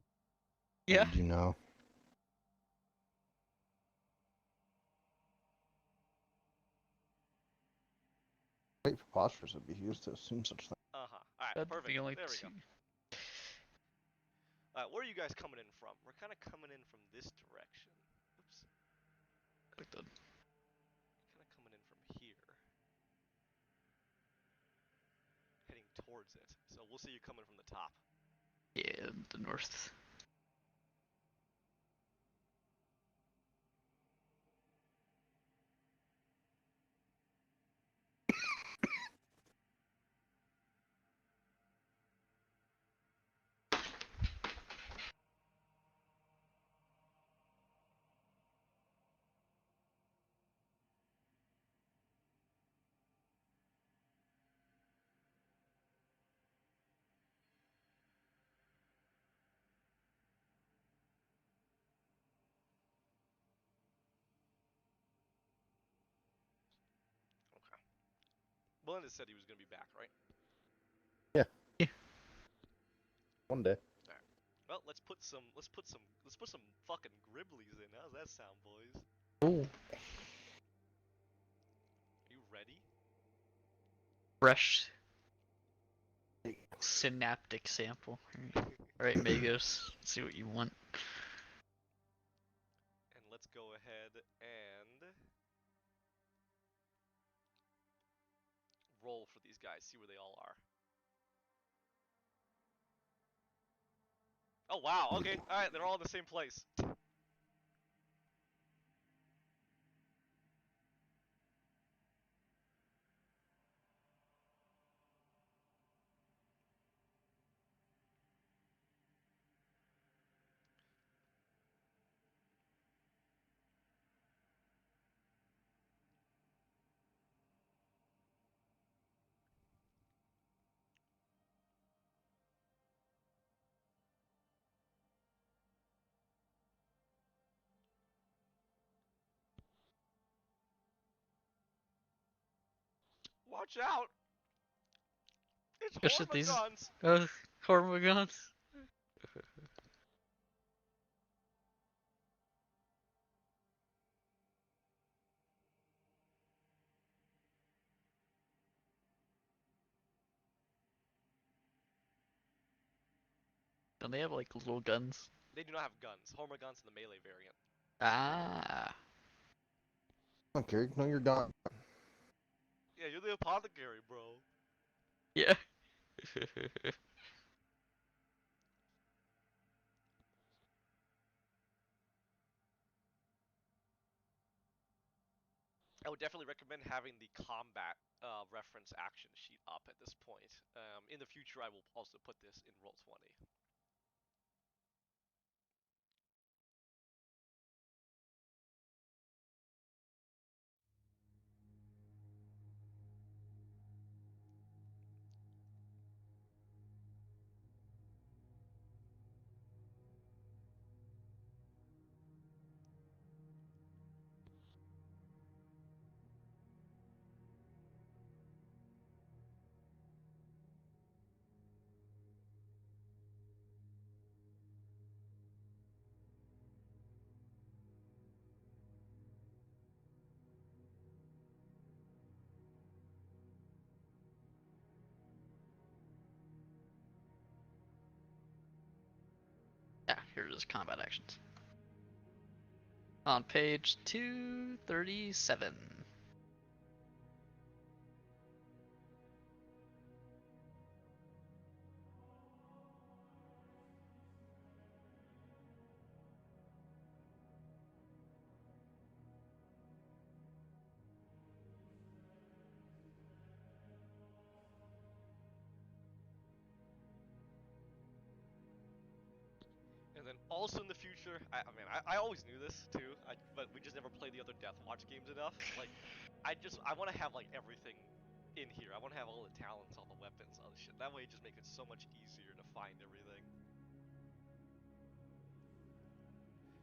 Yeah. Did you know? Quite preposterous of you to assume such things. All right, That's perfect. the only There we two. go. Where are you guys coming in from? We're kind of coming in from this direction. Oops. Like the Kind of coming in from here. Heading towards it. So we'll see you coming from the top. yeah, the north. Okay. Belinda said he was gonna be back, right? Yeah. One day. Alright. Well, let's put some fucking Griblies in. How's that sound, boys? Oh, Are you ready? fresh synaptic sample. Alright, Magos, see what you want. And let's go ahead and roll for these guys. See where they all are. Oh wow. Okay. All right. They're all in the same place. Watch out! It's Oh shit, these Hormagaunts! Hormagaunts. Don't they have like little guns? They do not have guns. Hormagaunts in the melee variant. Ah. Okay, ignore your gun. Yeah, you're the apothecary, bro. Yeah. I would definitely recommend having the combat reference action sheet up at this point. In the future, I will also put this in Roll20. Yeah, here's combat actions. On page 237. And then also in the future, I always knew this too, but we just never played the other Deathwatch games enough. Like, I want to have like everything in here. I want to have all the talents, all the weapons, all the shit. That way it just makes it so much easier to find everything.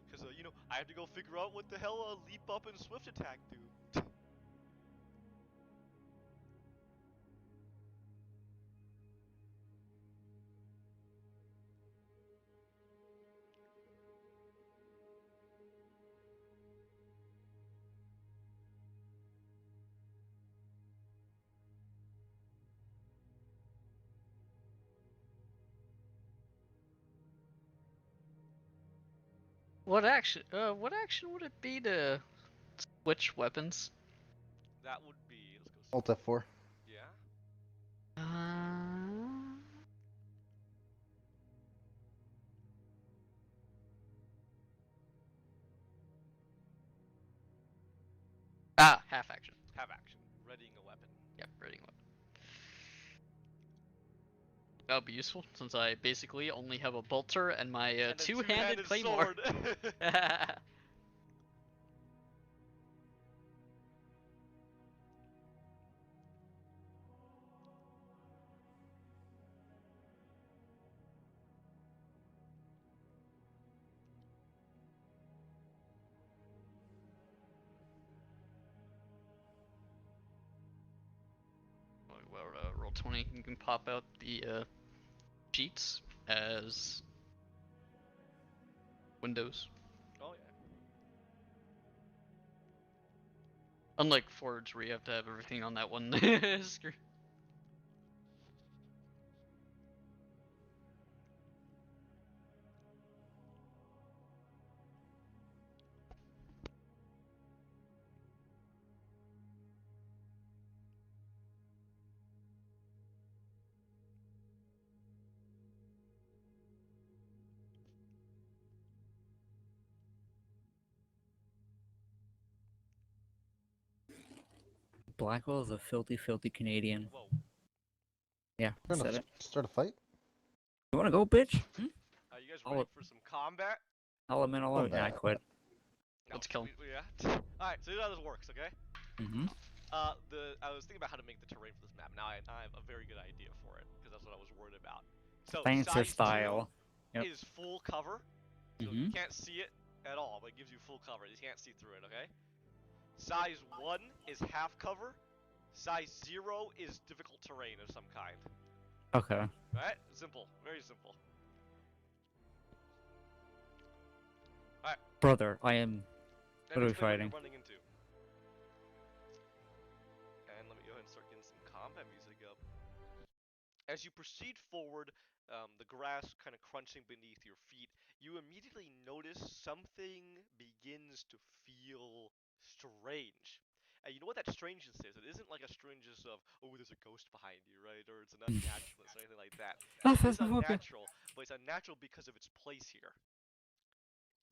Because, I have to go figure out what the hell a leap up and swift attack do. What action? What action would it be to switch weapons? That would be, let's go Alt see. F4. Yeah. Uh... Half action. Have action. Readying a weapon. Yep, reading weapon. That would be useful since I basically only have a bolter and my And a two-handed claymore. sword. Well, roll 20. You can pop out the sheets as windows. Oh yeah. Unlike Forge, where you have to have everything on that one screen. Blackwell is a filthy, filthy Canadian. Whoa. Yeah, I Trying said to it. start a fight? You wanna go, bitch? Are you guys I'll- ready for some combat? I'll admit, I'll Combat. yeah, I quit. No, Let's kill him. Yeah. Alright, so here's how this works, okay? Mm-hmm. I was thinking about how to make the terrain for this map. Now I have a very good idea for it, because that's what I was worried about. So Lancer size style. 2 Yep. is full cover. So Mm-hmm. you can't see it at all, but it gives you full cover. You can't see through it, okay? Size 1 is half cover. Size 0 is difficult terrain of some kind. Okay. Right? Simple. Very simple. Brother, I am. Let What me are we explain fighting? you're running into. And let me go ahead and start getting some combat music up. As you proceed forward, the grass kind of crunching beneath your feet, you immediately notice something begins to feel strange. And you know what that strangeness is? It isn't like a strangeness of, oh, there's a ghost behind you, right? Or it's an unnaturalness or anything like that. Ah, It is phasmophobia. unnatural, but it's unnatural because of its place here.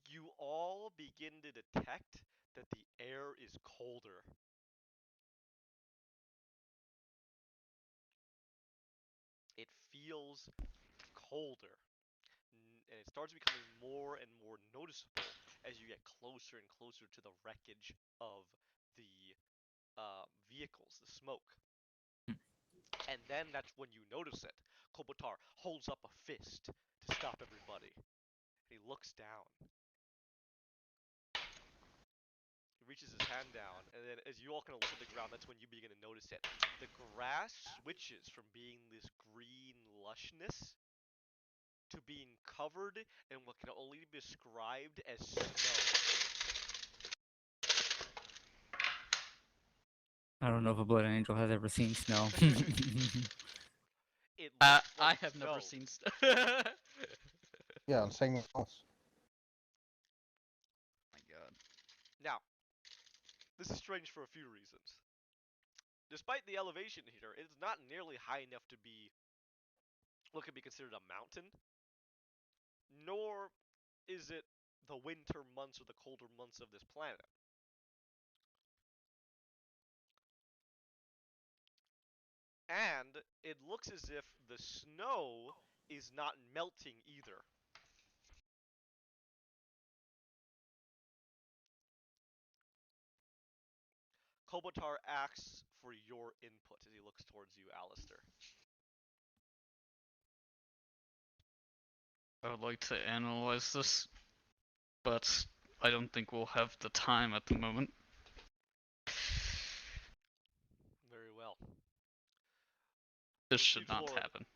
You all begin to detect that the air is colder. It feels colder. And it starts becoming more and more noticeable as you get closer and closer to the wreckage of the vehicles, the smoke. And then that's when you notice it. Kobotar holds up a fist to stop everybody. And he looks down. He reaches his hand down, and then as you all kind of look at the ground, that's when you begin to notice it. The grass switches from being this green lushness to being covered in what can only be described as snow. I don't know if a blood angel has ever seen snow. It looks I like have never snow. seen stuff. Yeah, I'm saying else. My God. Now, this is strange for a few reasons. Despite the elevation here, it is not nearly high enough to be what could be considered a mountain, nor is it the winter months or the colder months of this planet. And it looks as if the snow is not melting either. Kobotar asks for your input as he looks towards you, Alistair. I would like to analyze this, but I don't think we'll have the time at the moment. Very well. This Proceed should not forward. happen.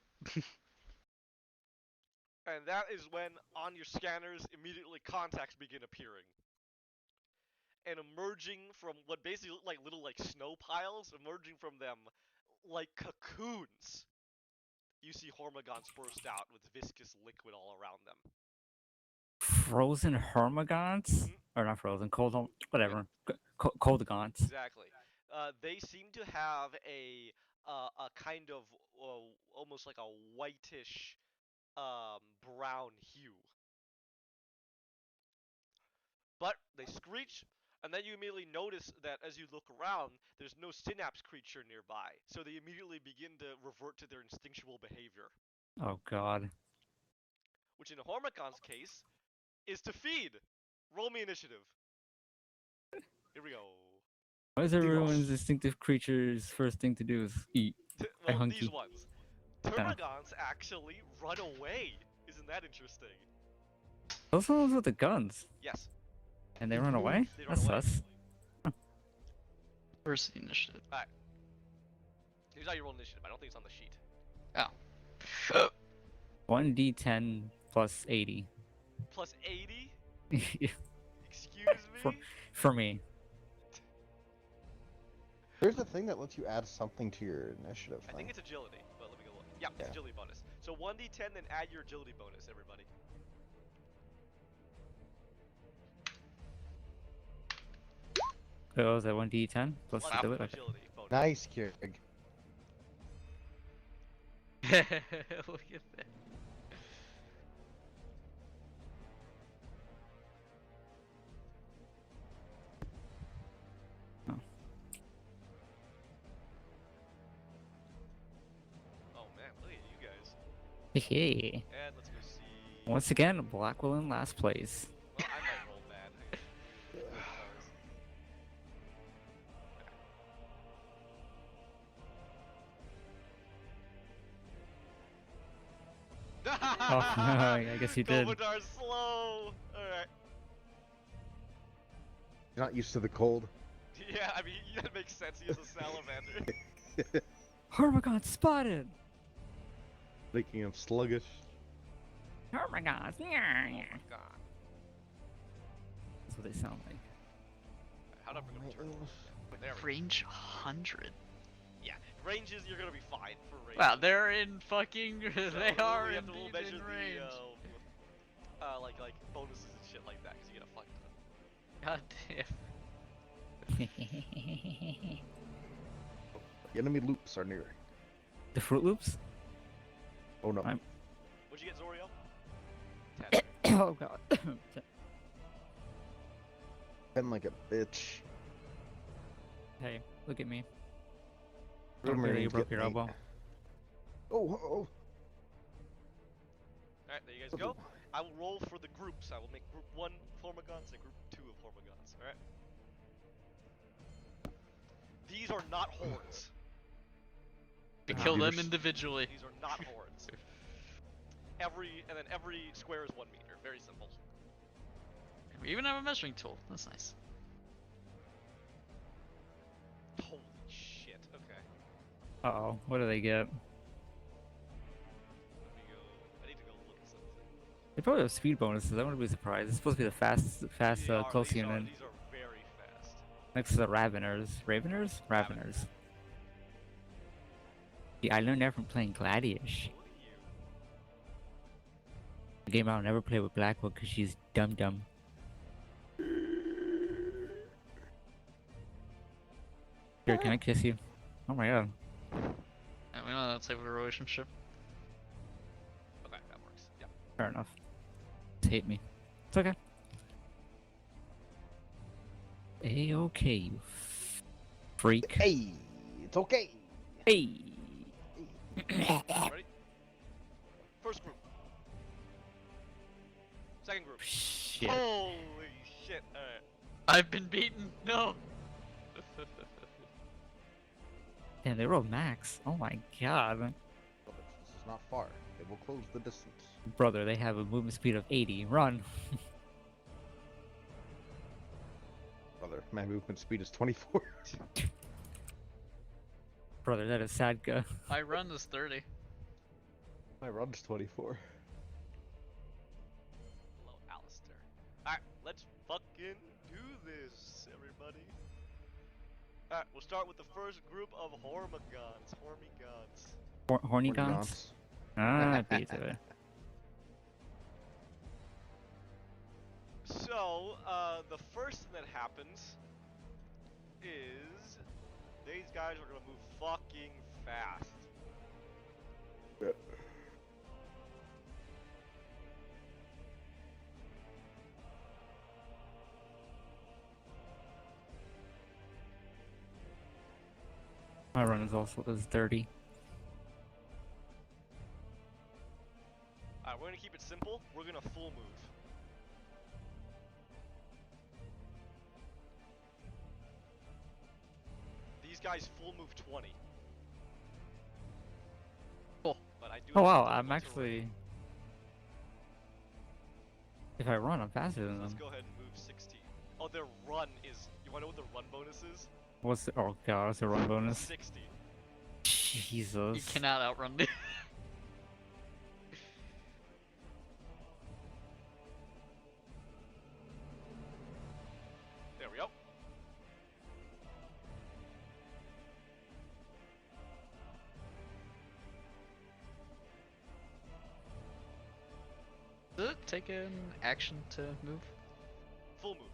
And that is when, on your scanners, immediately contacts begin appearing. And emerging from what basically look like little snow piles, emerging from them like cocoons, you see Hormigons burst out with viscous liquid all around them. Frozen Hermagants? Mhm. Or not frozen, cold, Yeah, whatever. Coldagons. exactly. They seem to have a kind of almost like a whitish brown hue. But they screech, and then you immediately notice that as you look around, there's no synapse creature nearby. So they immediately begin to revert to their instinctual behavior, Oh god. which in Hormicon's case is to feed. Roll me initiative. Here we go. Why is Dios. everyone's instinctive creature's first thing to do is eat? I Well, these hunky. ones. Yeah. Termagants actually run away. Isn't that interesting? Those are the ones with the guns. Yes, And they They run away? move. they run That's away. sus. Where's the initiative? Alright. Here's how you roll initiative. I don't think it's on the sheet. Oh. 1d10 plus 80. Plus 80? Yeah, Excuse for, me? for me. There's a thing that lets you add something to your initiative I thing. think it's agility, but let me go look. Yeah, it's Yeah. agility bonus. So 1d10, then add your agility bonus, everybody. Oh, is that 1d10 plus Plus agility? Okay. agility bonus. Nice, Keurig. Look at that. Oh man, look at you guys. Hey. And let's go see. Once again, Blackwell in last place. Well, I might roll bad. I gotta Oh, I guess you did. Kovadar's slow. Alright. You're not used to the cold. Yeah, I mean, that makes sense. He is a salamander. Hermagon spotted! Making him sluggish. Hermagons! God. That's what they sound like. How'd I bring up turtles? There we go. Range 100. Yeah, ranges, you're gonna be fine for ranges. Wow, they're in fucking. So they are we have to indeed measure in range. like bonuses and shit like that, because you get a fuck ton. God damn. The enemy loops are near. The Fruit Loops? Oh no. I'm- What'd you get, Zoriel? 10. Oh god. 10 like a bitch. Hey, look at me. Road Okay, you Marines broke get your eight. elbow. Oh. Alright, there you guys go. I will roll for the groups. I will make group 1 Hormagons and group 2 of Hormagons, alright? These are not hordes. We Ah. kill them Yours. individually. These are not hordes. Every square is 1 meter. Very simple. We even have a measuring tool. That's nice. Holy shit. Okay. Uh-oh, what do they get? Let me go. I need to go look at something. They probably have speed bonuses. I wouldn't be surprised. It's supposed to be the fast close unit. These are very fast. Next to the Raveners. Raveners? Raveners. Yeah, I learned that from playing Gladius. Look at you. A game I'll never play with Blackwell because she's dumb. Here, can I kiss you? Oh my god. Yeah, we know that type of relationship. Okay, that works. Yeah. Fair enough. Hate me. It's okay. A-okay, you freak. Hey, it's okay. Hey! Ready? First group. Second group. Shit. Holy shit. Alright. I've been beaten. No. Damn, they rolled max. Oh my god. This is not far. It will close the distance. Brother, they have a movement speed of 80. Run. Brother, my movement speed is 24. Brother, that is Sadka. My run is 30. My run's 24. Hello, Alistair. Alright, let's fucking do this, everybody. Alright, we'll start with the first group of Hormigons. Horny gons? Ah, I beat it. So, the first thing that happens is these guys are gonna move fucking fast. My run is also is 30. Alright, we're gonna keep it simple. We're gonna full move. These guys full move 20. Cool. But I do Oh have wow, some I'm difficult terrain. actually. If I run, I'm faster than Let's them. go ahead and move 16. Oh, their run is. You wanna know what the run bonus is? What's the, oh god, what's the run bonus? 60. Jesus. You cannot outrun me. There we go. Does it take an action to move? Full move.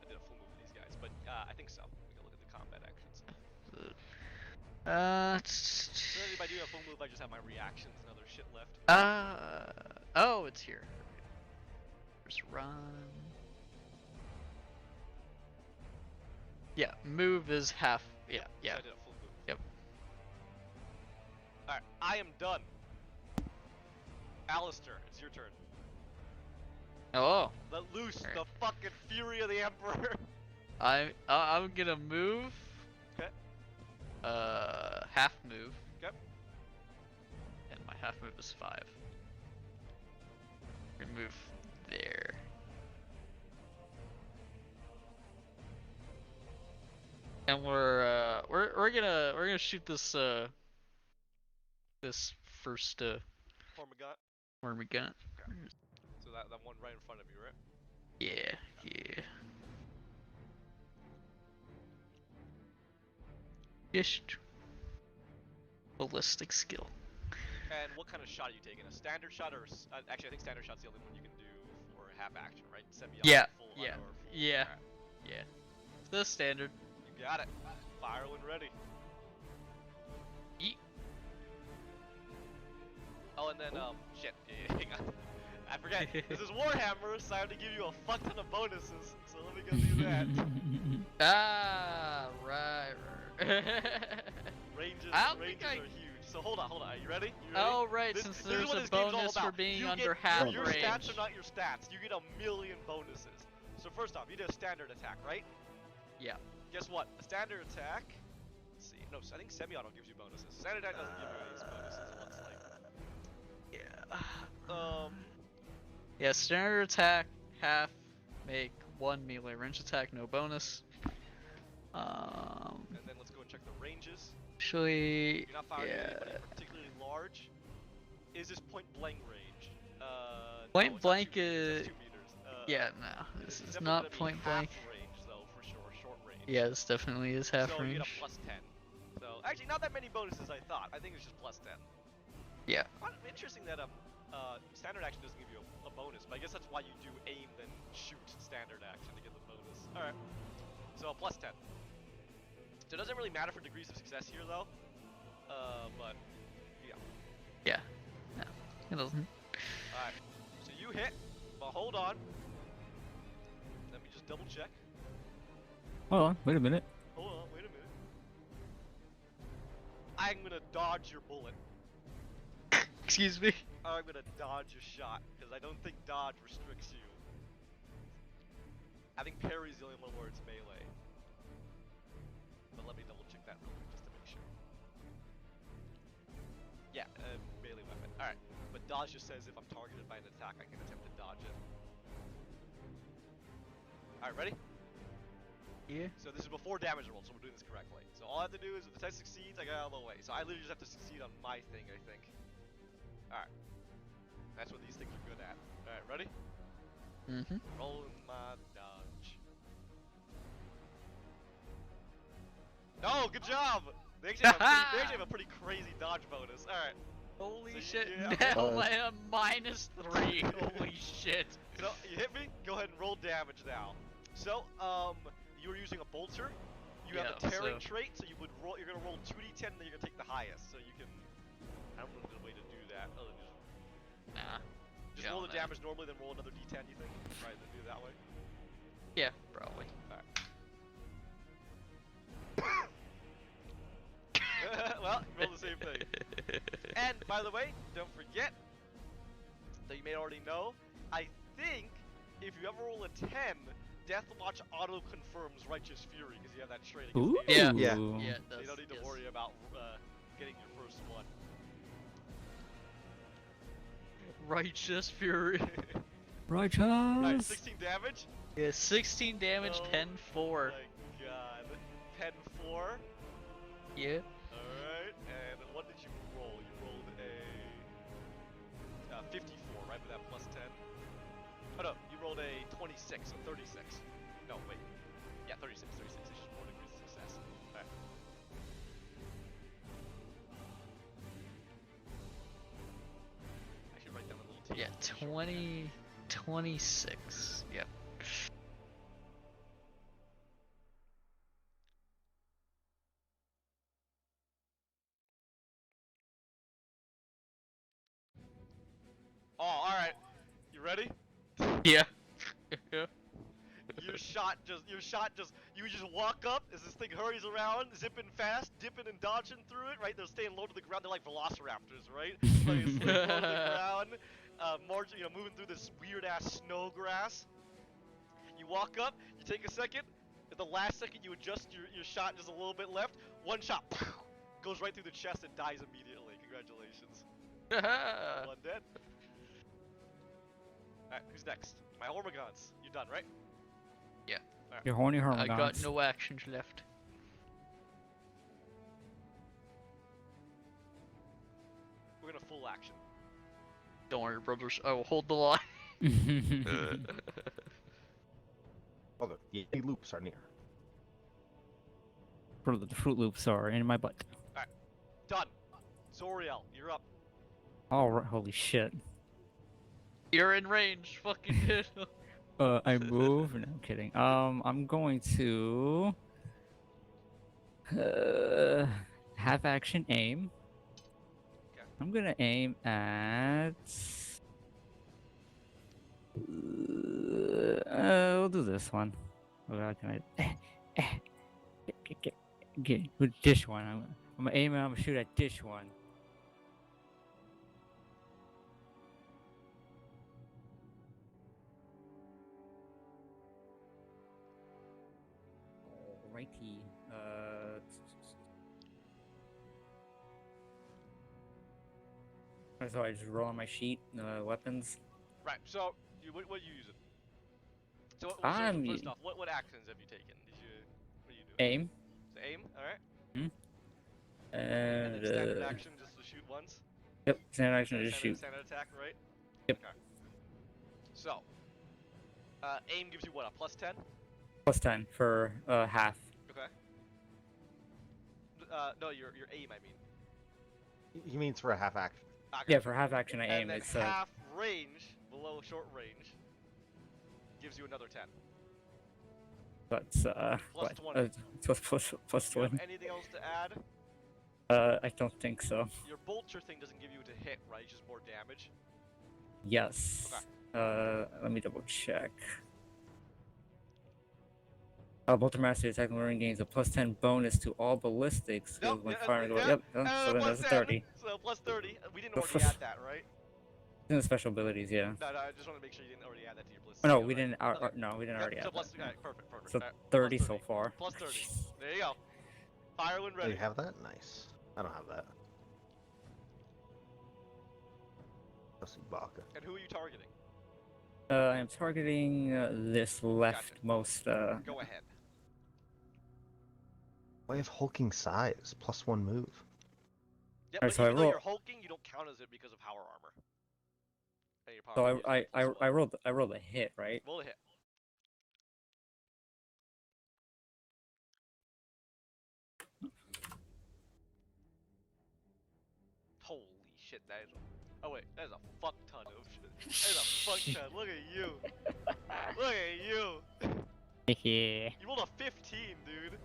I did a full move with these guys, but I think so. We can look at the combat actions. So if I do a full move, I just have my reactions and other shit left. Oh, it's here. Just run. Yeah, move is half. Yeah, So yeah. I did a full move. Yep. Alright, I am done. Alistair, it's your turn. Oh, Let loose Alright. the fucking fury of the Emperor. I'm gonna move. Okay. Half move. Okay. And my half move is 5. We're gonna move there. And we're gonna shoot this this first Hormigant. Wormigant. So that one right in front of you, right? Yeah, yeah. Just ballistic skill. And what kind of shot are you taking? A standard shot or actually I think standard shot's the only one you can do for half action, right? Semi-auto, Yeah, full yeah, auto, or full. yeah. Alright, Yeah. The standard. you got it. Fire when ready. Yeet. Oh, and then shit. Hang on. I forget. This is Warhammer, so I have to give you a fuck ton of bonuses. So let me go do that. Ah, right. Ranges, I don't think ranges are huge. So hold on. Are you ready? You ready? Oh, right, This since is there's what a this game's all bonus for about. being You under get, half your range. stats are not your stats. You get a million bonuses. So first off, you did a standard attack, right? Yeah. Guess what? A standard attack. Let's see. No, I think semi-auto gives you bonuses. Standard attack doesn't give you any bonuses. Looks like. Yeah. Yeah, standard attack, half, make 1 melee range attack, no bonus. And then let's go and check the ranges. Actually, You're not firing at anybody yeah. particularly large. Is this point blank range? Point no, it's blank not 2 meters, is. that's 2 meters. Yeah, no, this It's is definitely not gonna be point half blank. range though, for sure, short range. Yeah, this definitely is half so you range. get a plus 10. So actually, not that many bonuses I thought. I think it's just plus 10. Yeah. Interesting that standard action doesn't give you a bonus, but I guess that's why you do aim then shoot standard action to get the bonus. All right. So a plus 10. So it doesn't really matter for degrees of success here though. But yeah. Yeah. No, it doesn't. All right. So you hit, but hold on. Let me just double check. Hold on, wait a minute. Hold on, wait a minute. I'm gonna dodge your bullet. Excuse me. I'm gonna dodge your shot, because I don't think dodge restricts you. I think parry's the only one where it's melee. But let me double check that real quick just to make sure. Yeah, melee weapon. Alright, but dodge just says if I'm targeted by an attack, I can attempt to dodge it. Alright, ready? Yeah. So this is before damage roll, so we're doing this correctly. So all I have to do is if the test succeeds, I get out of the way. So I literally just have to succeed on my thing, I think. Alright. That's what these things are good at. Alright, ready? Mm-hmm. Rolling my dodge. No, good job! They actually have a pretty crazy dodge bonus. Alright. Holy So, shit! yeah, okay. Now I am -3. Holy shit! So you hit me. Go ahead and roll damage now. So you were using a bolter. You have a Yeah, tearing so- trait, so you would roll. You're gonna roll 2d10, and then you're gonna take the highest. So you can. I don't know if there's a way to do that other than Nah. just Yeah, roll the nah. damage normally, then roll another d10. You think? Right, then do it that way. Yeah, probably. Well, you roll the same thing. And by the way, don't forget that you may already know. I think if you ever roll a 10, Deathwatch auto confirms Righteous Fury because you have that trait against Ooh. the Yeah. Yeah. Yeah, it So does. you don't need to yes. worry about getting your first one. Righteous Fury. Righteous. Alright, 16 damage. Yeah, 16 damage, Oh 10-4. My God. Pen 4. Yeah. Alright, and what did you roll? You rolled a 54, right, with that plus 10? Oh no, you rolled a 26, so 36. No, wait. Yeah, 36, 36. It's just 4 degrees of success. Alright. I should write down a little table. Yeah, to show you 26. Yep. that. Oh, alright. You ready? Yeah. Yeah. You just walk up as this thing hurries around, zipping fast, dipping and dodging through it, right? They're staying low to the ground. They're like velociraptors, right? Like it's like low to the ground, marching, moving through this weird ass snow grass. You walk up, you take a second. At the last second, you adjust your shot just a little bit left. One shot goes right through the chest and dies immediately. Congratulations. One dead. Alright, who's next? My Hormigons. You're done, right? Your horny I got hormigons. no actions left. We're gonna full action. Don't worry, brothers. I will hold the line. Oh, the Yeti loops are near. The Fruit Loops are in my butt. Done. Zoriel, you're up. All right, holy shit. You're in range. Fucking hit him. I move. No, I'm kidding. I'm going to have action aim. Okay. I'm gonna aim at. We'll do this one. Oh God, can I? Get with dish one. I'm gonna aim and I'm gonna shoot at dish one. Alrighty. So I just roll on my sheet, weapons. Right. So, what are you using? So, I'm first off, what actions have you taken? What are you doing? aim. So aim. All right. And then standard action, just to shoot once. Yep, standard action to And just shoot. Standard attack, right? Yep. Okay. So, aim gives you what? A plus 10. Plus 10 for half. Okay. No, your aim. I mean. He means for a half action. Okay. Yeah, for half action I And aim. then It's half range, below short range, gives you another 10. That's Plus what? 20. Plus Do you have 20. anything else to add? I don't think so. Your bolter thing doesn't give you to hit, right? It's just more damage. Yes. Okay. Let me double check. Bolter Master attack marine gains a plus 10 bonus to all ballistics skills when firing. Yep. So then plus that's 10, 30. So plus 30. We didn't So already f- add that, right? In the special abilities, yeah. No, I just want to make sure you didn't already add that to your bliss. Oh, no, skill, we right? didn't. Okay. No, we didn't already So add plus, that. alright, perfect. So Alright, 30 plus so far. Plus 30. There you go. Fire when Do ready. you have that? Nice. I don't have that. Let's see, Baka. And who are you targeting? I'm targeting this leftmost. Go ahead. I have hulking size, +1 move. Yep, Alright, but so I even though roll- you're hulking, you don't count as it because of power armor. And your power So armor I is plus one. I rolled a hit, right? Roll a hit. Holy shit, that is. Oh wait, that is a fuck ton of shit. That is a fuck ton. Look at you. Look at you. Yeah. You rolled a 15, dude.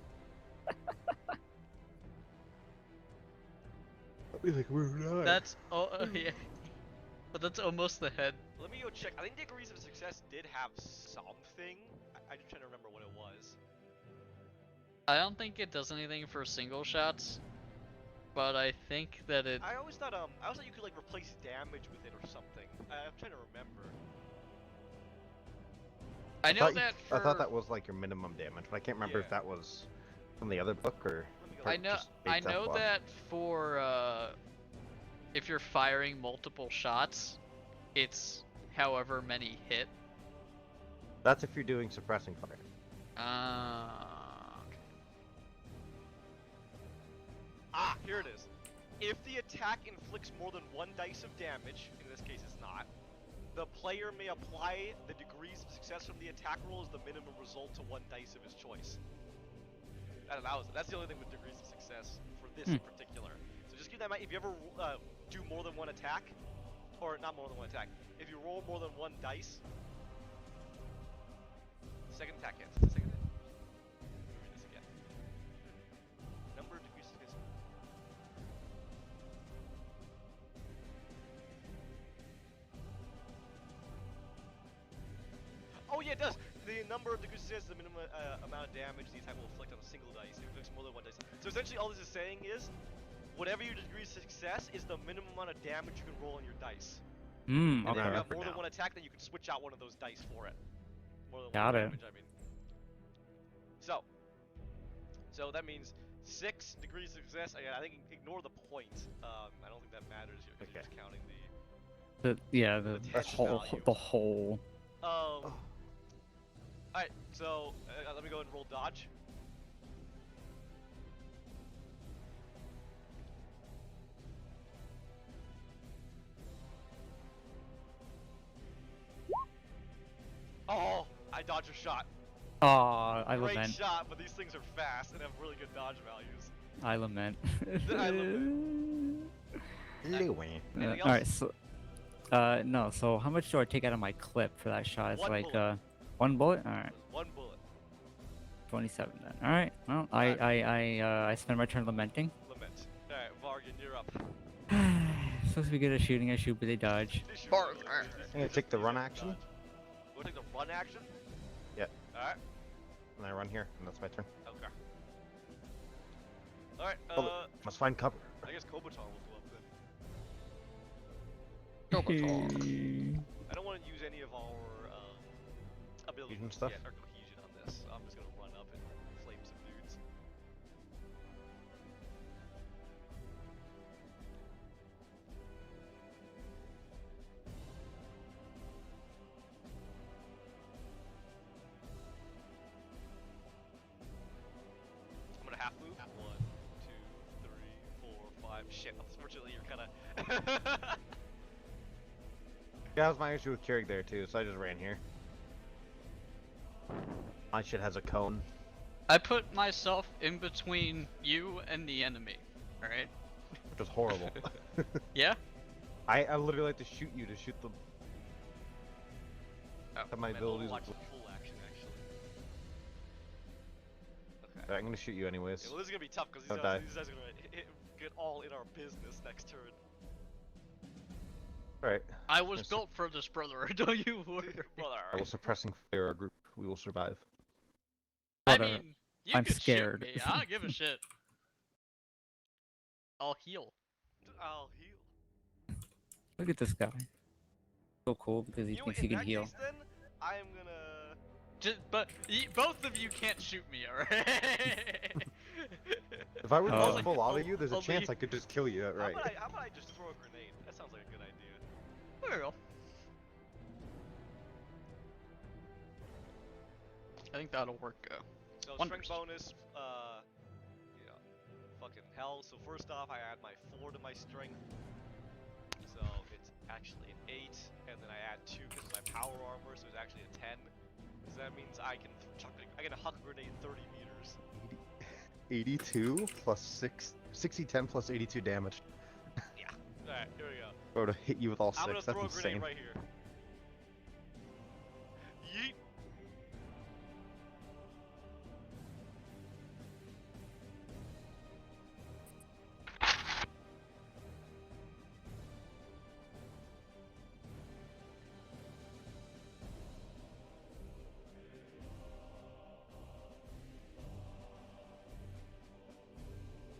I'll be like, we're not. That's yeah. But that's almost the head. Let me go check. I think Degrees of Success did have something. I'm just trying to remember what it was. I don't think it does anything for single shots, but I think that it. I always thought you could like replace damage with it or something. I'm trying to remember. I know that for. I thought that was like your minimum damage, but I can't remember if Yeah. that was from the other book or. Let me go I look. know. just I based know off that for if you're firing multiple shots, it's however many hit. That's if you're doing suppressing fire. Okay. Ah, here it is. If the attack inflicts more than 1 dice of damage, in this case it's not, the player may apply the degrees of success from the attack roll as the minimum result to 1 dice of his choice. That's the only thing with degrees of success for this in particular. So just keep that in mind. If you ever do more than 1 attack, or not more than 1 attack, if you roll more than 1 dice, second attack hits. The second hit. Let me read this again. Number of degrees of success. Oh yeah, it does. The number of degrees of success is the minimum amount of damage the attack will inflict on a single dice. If it inflicts more than 1 dice. So essentially, all this is saying is, whatever your degree of success is the minimum amount of damage you can roll on your dice. Hmm. And then if you Okay. have more than 1 attack, then you can switch out one of those dice for it. More than Got 1 it. damage, I mean. So that means 6 degrees of success. I think ignore the point. I don't think that matters here because you're just counting the. The tension whole value. the whole. Alright, so let me go ahead and roll dodge. Oh, I dodged a shot. Oh, I Great lament. shot, but these things are fast and have really good dodge values. I lament. I lament. Anyway. Anything All right, else? so no. So how much do I take out of my clip for that shot? It's 1 like bullet. 1 bullet. All right, 1 bullet. 27 then. All right. Well, Alright. I spend my turn lamenting. Lament. Alright, Vargan, you're up. Supposed to be good at shooting. I shoot, but they dodge. This should Bark. really- Alright. this I'm gonna is take the easy run to action. dodge. We'll take the run action? Yeah. Alright, And I run here, and that's my turn. okay. Alright, Oh, must find cover. I guess Kobatar will go up then. I don't want to use any of our abilities Cohesion stuff? yet, or cohesion on this. So I'm just gonna run up and flame some dudes. I'm gonna half move. 1, 2, 3, 4, 5. Shit, unfortunately you're kinda. Yeah, that was my issue with Keurig there too, so I just ran here. My shit has a cone. I put myself in between you and the enemy. All right. Which was horrible. Yeah. I literally like to shoot you to shoot the. Oh, Have my Man, abilities. Overwatch is full action actually. Okay. Alright, I'm gonna shoot you anyways. Yeah, well, this is gonna be tough because Don't die. these guys are gonna get all in our business next turn. Alright. I was Yes. built for this, brother. Don't you worry. Brother. I will suppressing fire our group. We will survive. I Brother, mean, you I'm could shoot scared. me. I don't give a shit. I'll heal. I'll heal. Look at this guy. So cool because he You know, thinks in he can that heal. case, then I am gonna. But both of you can't shoot me, alright? If I were to Oh. just full out of you, there's a Only- chance I could just kill you outright. How about I just throw a grenade? That sounds like a good idea. There we go. I think that'll work. So Wonders. strength bonus, you know, fucking hell. So first off, I add my 4 to my strength. So it's actually an 8, and then I add 2 because of my power armor, so it's actually a 10. So that means I can I can huck a grenade 30 meters. 82 plus 60, 10 plus 82 damage. Alright, here we Go to hit you with all I'm gonna six. That's throw a grenade insane. right here. Yeet.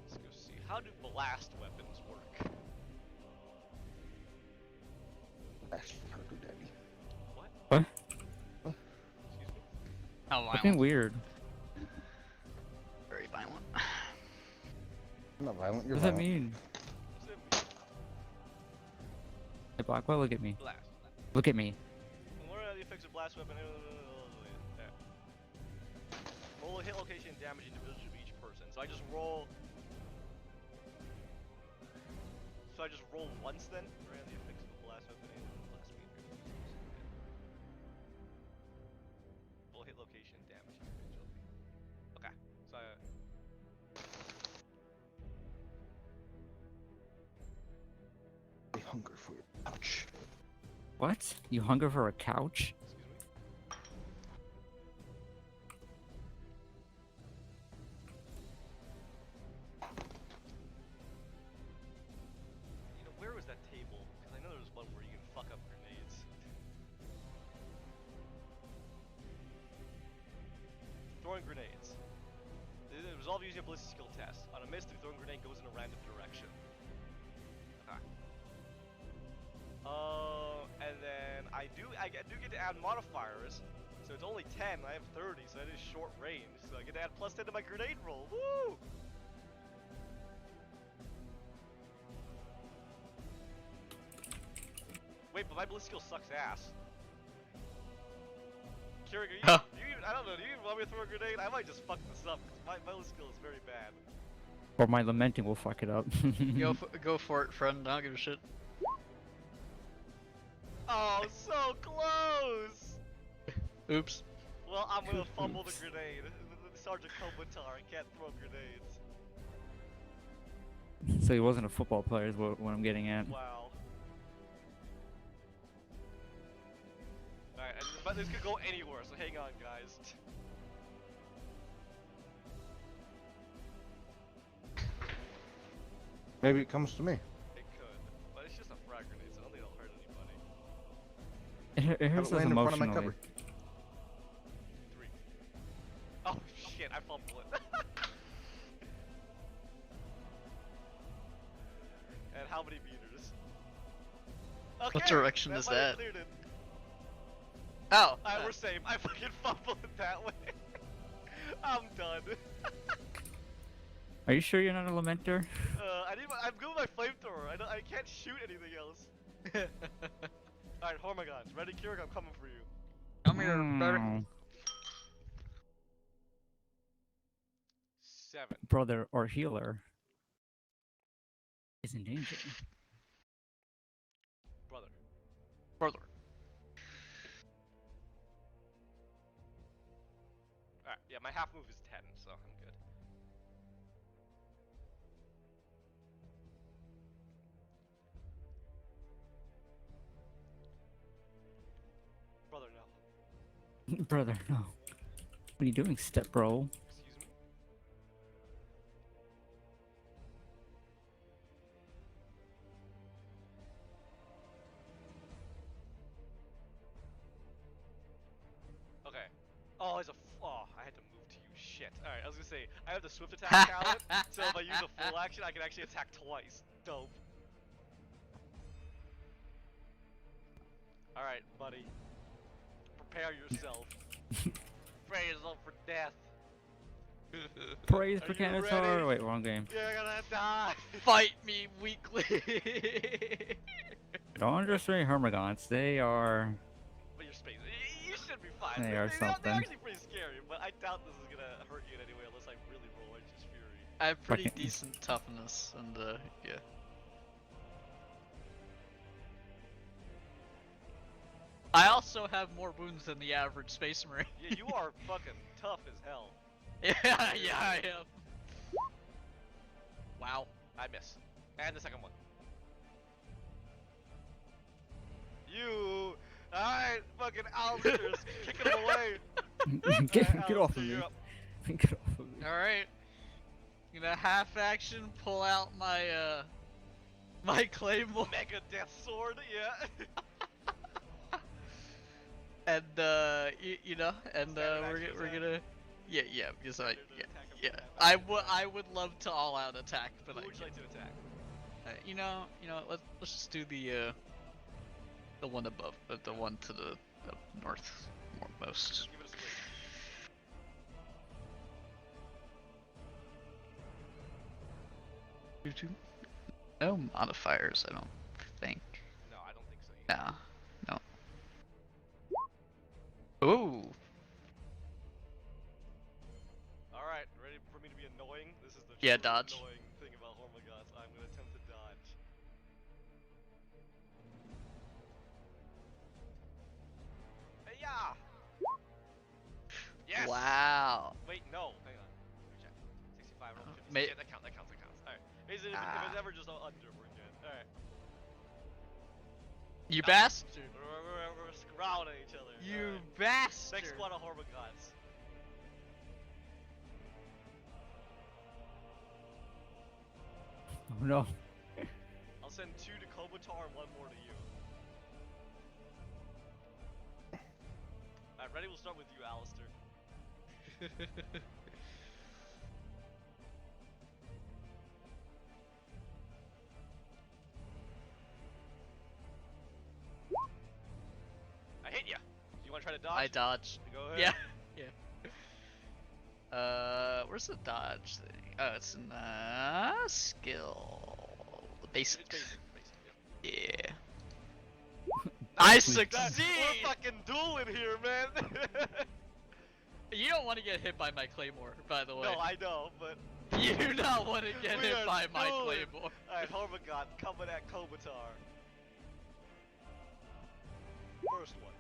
Let's go see. How do blast weapons work? That's hard, daddy. What? What? Excuse me? How Fucking violent? weird. Very violent. I'm not violent. What You're does that violent. mean? What's that mean? Hey, Blackwell, look at me. Blast. Look at me. What are the effects of blast weapon? There. Roll a hit location and damage individually of each person. So I just roll. So I just roll once then? Right, the effects of a blast weapon and blast speed. Roll hit location and damage individually. Okay. So I hunger for your pouch. What? You hunger for a couch? excuse me. You know, where was that table? Because I know there's one where you can fuck up grenades. Throwing grenades. Resolve using a ballistic skill test. On a miss, the throwing grenade goes in a random direction. Okay. And then I do get to add modifiers. So it's only 10. I have 30, so that is short range. So I get to add plus 10 to my grenade roll. Woo! Wait, but my ballistic skill sucks ass. Kieran, Huh. I don't know, do you even want me to throw a grenade? I might just fuck this up, because my ballistic skill is very bad. Or my lamenting will fuck it up. Go for it, friend. I don't give a shit. Oh, so close! Oops. Well, I'm gonna fumble the grenade. Sergeant Kobatar, I can't throw grenades. So he wasn't a football player is what I'm getting at. Wow. Alright, but this could go anywhere, so hang on, guys. Maybe it comes to me. It could, but it's just a frag grenade, so I don't think it'll hurt anybody. It Have hurts it us land in front of my emotionally. cupboard. 3. Oh shit, I fumbled it. And how many meters? Okay, What direction is might have that? cleared it. Ow! Alright, we're safe. I fucking fumbled it that way. I'm done. Are you sure you're not a lamenter? I'm good with my flamethrower. I can't shoot anything else. Alright, Hormagons, ready, Keurig? I'm coming for you. Come here, brother. Mm, 7. brother or healer is in danger. Brother. Brother. Alright, yeah, my half move is 10, so I'm good. Brother, no. Brother, no. What are you doing, step bro? Excuse me? Okay. Oh, I had to move to you. Shit. Alright, I was gonna say, I have the swift attack talent, so if I use a full action, I can actually attack twice. Dope. Alright, buddy. Prepare yourself. Prepare yourself for death. Praise Are for you Canatar. ready? Wait, wrong game. You're gonna die! Fight me weakly. Don't underestimate Hermagons. They are. But you're space. You should be fine. They are They're something. actually pretty scary, but I doubt this is gonna hurt you in any way unless I really roll Righteous Fury. I have pretty Fucking- decent toughness, and yeah. I also have more wounds than the average Space Marine. Yeah, you are fucking tough as hell. yeah, I am. Wow. I miss. And the second one. Alistair's kicking him away. Get, Alright, get off Alistair, of me. you're up. Get off of me. Alright. Gonna half action pull out my my claymore. Mega Death Sword, yeah. And you know, and Standard we're action we're attack. gonna yeah, because I Standard attack of yeah. the half I action would attack. I would love to all out attack, but Who I would you like can't. to attack? You know, let's just do the one above, the one to the north most. Give it a swing. No modifiers, I don't think. No, I don't think so either. No. Ooh. Alright, ready for me to be annoying? This is the Yeah, truly dodge. annoying thing about Hormagoth. I'm gonna attempt to dodge. Hey-ya! Yes! Wow. Wait, no. Hang on. Let me check. 65 roll 50. May- Yeah, that counts. Alright. Basically, if it's ever just under, we're good. Alright. You bastard. We're scrowling at each other. You Alright. bastard. Next squad of Hormagoths. Oh no. I'll send 2 to Kobatar and 1 more to you. Alright, ready? We'll start with you, Alistair. I hit ya! You wanna try to dodge? I dodged. Go ahead. Yeah. Where's the dodge thing? Oh, it's in skill. It's Basic. basic, yeah. Yeah. I That- succeed! We're fucking dueling here, man! You don't want to get hit by my claymore, by the way. No, I know, but... You do not want to get We hit are by my dueling. claymore. Alright, Hormagoth coming at Kobatar. First one.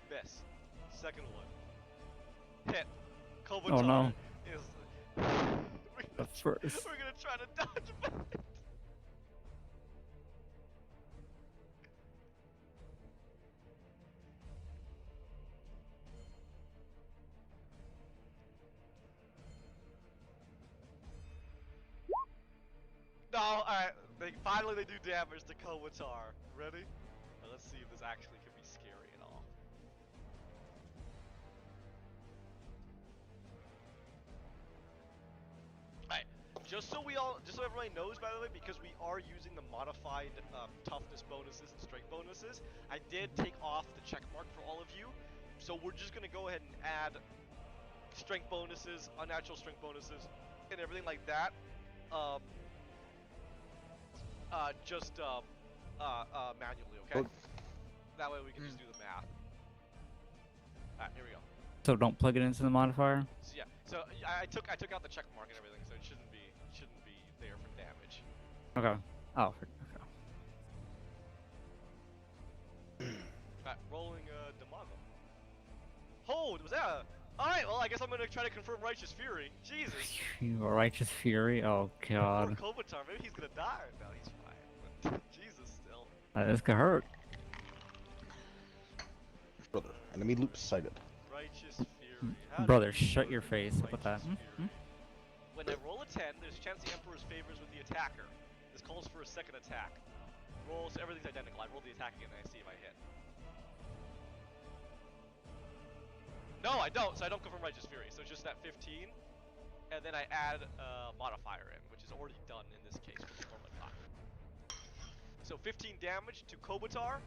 Miss. Second one. Hit. Kobatar Oh, no. is... The first. We're gonna try to dodge back. No, alright. Finally they do damage to Kobatar. Ready? Now let's see if this actually can be scary at all. Alright, just so everybody knows, by the way, because we are using the modified toughness bonuses and strength bonuses, I did take off the check mark for all of you. So we're just gonna go ahead and add strength bonuses, unnatural strength bonuses, and everything like that. Manually, okay? That way we can just do the math. Alright, here we go. So don't plug it into the modifier. So yeah, so I took out the check mark and everything, so it shouldn't be there for damage. Okay. Oh. Okay. Alright, rolling Demago. Oh, was that a... Alright, well I guess I'm gonna try to confirm Righteous Fury. Jesus. You righteous fury. Oh Poor god. Kobatar, maybe he's gonna die. No, he's fine. But Jesus still. This could hurt. Brother, enemy loop sighted. Righteous Fury. How Brother, do you shut work your face. How about that? Righteous Fury? When I roll a 10, there's a chance the Emperor's favors with the attacker. This calls for a second attack. Rolls, everything's identical. I roll the attack again and I see if I hit. No, I don't, so I don't go from Righteous Fury. So it's just that 15, and then I add a modifier in, which is already done in this case for the Hormagoth. So 15 damage to Kobatar.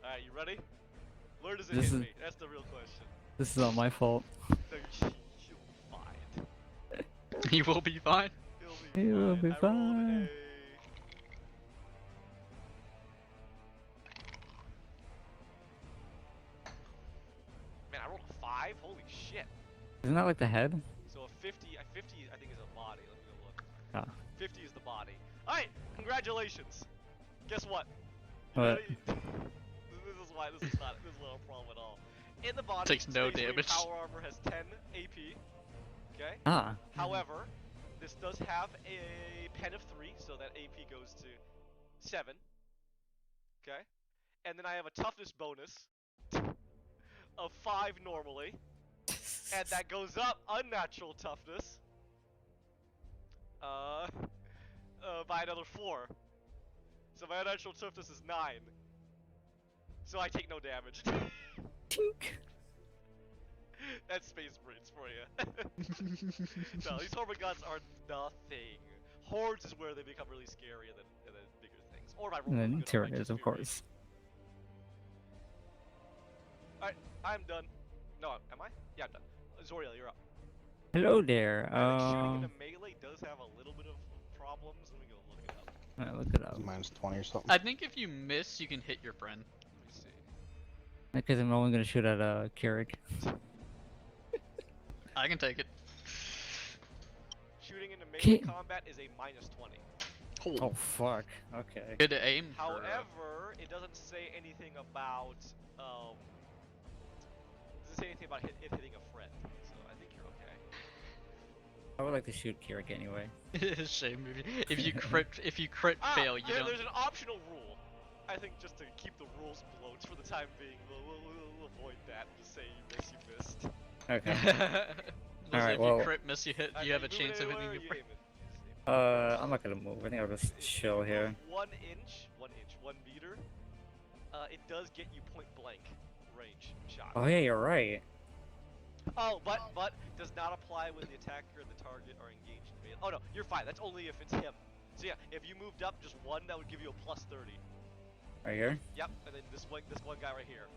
Alright, you ready? Where does it This hit is- me? That's the real question. This is not my fault. You'll be fine. He will be fine. He will be I rolled fine. Man, I rolled a 5? Holy shit. Isn't that like the head? So a 50 I think is a body. Let me go look. Ah. 50 is the body. Alright, congratulations. Guess what? You What? ready? This is why this is not a problem at all. In the body, Takes no Space Marine damage. Power armor has 10 AP. Okay? Ah. However, this does have a pen of 3, so that AP goes to 7. Okay? And then I have a toughness bonus of 5 normally, and that goes up unnatural toughness by another 4. So my unnatural toughness is 9. So I take no damage. Tink. That's Space Marines for you. No, these Hormagaunts are nothing. Hordes is where they become really scary and then bigger things. Or if I roll And really then good on Righteous Tyranids, of Fury. course. Alright, I'm done. No, am I? Yeah, I'm done. Zoriel, you're up. Hello there. I think shooting into melee does have a little bit of problems. Let me go look it up. Look it up. Minus 20 or something. I think if you miss, you can hit your friend. Let me see. Because I'm only gonna shoot at Keurig. I can take it. Shooting into melee Okay. combat is a minus 20. Oh fuck. Okay. Good aim. However, it doesn't say anything about it hitting a friend. So I think you're okay. I would like to shoot Keurig anyway. Shame if you crit fail, you don't. There's an optional rule. I think just to keep the rules bloat for the time being, we'll avoid that and just say you miss, you missed. Okay. Alright, If well, you crit miss, you hit. You have a chance of hitting your friend. I'm not gonna move. I think I'll just chill here. 1 meter. It does get you point blank range shot. Oh yeah, you're right. Oh, but does not apply when the attacker and the target are engaged in melee. Oh no, you're fine. That's only if it's him. So yeah, if you moved up just 1, that would give you a plus 30. Right here. Yep, and then this one guy right here.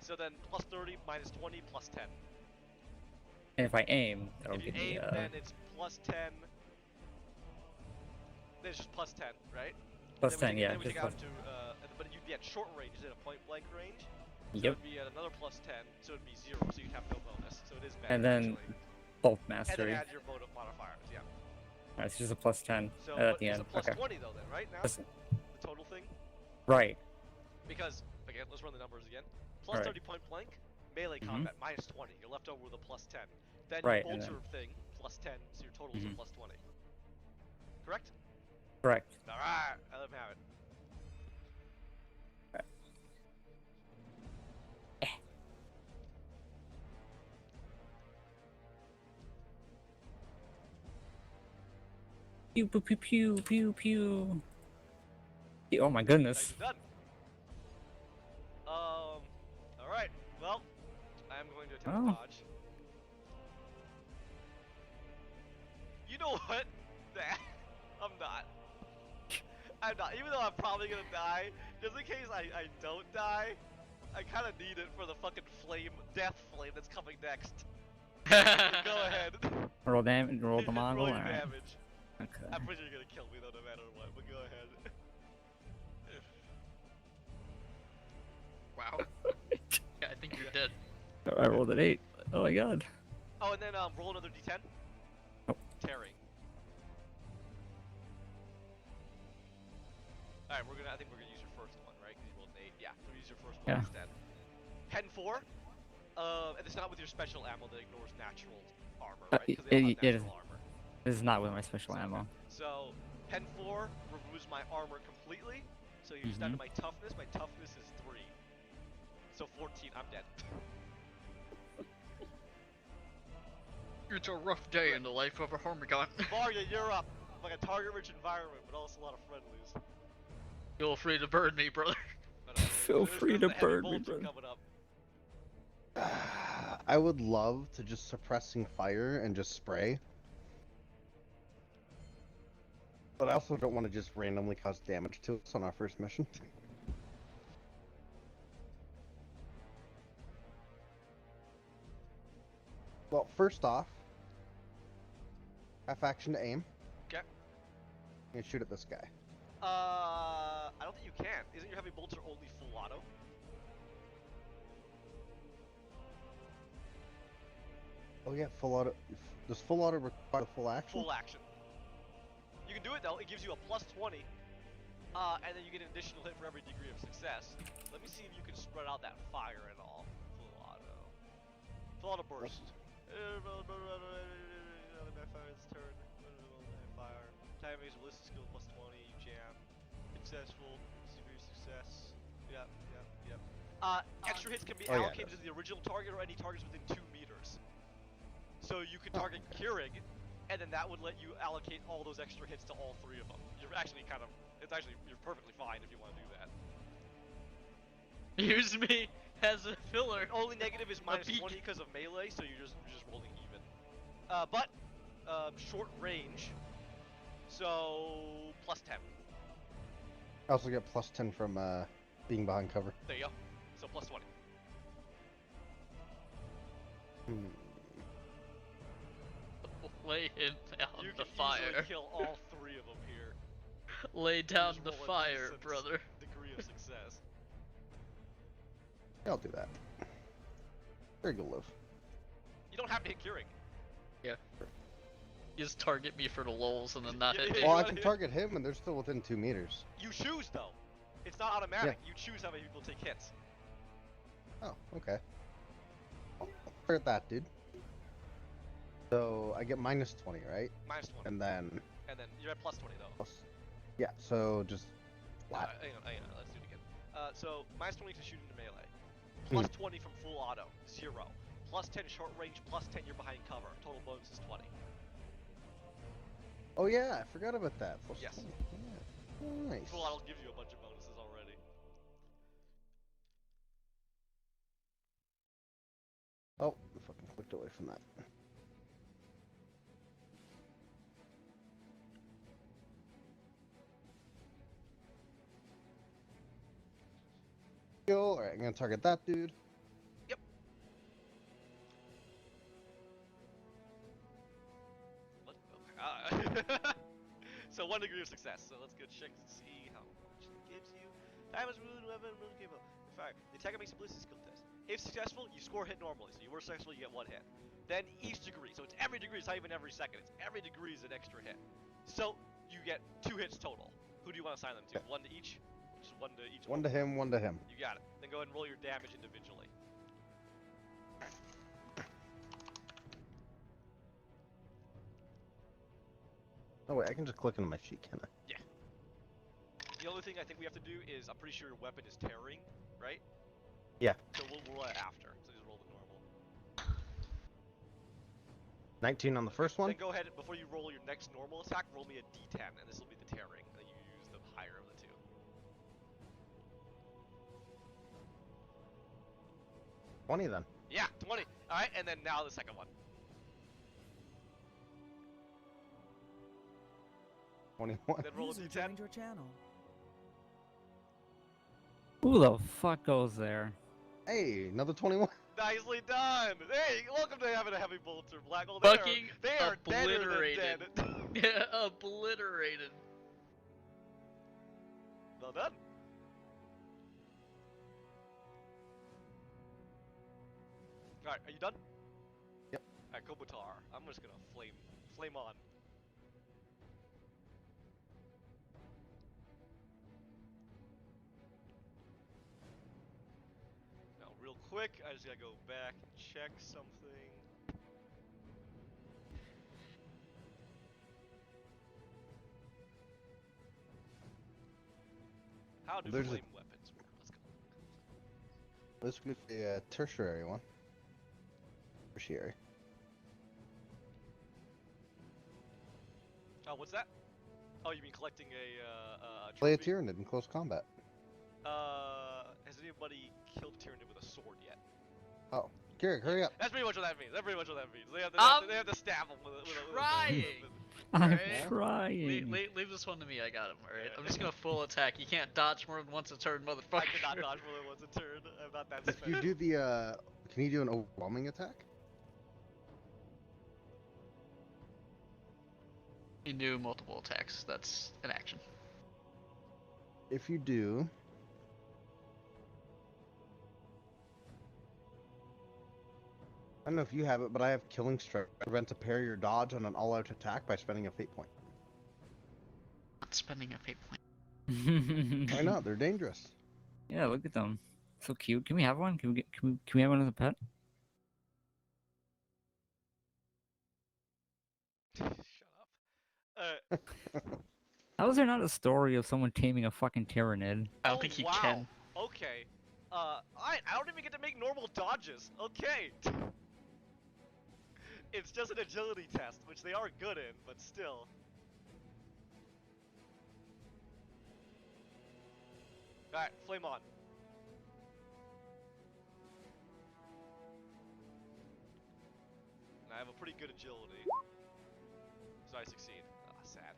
So then plus 30 minus 20 plus 10. And if I aim, that'll If you give me aim, then it's plus 10. Then it's just plus 10, right? plus Then 10. we Yeah. Then we Just take plus. out to, but you'd be at short range instead of point blank range. So Yep. it'd be at another plus 10, so it'd be 0, so you'd have no bonus. So it is bad. And then actually. bolt And then mastery. add your bonus modifiers, yeah. Alright, it's just a plus 10 So at the it's end. a plus Okay. 20 though then, right now? Plus- The total thing? Right. Because, again, let's run the numbers again. Plus Right. 30 point blank, melee Mhm. combat minus 20. You're left over with a plus 10. Then Right, your and bolter thing, plus 10, so your total is a Mhm. plus 20. Correct? Correct. Alright, I let him have it. Pew pew pew pew pew pew. Oh my goodness. Nicely done. Alright, well, I'm going to attempt Oh. to dodge. You know what? I'm not. I'm not. Even though I'm probably gonna die, just in case I don't die, I kind of need it for the fucking death flame that's coming next. Go ahead. Roll damage. Roll the Mongol. Roll your Alright. damage. Okay. I'm pretty sure you're gonna kill me though, no matter what, but go ahead. Wow. Yeah, I think you're dead. I rolled an 8. Oh my god. Oh, and then roll another d10. Oh. Tearing. Alright, I think we're gonna use your first one, right? Because you rolled an 8. Yeah, we'll use your first one Yeah. instead. 10-4. And it's not with your special ammo that ignores natural armor, right? Because they all have it is. natural armor. This is not with my special ammo. So, 10-4 removes my armor completely. So you're just down to my toughness. My toughness is 3. So 14, I'm dead. It's a rough day in the life of a Hormagaun. Varya, you're up. Like a target-rich environment, but also a lot of friendlies. Feel free to burn me, brother. Feel free to burn me, brother. brother. Coming up. I would love to just suppressing fire and just spray. But I also don't want to just randomly cause damage to us on our first mission. Well, first off, half action to aim. Okay. And shoot at this guy. I don't think you can. Isn't your heavy bolter only full auto? Oh yeah, full auto. Does full auto require full action? Full action. You can do it though. It gives you a plus 20. And then you get an additional hit for every degree of success. Let me see if you can spread out that fire at all. Full auto. Full auto burst. Fire its turn. Fire. Time makes ballistic skill plus 20. You jam. Successful. Severe success. Yep. Extra hits can be Oh, yeah, allocated to the original target or any targets within 2 meters. So you could target Keurig, and then that would let you allocate all those extra hits to all 3 of them. You're actually you're perfectly fine if you want to do that. Use me as a filler. Only negative is minus beak. 20 because of melee, so you're just rolling even. But short range, so plus 10. I also get plus 10 from being behind cover. There you go. So plus 20. Hmm. Lay him down You the can fire. easily kill all 3 of them here. Lay You down just the roll a fire, decent brother. Degree of success. Yeah, I'll do that. There you go, Liv. You don't have to hit Keurig. Yeah. You just target me for the lulz and then not hit me. Well, I can target him, and they're still within 2 meters. You choose though. It's not automatic. You choose how many people take hits. Oh, okay. I'll start that, dude. So I get minus 20, right? Minus 20. And then You're at plus 20 though. plus. Yeah, so just flat. Hang on. Let's do it again. So minus 20 to shoot into melee. Plus 20 from full auto. 0. Plus 10 short range. Plus 10 you're behind cover. Total bonus is 20. Oh yeah, I forgot about that. Plus Yes. 20. Yeah. Nice. Full auto gives you a bunch of bonuses already. Oh, I fucking clicked away from that. Go. Alright, I'm gonna target that dude. Yep. What? Okay. So 1 degree of success. So let's go check to see how much it gives you. Damage, wound, weapon, wound, cable. Fire. The attacker makes a ballistic skill test. If successful, you score a hit normally. So you were successful, you get 1 hit. Then each degree. So it's every degree. It's not even every second. It's every degree is an extra hit. So you get 2 hits total. Who do you want to assign them to? 1 to each? Just 1 to each. One to him, one to him. You got it. Then go ahead and roll your damage individually. Oh wait, I can just click into my sheet, can I? Yeah. The only thing I think we have to do is, I'm pretty sure your weapon is tearing, right? Yeah. So we'll roll it after. So just roll the normal. 19 on the first one. Then go ahead, before you roll your next normal attack, roll me a d10, and this will be the tearing. And you use the higher of the 2. 20 then. Yeah, 20. Alright, and then now the second one. 21. Then roll a User d10. joined your channel. Who the fuck goes there? Hey, another 21. Nicely done! Hey, welcome to having a heavy bolter, Black Hole. Fucking They are deader than obliterated. dead. Yeah, obliterated. Well done. Alright, are you done? Yep. Alright, Kobutar. I'm just gonna flame on. Now, real quick, I just gotta go back and check something. How do There's a- flame weapons work? Let's go. This would be a tertiary one. Tertiary. Oh, what's that? Oh, you mean collecting a Play a trophy? Tyranid in close combat. Has anybody killed a Tyranid with a sword yet? Oh, Garrick, hurry up. That's pretty much what that means. They have to stab him with a trying. weapon. I'm Alright. trying. Leave this one to me. I got him. All right. I'm just gonna full attack. You can't dodge more than once a turn, motherfucker. I cannot dodge more than once a turn. I'm not that If you special. do the, can you do an overwhelming attack? You do multiple attacks. That's an action. If you do, I don't know if you have it, but I have Killing Stroke. Prevents a parry or dodge on an all-out attack by spending a fate point. Not spending a fate point. Why not? They're dangerous. Yeah, look at them. So cute. Can we have one? Can we have one as a pet? Shut up. How is there not a story of someone taming a fucking Tyranid? I don't think he wow. can. Okay. Alright, I don't even get to make normal dodges. Okay. It's just an agility test, which they are good in, but still. Alright, flame on. And I have a pretty good agility. So I succeed. Ah, sad.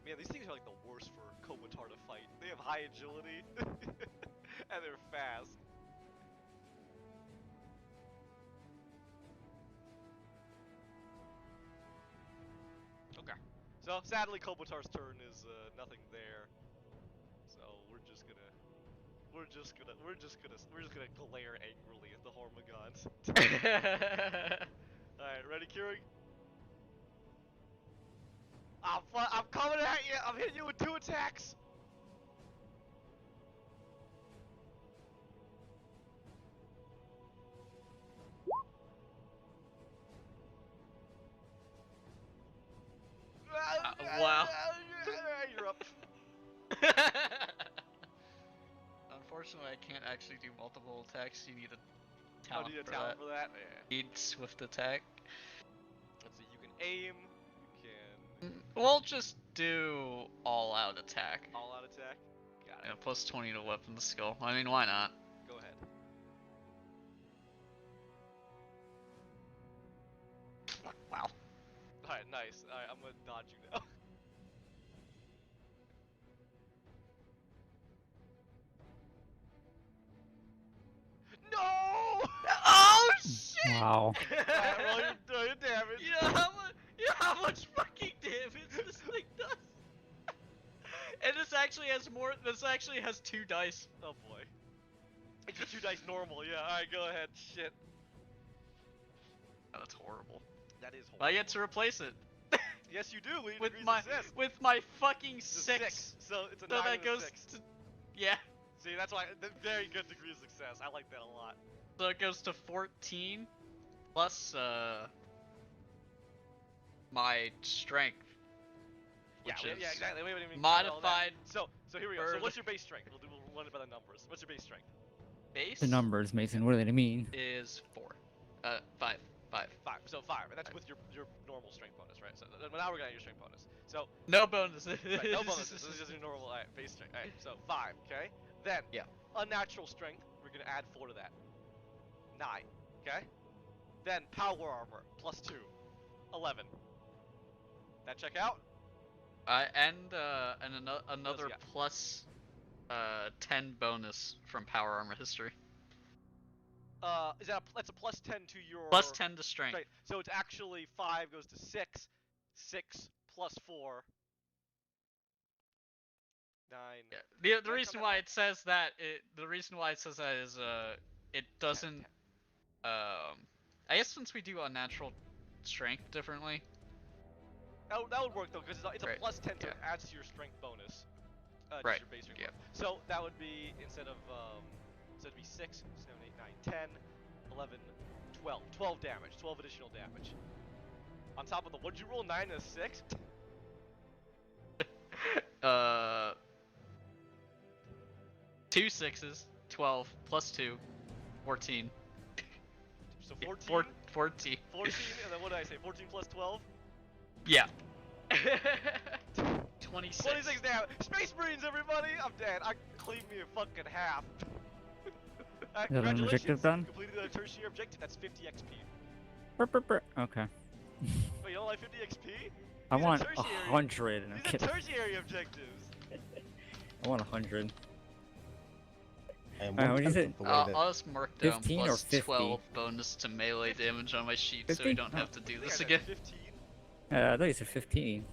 Man, these things are like the worst for Kobatar to fight. They have high agility, and they're fast. Okay. So sadly, Kobatar's turn is nothing there. So we're just gonna glare angrily at the Hormigons. All right, ready, Keurig? I'm coming at you. I'm hitting you with 2 attacks. Wow. You're up. Unfortunately, I can't actually do multiple attacks. You need a Oh, talent do you need a for talent that. for that? Yeah. Need swift attack. Let's see. You can aim. You can We'll just do all-out attack. all-out attack. Got it. Yeah, plus 20 to weapon skill. I mean, why not? Go ahead. Wow. Alright, nice. Alright, I'm gonna dodge you now. No! Oh shit! Wow. Alright, roll your damage. You know how much fucking damage this thing does? And this actually has more. This actually has 2 dice. Oh boy. It's just 2 dice normal, yeah. Alright, go ahead. Shit. Oh, that's horrible. That is horrible. I get to replace it Yes, you do. We need with degrees my of success. fucking It's a 6. So it's a So 9 that and a goes 6. to yeah. See, that's why very good degree of success. I like that a lot. So it goes to 14 plus my strength. Which Yeah, is yeah, exactly. We haven't even covered all that. modified So here we go. So for what's your base strength? We'll run it by the numbers. What's your base strength? base. The numbers, Mason. What do they mean? Is 4. 5. 5. 5. So 5. And that's with your normal strength bonus, right? So now we're gonna add your strength bonus. So No bonus. right, no bonuses. This is just your normal base strength. All right. So 5. Okay. Then Yeah. unnatural strength. We're gonna add 4 to that. 9. Okay. Then power armor plus 2. 11. That check out? And another you got? plus 10 bonus from power armor history. Is that that's a plus 10 to your Plus 10 to strength. Right. So it's actually 5 goes to 6. 6 plus 4. 9. Yeah. The reason why it says that is it doesn't 10. I guess since we do unnatural strength differently. That would work though, because it's a Right, plus 10, so yeah. it adds to your strength bonus. Just Right, your base strength yeah. bonus. So that would be instead of 6, 7, 8, 9, 10, 11, 12. 12 damage. 12 additional damage. On top of the what'd you roll? 9 and a 6? 2 6s, 12 plus 2, 14. So Yeah, 14. 14. 14, and then what did I say? 14 plus 12? Yeah. 26. 26 damage. Space Marines, everybody! I'm dead. I cleaned me a fucking half. Is that an Congratulations. objective done? Completed a tertiary objective. That's 50 XP. Burp, burp, burp. Okay. Wait, you don't like 50 XP? I These are want tertiary- 100. I'm These are kidding. tertiary objectives. I want 100. And Alright, what one is tenth it? of the way that I'll just mark down 15 or plus 50? 12 bonus to melee damage on my sheet so 50? we don't Oh. have to do I think this I said again. 15? I thought you said 15.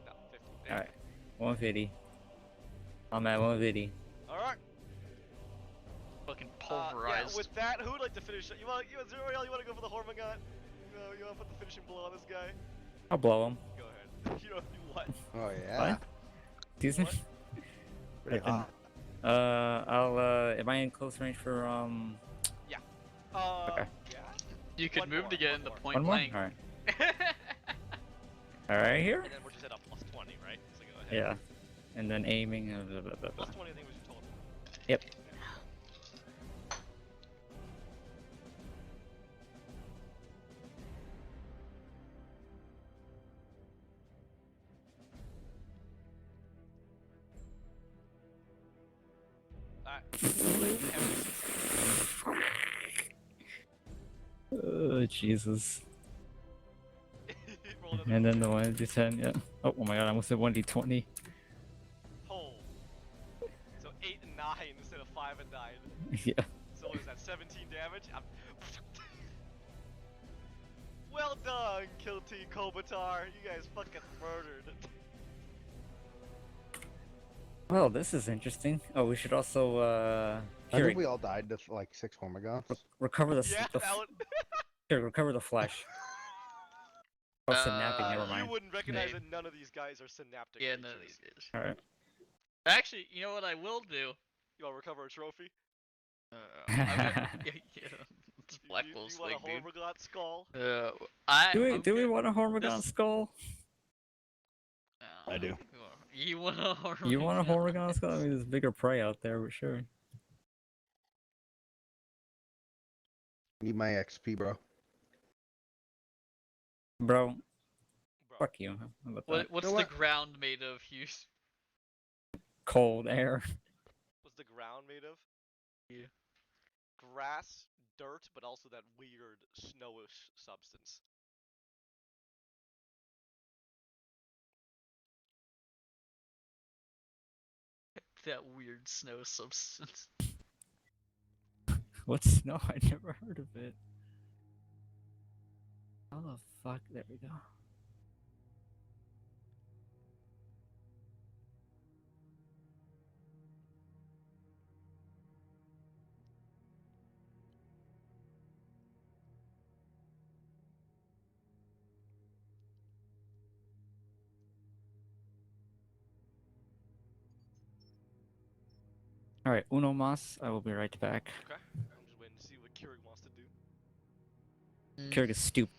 No, 50. There. Alright. 150. I'm at 150. Alright. Fucking Yeah, pulverized. with that, who would like to finish? You want Zuriel, you want to go for the Hormigant? You want to put the finishing blow on this guy? I'll blow him. Go ahead. You know what? Oh yeah. What? Excuse me? What? Pretty hot. Am I in close range for, Okay. Yeah. You could One move more, to get one into more. point one more? blank. Alright. Alright, here? And then we're just at a Yeah. And then aiming. Blah, blah, blah, blah. Plus 20, I think was your total. Yep. Oh, Jesus. Roll another And then d10. the 1d10, yeah. Oh my god, I almost said 1d20. Oh. So 8 and 9 instead of 5 and 9. Yeah. So what is that, 17 damage? Well done, Kill Team Kobatar. You guys fucking murdered. Well, this is interesting. Oh, we should also, I here, think we all died to like 6 Hormigons. recover the, Yeah, that would... here, recover the flesh. Oh, synaptic, never Uh, You mind. wouldn't recognize Maybe. that none of these guys are synaptic Yeah, creatures. no, these guys. Alright. Actually, you know what I will do? You wanna recover a trophy? Yeah, it's Black You Bull's want a thing, dude. Hormigont skull? Do we good. want a Hormigón This- skull? I do. You want a Hormigón? You want a Hormigón skull? I mean, there's bigger prey out there, but sure. Need my XP, bro. Bro, Bro. fuck you. How about that? What's You know the what? ground made of, Hughes? Cold air. What's the ground made of? Yeah. Grass, dirt, but also that weird snowish substance. That weird snow substance. What's snow? I never heard of it. How the fuck? There we go. Alright, uno mas. I will be right back. Okay. I'm just waiting to see what Keurig wants to do. Keurig is stupid.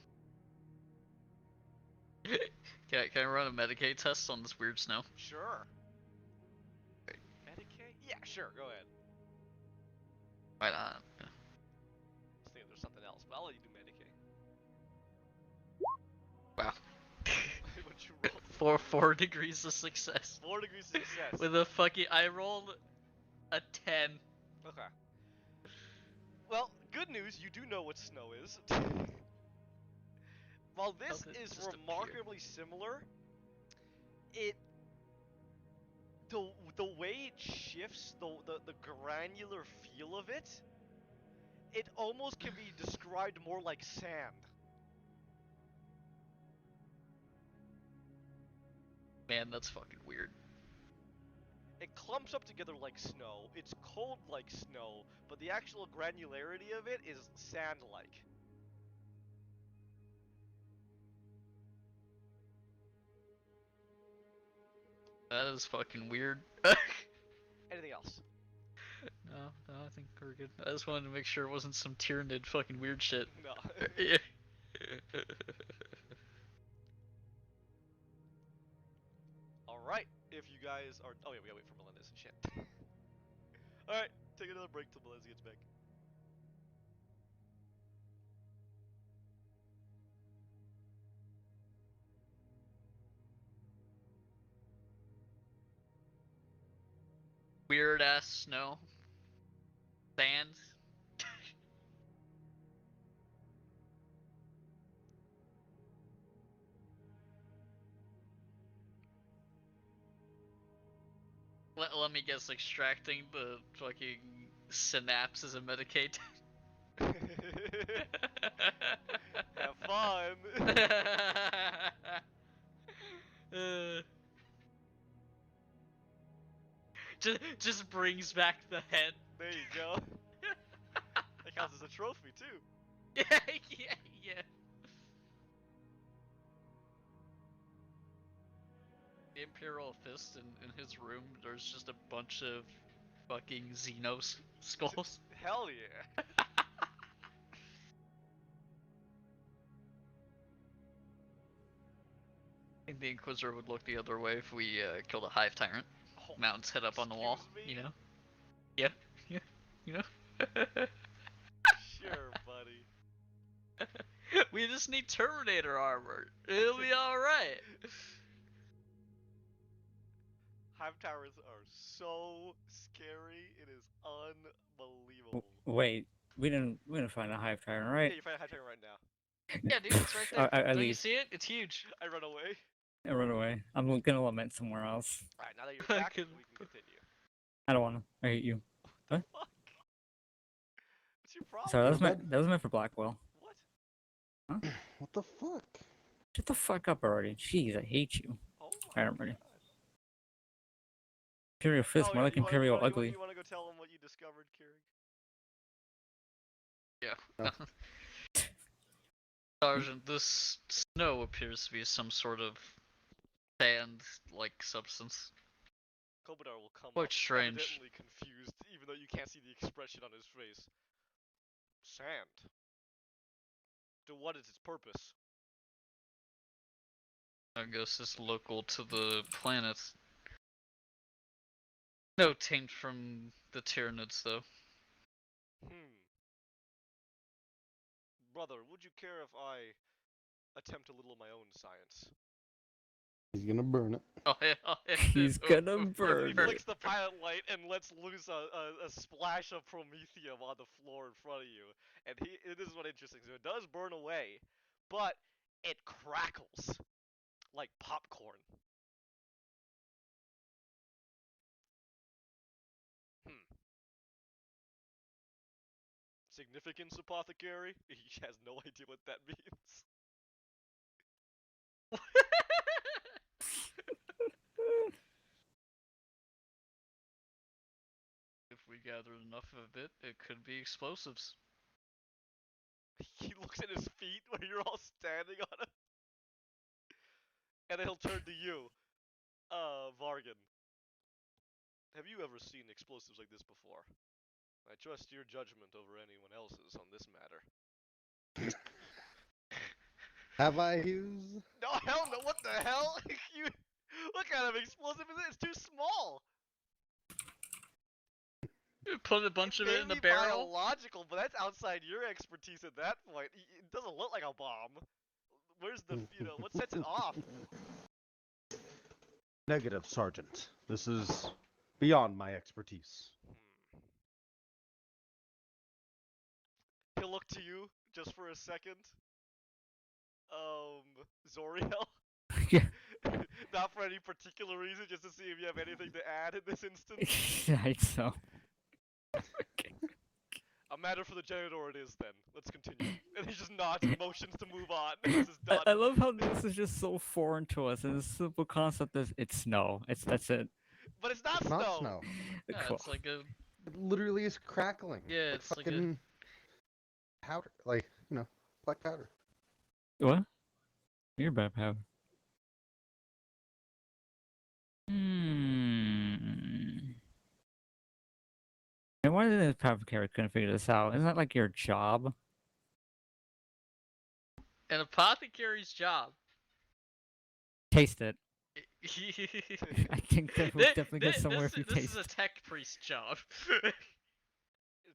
Can I run a Medicaid test on this weird snow? Sure. Medicaid? Yeah, sure, go ahead. Why not? I was thinking there's something else, but I'll let you do Medicaid. Wow. What'd you roll? 4 degrees of success. 4 degrees of success. With a fucking I rolled a 10. Okay. Well, good news, you do know what snow is. While this How did it is just appear? remarkably similar, the way it shifts, the granular feel of it, it almost can be described more like sand. Man, that's fucking weird. It clumps up together like snow, it's cold like snow, but the actual granularity of it is sand-like. That is fucking weird. Anything else? No, I think we're good. I just wanted to make sure it wasn't some Tyranid fucking weird shit. No. Yeah. Alright, if you guys are... Oh yeah, we gotta wait for Melendez and shit. Alright, take another break till Melendez gets back. Weird ass snow. Sand. Let me guess, extracting the fucking synapses of Medicaid. Have fun! just brings back the head. There you go. That counts as a trophy too. Yeah, yeah. The Imperial Fist in his room, there's just a bunch of fucking Xenos skulls. Hell yeah. the Inquisitor would look the other way if we killed a Hive Tyrant. Oh, Mounts head up on the wall, excuse me? you know? Yeah, yeah, you know? Sure, buddy. We just need Terminator armor. It'll be alright. Hive towers are so scary. It is unbelievable. Wait, we didn't find a hive tyrant, Yeah, right? you find a hive tower right now. Yeah, dude, it's right there. I Don't you leave. see it? It's huge. I run away. I run away. I'm gonna lament somewhere else. Alright, now that you're back, Fucking- we can continue. I don't wanna. I hate you. What? Fuck. What's your problem? Sorry, Go to that was meant for Blackwell. What? What the fuck? Shut the fuck up already. Jeez, I hate you. Oh Alright, I'm ready. Imperial Fist, Oh, more yeah, like Imperial Ugly. You wanna go tell him what you discovered, Kieran? Yeah. Sergeant, this snow appears to be some sort of sand-like substance. Kobadar will come Quite up strange. evidently confused, even though you can't see the expression on his face. Sand. To what is its purpose? I guess it's local to the planet. No taint from the Tyranids, though. Brother, would you care if I attempt a little of my own science? He's gonna burn it. Oh yeah. He's gonna He burn flicks it. the pilot light and lets loose a splash of promethium on the floor in front of you. And this is what interesting. So it does burn away, but it crackles like popcorn. Significance, apothecary? He has no idea what that means. If we gathered enough of it, it could be explosives. He looks at his feet where you're all standing on him. And then he'll turn to you. Vargan. Have you ever seen explosives like this before? I trust your judgment over anyone else's on this matter. Have I used? No, hell no, what the hell? What kind of explosive is it? It's too small! Put a bunch of it in the Maybe barrel. biological, but that's outside your expertise at that point. It doesn't look like a bomb. Where's the, what sets it off? Negative, Sergeant. This is beyond my expertise. He'll look to you just for a second. Zoriel? Yeah. Not for any particular reason, just to see if you have anything to add in this instance. Right, so. A matter for the janitor it is then. Let's continue. And he just nods and motions to move on. This is done. I love how this is just so foreign to us, and the simple concept is it's snow. That's it. But it's not It's snow! not snow. Yeah, Cool. it's like a It literally is crackling. yeah, it's like a fucking powder, like black powder. What? You're bad, Pav. Hmm. And why did the apothecary couldn't figure this out? Isn't that like your job? an apothecary's job. Taste it. I think that would definitely go somewhere if you this taste is a tech priest job.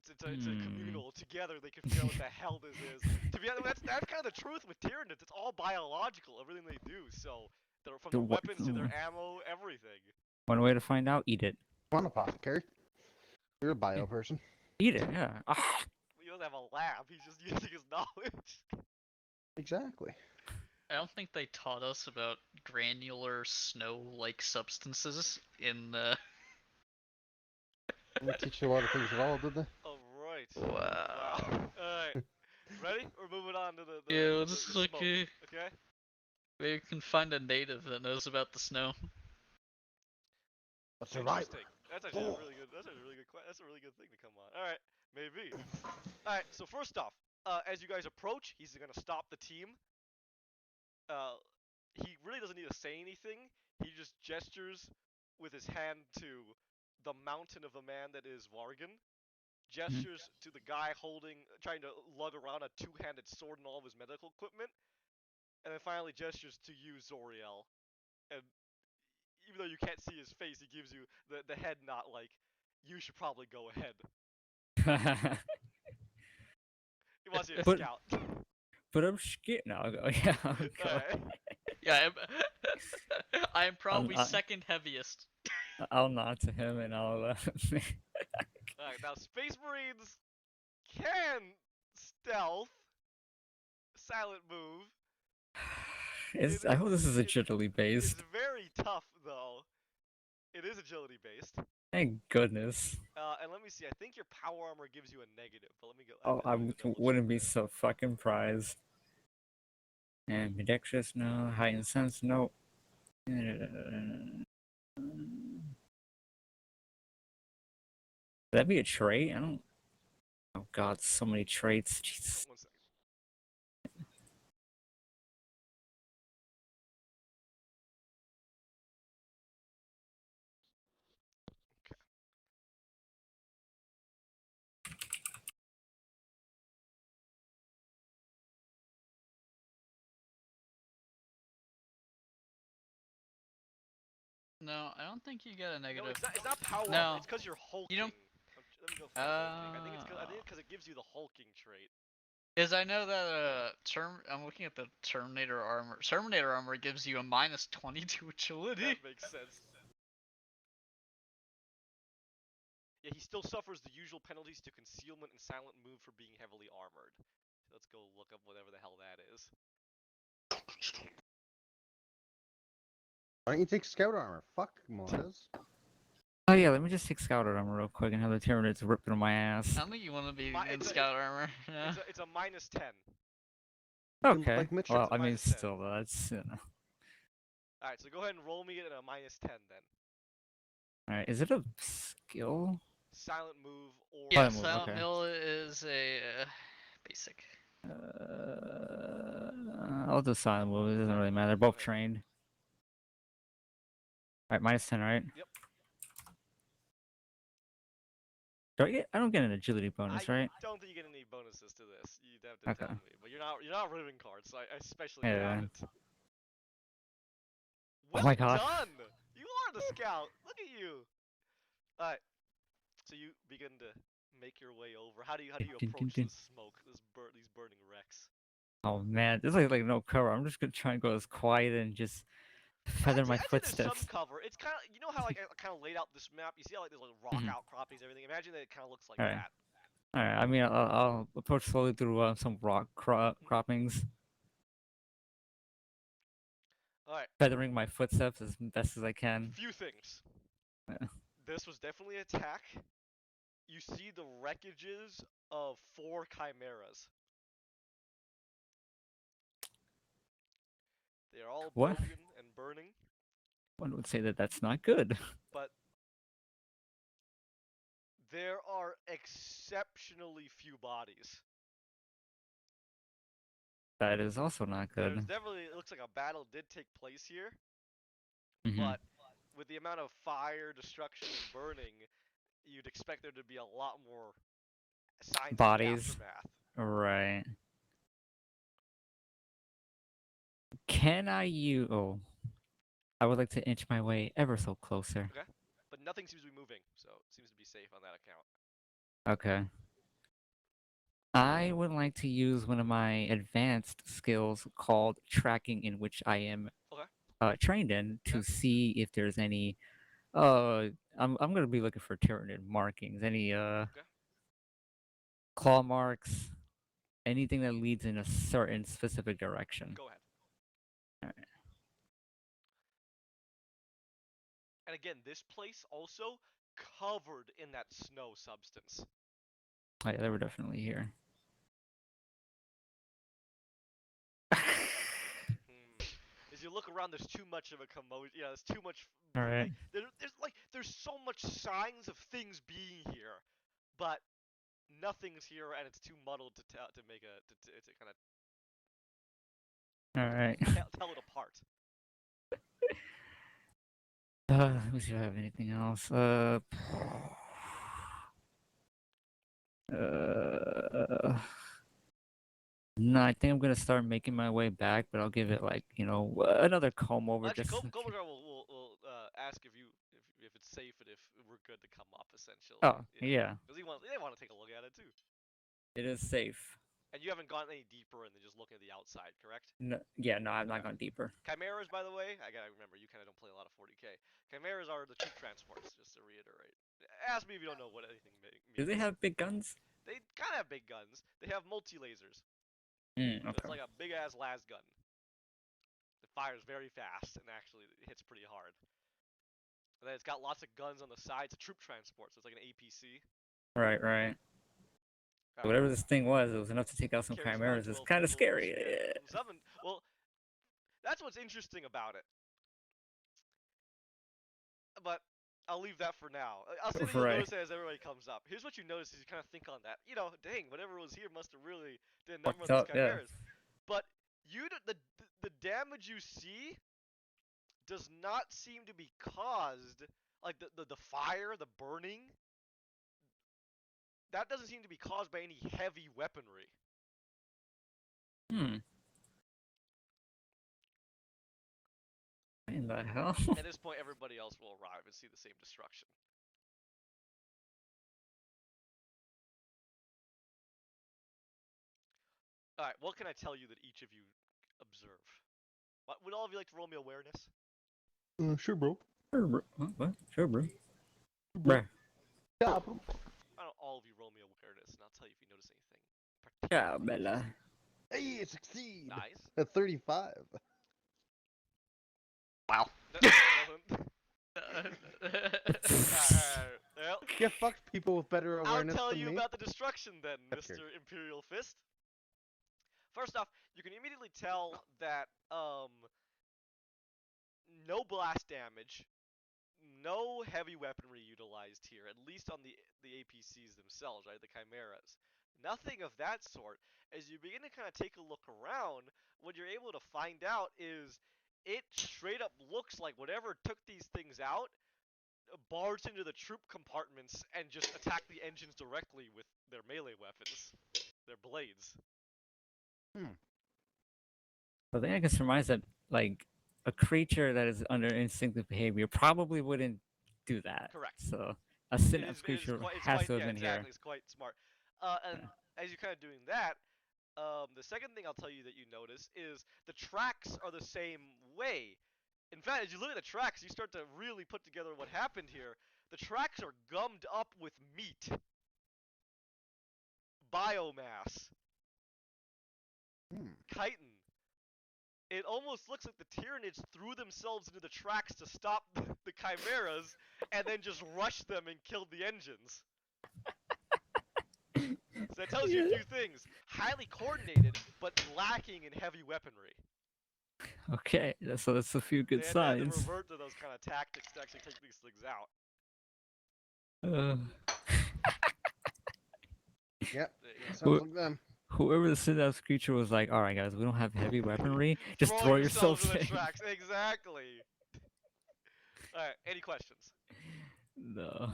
It's a communal. Together they can figure out what the hell this is. To be honest, that's kind of the truth with Tyranids. It's all biological, everything they do. So, from the weapons to their ammo, everything. One way to find out, eat it. Come on, apothecary. You're a bio person. Eat it, yeah. Ah. He doesn't have a lab, he's just using his knowledge. Exactly. I don't think they taught us about granular snow-like substances in the. Didn't teach you a lot of things at all, did they? Alright. Wow. Alright. Ready? We're moving on to the Yeah, the this is smoke, like a. okay? Maybe we can find a native that knows about the snow. A survivor. Interesting. That's actually a really good. That's a really good. That's a really good thing to come on. All right, maybe. All right. So first off, as you guys approach, he's gonna stop the team. He really doesn't need to say anything. He just gestures with his hand to the mountain of the man that is Vargan. Gestures to the guy trying to lug around a two-handed sword and all of his medical equipment. And then finally gestures to you, Zoriel. and even though you can't see his face, he gives you the head nod like, you should probably go ahead. He wants you to But scout. but I'm scared. No, I'll go. Yeah, I'll go. Alright. Yeah, I am I'll, probably I, second heaviest. I'll nod to him and I'll. Alright, now Space Marines can stealth, silent move. I hope this is agility It's based. very tough though. It is agility based. Thank goodness. And let me see. I think your power armor gives you a negative, but let me go. Oh, I Let me go double check wouldn't be that. so fucking prized. And ambidextrous, no. Heightened sense, no. Would that be a trait? I don't. Oh god, so many traits. Jesus. 1 second. No, I don't think you get a No, negative. it's not power No. armor. It's because you're hulking. You don't- Let me go find hulking. I think it's Oh. because it gives you the hulking trait. Is I know that I'm looking at the Terminator armor. Terminator armor gives you a -20 to agility. That makes sense. Yeah, he still suffers the usual penalties to concealment and silent move for being heavily armored. So let's go look up whatever the hell that is. Why don't you take scout armor? Fuck, Moaz. Oh yeah, let me just take Scout armor real quick and have the Tyranids rip through my ass. I don't think you want to be in It's a- scout armor. Yeah. It's a -10. Okay. Like Mitchell. Well, It's a I mean, -10. still, that's. Alright, so go ahead and roll me at a -10 then. Alright, is it a skill? Silent move or Yeah, Silent move, Silent okay. Mill is a basic. I'll do silent move. It doesn't really matter. They're both Okay. trained. Alright, -10, right? Yep. Do I get? I don't get an agility bonus, I right? don't think you get any bonuses to this. You'd have to Okay. tell me. But you're not ribbon cards, so I especially Yeah. doubt it. Oh Well my god. done! You are the scout! Look at you! Alright. So you begin to make your way over. How do you approach the smoke, these burning wrecks? Oh man, there's like no cover. I'm just gonna try and go as quiet and just feather my I'd say there's some footsteps. cover. It's kind of, you know how like I kind of laid out this map. You see how like there's like rock Mhm. outcroppings, and everything. Imagine that it kind of looks like Alright. that. Alright. I mean, I'll approach slowly through some rock croppings, All right. feathering my footsteps as best as I can. Few things. Yeah. This was definitely an attack. You see the wreckages of 4 chimeras. They are all What? broken and burning, One would say that that's not good. but there are exceptionally few bodies. That is also not There's good. definitely, it looks like a battle did take place here, Mhm. but with the amount of fire, destruction, and burning, you'd expect there to be a lot more signs Bodies. of the aftermath. Right. Can I use? Oh, I would like to inch my way ever so closer. Okay? But nothing seems to be moving, so it seems to be safe on that account. Okay. I would like to use one of my advanced skills called tracking, in which I am Okay. trained in to Yeah. see if there's any. I'm gonna be looking for Tyranid markings. Any Okay. claw marks, anything that leads in a certain specific direction. Go ahead. Alright. And again, this place also covered in that snow substance. Oh, yeah, they were definitely here. As you look around, there's too much of a commotion. Yeah, there's too much. Alright. There's so much signs of things being here, but nothing's here, and it's too muddled to make a to kind of Alright. tell it apart. Let me see if I have anything else. No, I think I'm gonna start making my way back, but I'll give it like another comb over. Well, actually, Just Kobogar will ask if it's safe and if we're good to come up, essentially. oh Yeah, yeah, because they want to take a look at it too. it is safe. And you haven't gone any deeper than just looking at the outside, correct? No, yeah, no, I've not Okay. gone deeper. Chimeras, by the way, I gotta remember you kind of don't play a lot of 40k. Chimeras are the troop transports, just to reiterate. Ask me if you don't know what anything Do means. they have big guns? They kind of have big guns. They have multi lasers, so it's Okay. like a big ass las gun. It fires very fast and actually hits pretty hard. And then it's got lots of guns on the sides. It's a troop transport, so it's like an APC. Right, right. Alright. Whatever this thing was, it was enough to take out some Carries about chimeras. It's 12 kind of people. scary. Yeah. Well, that's what's interesting about it. But I'll leave that for now. I'll say that you'll Right. notice it as everybody comes up. Here's what you notice as you kind of think on that. Dang, whatever was here must have really did a number on Fucked these up, yeah. chimeras. But the damage you see does not seem to be caused, like the fire, the burning, that doesn't seem to be caused by any heavy weaponry. Hmm. What in the hell? At this point, everybody else will arrive and see the same destruction. Alright, what can I tell you that each of you observe? Would all of you like to roll me awareness? Sure, bro. Sure, bro. What? Sure, bro. Bro. Bruh. Yeah, bro. Why don't all of you roll me awareness, and I'll tell you if you notice anything Yeah, particularly Bella. interesting. Hey, succeed. Nice. At 35. Wow. Doesn't. Well, Yeah, fuck people with better I'll awareness tell than you me. about the destruction then, That's Mr. good. Imperial Fist. First off, you can immediately tell that no blast damage, no heavy weaponry utilized here, at least on the APCs themselves, right? The chimeras. Nothing of that sort. As you begin to kind of take a look around, what you're able to find out is it straight up looks like whatever took these things out barged into the troop compartments and just attacked the engines directly with their melee weapons, their blades. I think I can surmise that like a creature that is under instinctive behavior probably wouldn't do that. Correct. So a It synapse is creature quite, it's has quite, to have yeah, been exactly. here. It's quite smart. And Yeah. as you're kind of doing that, the second thing I'll tell you that you notice is the tracks are the same way. In fact, as you look at the tracks, you start to really put together what happened here. The tracks are gummed up with meat, biomass, chitin. It almost looks like the Tyranids threw themselves into the tracks to stop the chimeras, and then just rushed them and killed the engines. So that tells you a few things. Highly coordinated, but lacking in heavy weaponry. Okay, so that's a few good They had to signs. revert to those kind of tactics to actually take these things out. Yep. There you Sounds like them. Whoever the synapse creature was like, all right, guys, we don't have heavy weaponry. Just Throw throw yourselves yourselves in the in. tracks. Exactly. Alright, any questions? No.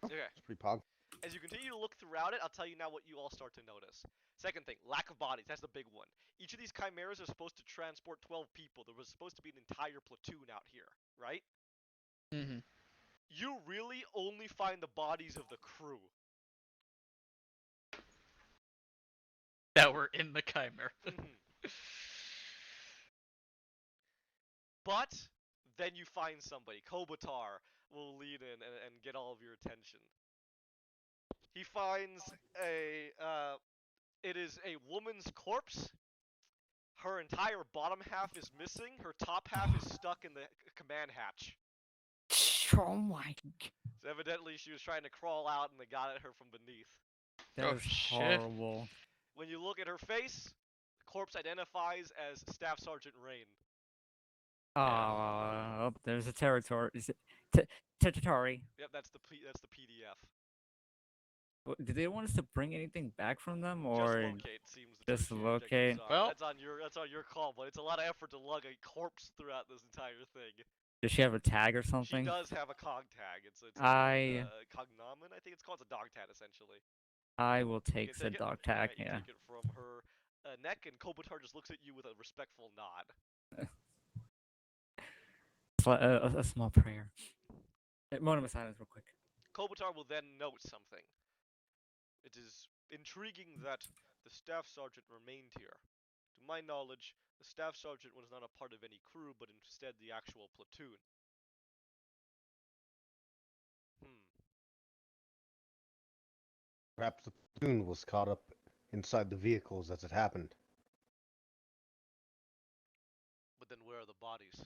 Okay. It's pretty pog. As you continue to look throughout it, I'll tell you now what you all start to notice. Second thing, lack of bodies. That's the big one. Each of these chimeras are supposed to transport 12 people. There was supposed to be an entire platoon out here, right? Mm-hmm. You really only find the bodies of the crew. That were in the chimera. But then you find somebody. Kobatar will lead in and get all of your attention. He finds it is a woman's corpse. Her entire bottom half is missing. Her top half is stuck in the command hatch. Oh my. So evidently she was trying to crawl out and they got at her from beneath. That Oh, is shit. horrible. When you look at her face, the corpse identifies as Staff Sergeant Rain. Oh, there's a territory. Is it territory? Yep, that's the PDF. Did they want us to bring anything back from them, Just or locate seems the just tertiary objective. locate? Sorry, Well- that's on your call, but it's a lot of effort to lug a corpse throughout this entire thing. Does she have a tag or She something? does have a cog tag. It's I- cognomen, I think it's called. It's a dog tag essentially. I will You take can said take it. dog Yeah, tag. you Yeah. take it from her neck, and Kopitar just looks at you with a respectful nod. A small prayer. Moment of silence, real quick. Kopitar will then note something. It is intriguing that the staff sergeant remained here. To my knowledge, the staff sergeant was not a part of any crew, but instead the actual platoon. Hmm. Perhaps the platoon was caught up inside the vehicles as it happened. But then where are the bodies?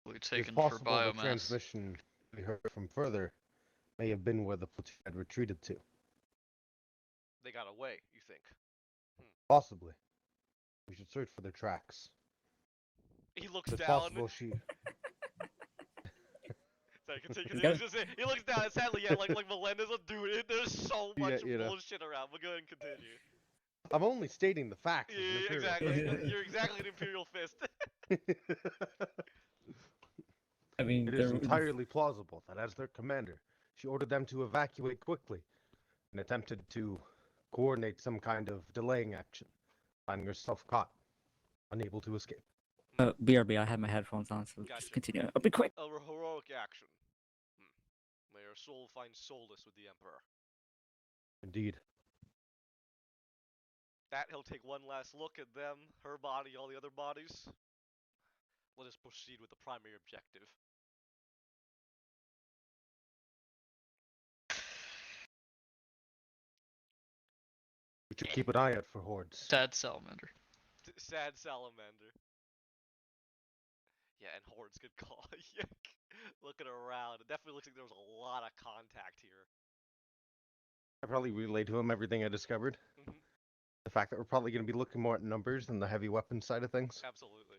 We It is taken for possible the biomass. transmission we heard from further may have been where the platoon had retreated to. They got away, you think? Possibly. We should search for their tracks. He looks It's down. possible she... Sorry, continue. He's continue. got- Just say, he looks down, and sadly, yeah, like Melendez will do it. There's so Yeah, much you know. bullshit around. But go ahead and continue. I'm only stating the facts as an Yeah, Imperial. exactly. You're exactly an Imperial Fist. I mean, It is entirely plausible that as their commander, she ordered them to evacuate quickly and attempted to coordinate some kind of delaying action, finding herself caught, unable to escape. BRB. I had my headphones on, so Gotcha. just continue. I'll be quick. A heroic action. May her soul find solace with the Emperor. Indeed. That he'll take one last look at them, her body, all the other bodies. Let us proceed with the primary objective. We should keep an eye out for hordes. Sad salamander. Sad salamander. Yeah, and hordes, good call. Looking around, it definitely looks like there was a lot of contact here. I probably relayed to him everything I discovered. Mhm. The fact that we're probably going to be looking more at numbers than the heavy weapon side of things. Absolutely.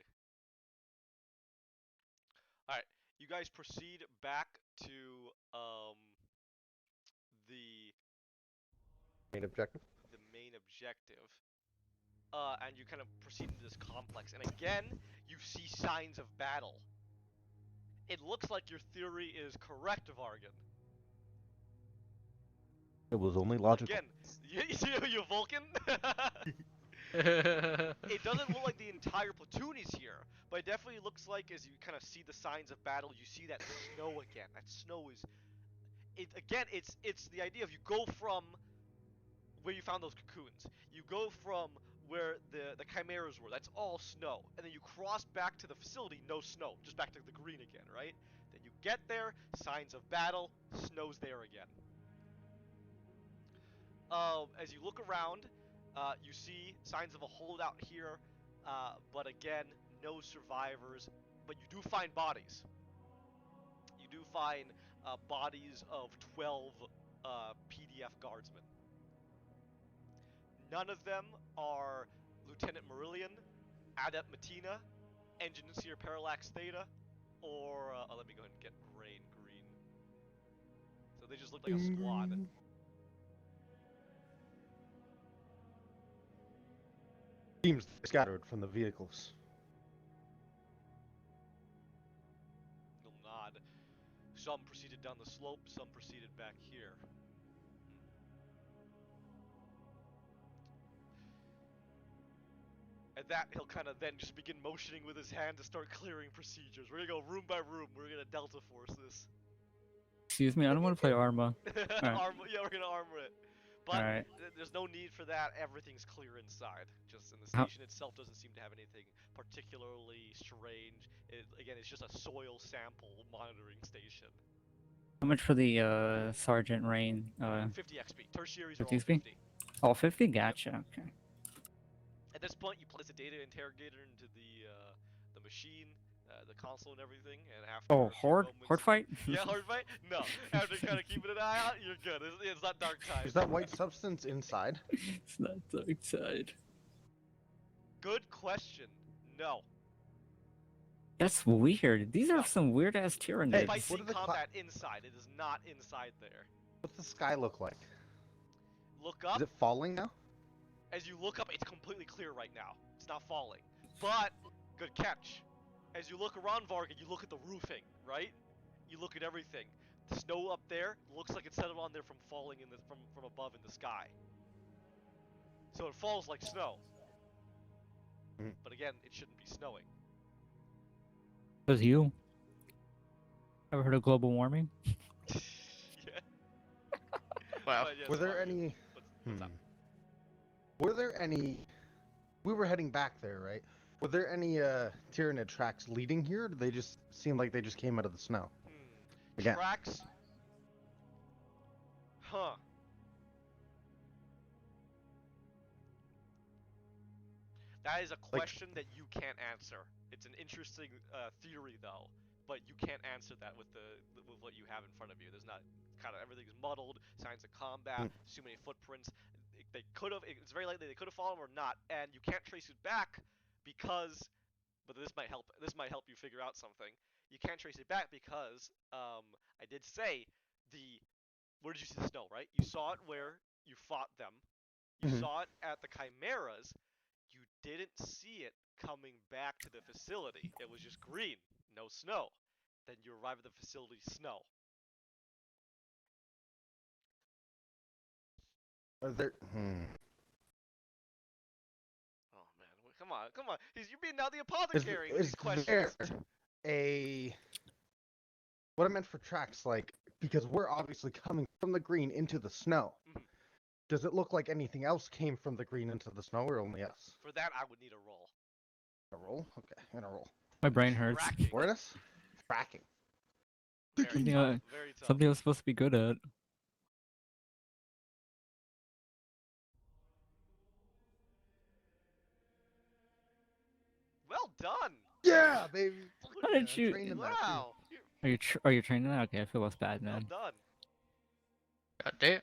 Alright, you guys proceed back to the Main objective. main objective. And you kind of proceed into this complex, and again, you see signs of battle. It looks like your theory is correct, Vargan. It was only logical. Again, you Vulcan? It doesn't look like the entire platoon is here, but it definitely looks like, as you kind of see the signs of battle, you see that snow again. That snow is... It's the idea of you go from where you found those cocoons. You go from where the chimeras were, that's all snow. And then you cross back to the facility, no snow, just back to the green again, right? Then you get there, signs of battle, snow's there again. As you look around, you see signs of a holdout here, but again, no survivors. But you do find bodies. You do find bodies of 12 PDF guardsmen. None of them are Lieutenant Marillion, Adept Matina, Engineer Parallax Theta, or let me go ahead and get Rain Green. So they just look like a squad. Teams scattered from the vehicles. You'll nod. Some proceeded down the slope, some proceeded back here. At that, he'll kind of then just begin motioning with his hand to start clearing procedures. We're gonna go room by room. We're gonna Delta Force this. Excuse me. I don't want to play Arma. Yeah, we're gonna armor it. But Alright. there's no need for that. Everything's clear inside. Just in the How- station itself doesn't seem to have anything particularly strange. Again, it's just a soil sample monitoring station. How much for the Sergeant Rain? 50 XP. Tertiaries are all 50 XP? 50. All 50? Gotcha. Okay. At this point, you place a data interrogator into the machine, the console and everything, and after Oh, a few Horde? moments- Horde fight? Yeah, horde fight? No. After kind of keeping an eye out, you're good. It's not dark time. Is that white substance inside? It's not dark side. Good question. No. That's weird. These are No. some weird ass Tyranids. You might see what are the combat inside. It is not inside there. What's the sky look like? Look up. Is it falling now? As you look up, it's completely clear right now. It's not falling. But, good catch. As you look around, Vargan, you look at the roofing, right? You look at everything. The snow up there looks like it's settled on there from falling from above in the sky. So it falls like snow. Mhm. But again, it shouldn't be snowing. Says you. Ever heard of global warming? Yeah. Wow. But yes, Were there Mario, any? what's up? Were there any? We were heading back there, right? Were there any Tyranid tracks leading here? Or did they just seem like they just came out of the snow? Again. Tracks? Huh. That is a question that you can't answer. It's an interesting theory, though, but you can't answer that with with what you have in front of you. There's not kind of everything's muddled. Signs of combat. Mm. Too many footprints. They could have. It's very likely they could have followed him or not, and you can't trace it back because. But this might help. This might help you figure out something. You can't trace it back because I did say the. Where did you see the snow? Right? You saw it where you fought them. You Mhm. saw it at the chimeras. You didn't see it coming back to the facility. It was just green, no snow. Then you arrive at the facility, snow. Are there? Oh man, come on, come on. You're being now the Is, apothecary with is these questions. there a? What I meant for tracks, like, because we're obviously coming from the green into the snow. Mhm. Does it look like anything else came from the green into the snow, or only us? For that, I would need a roll. A roll? Okay, I'm gonna roll. My brain hurts. Tracking. Awareness? Tracking. Very Something, tough. Very tough. something I was supposed to be good at. Well done. Yeah, baby. How did you? Trained in that, too. Wow. Are you training that? Okay, I feel less bad Well now. done. God damn.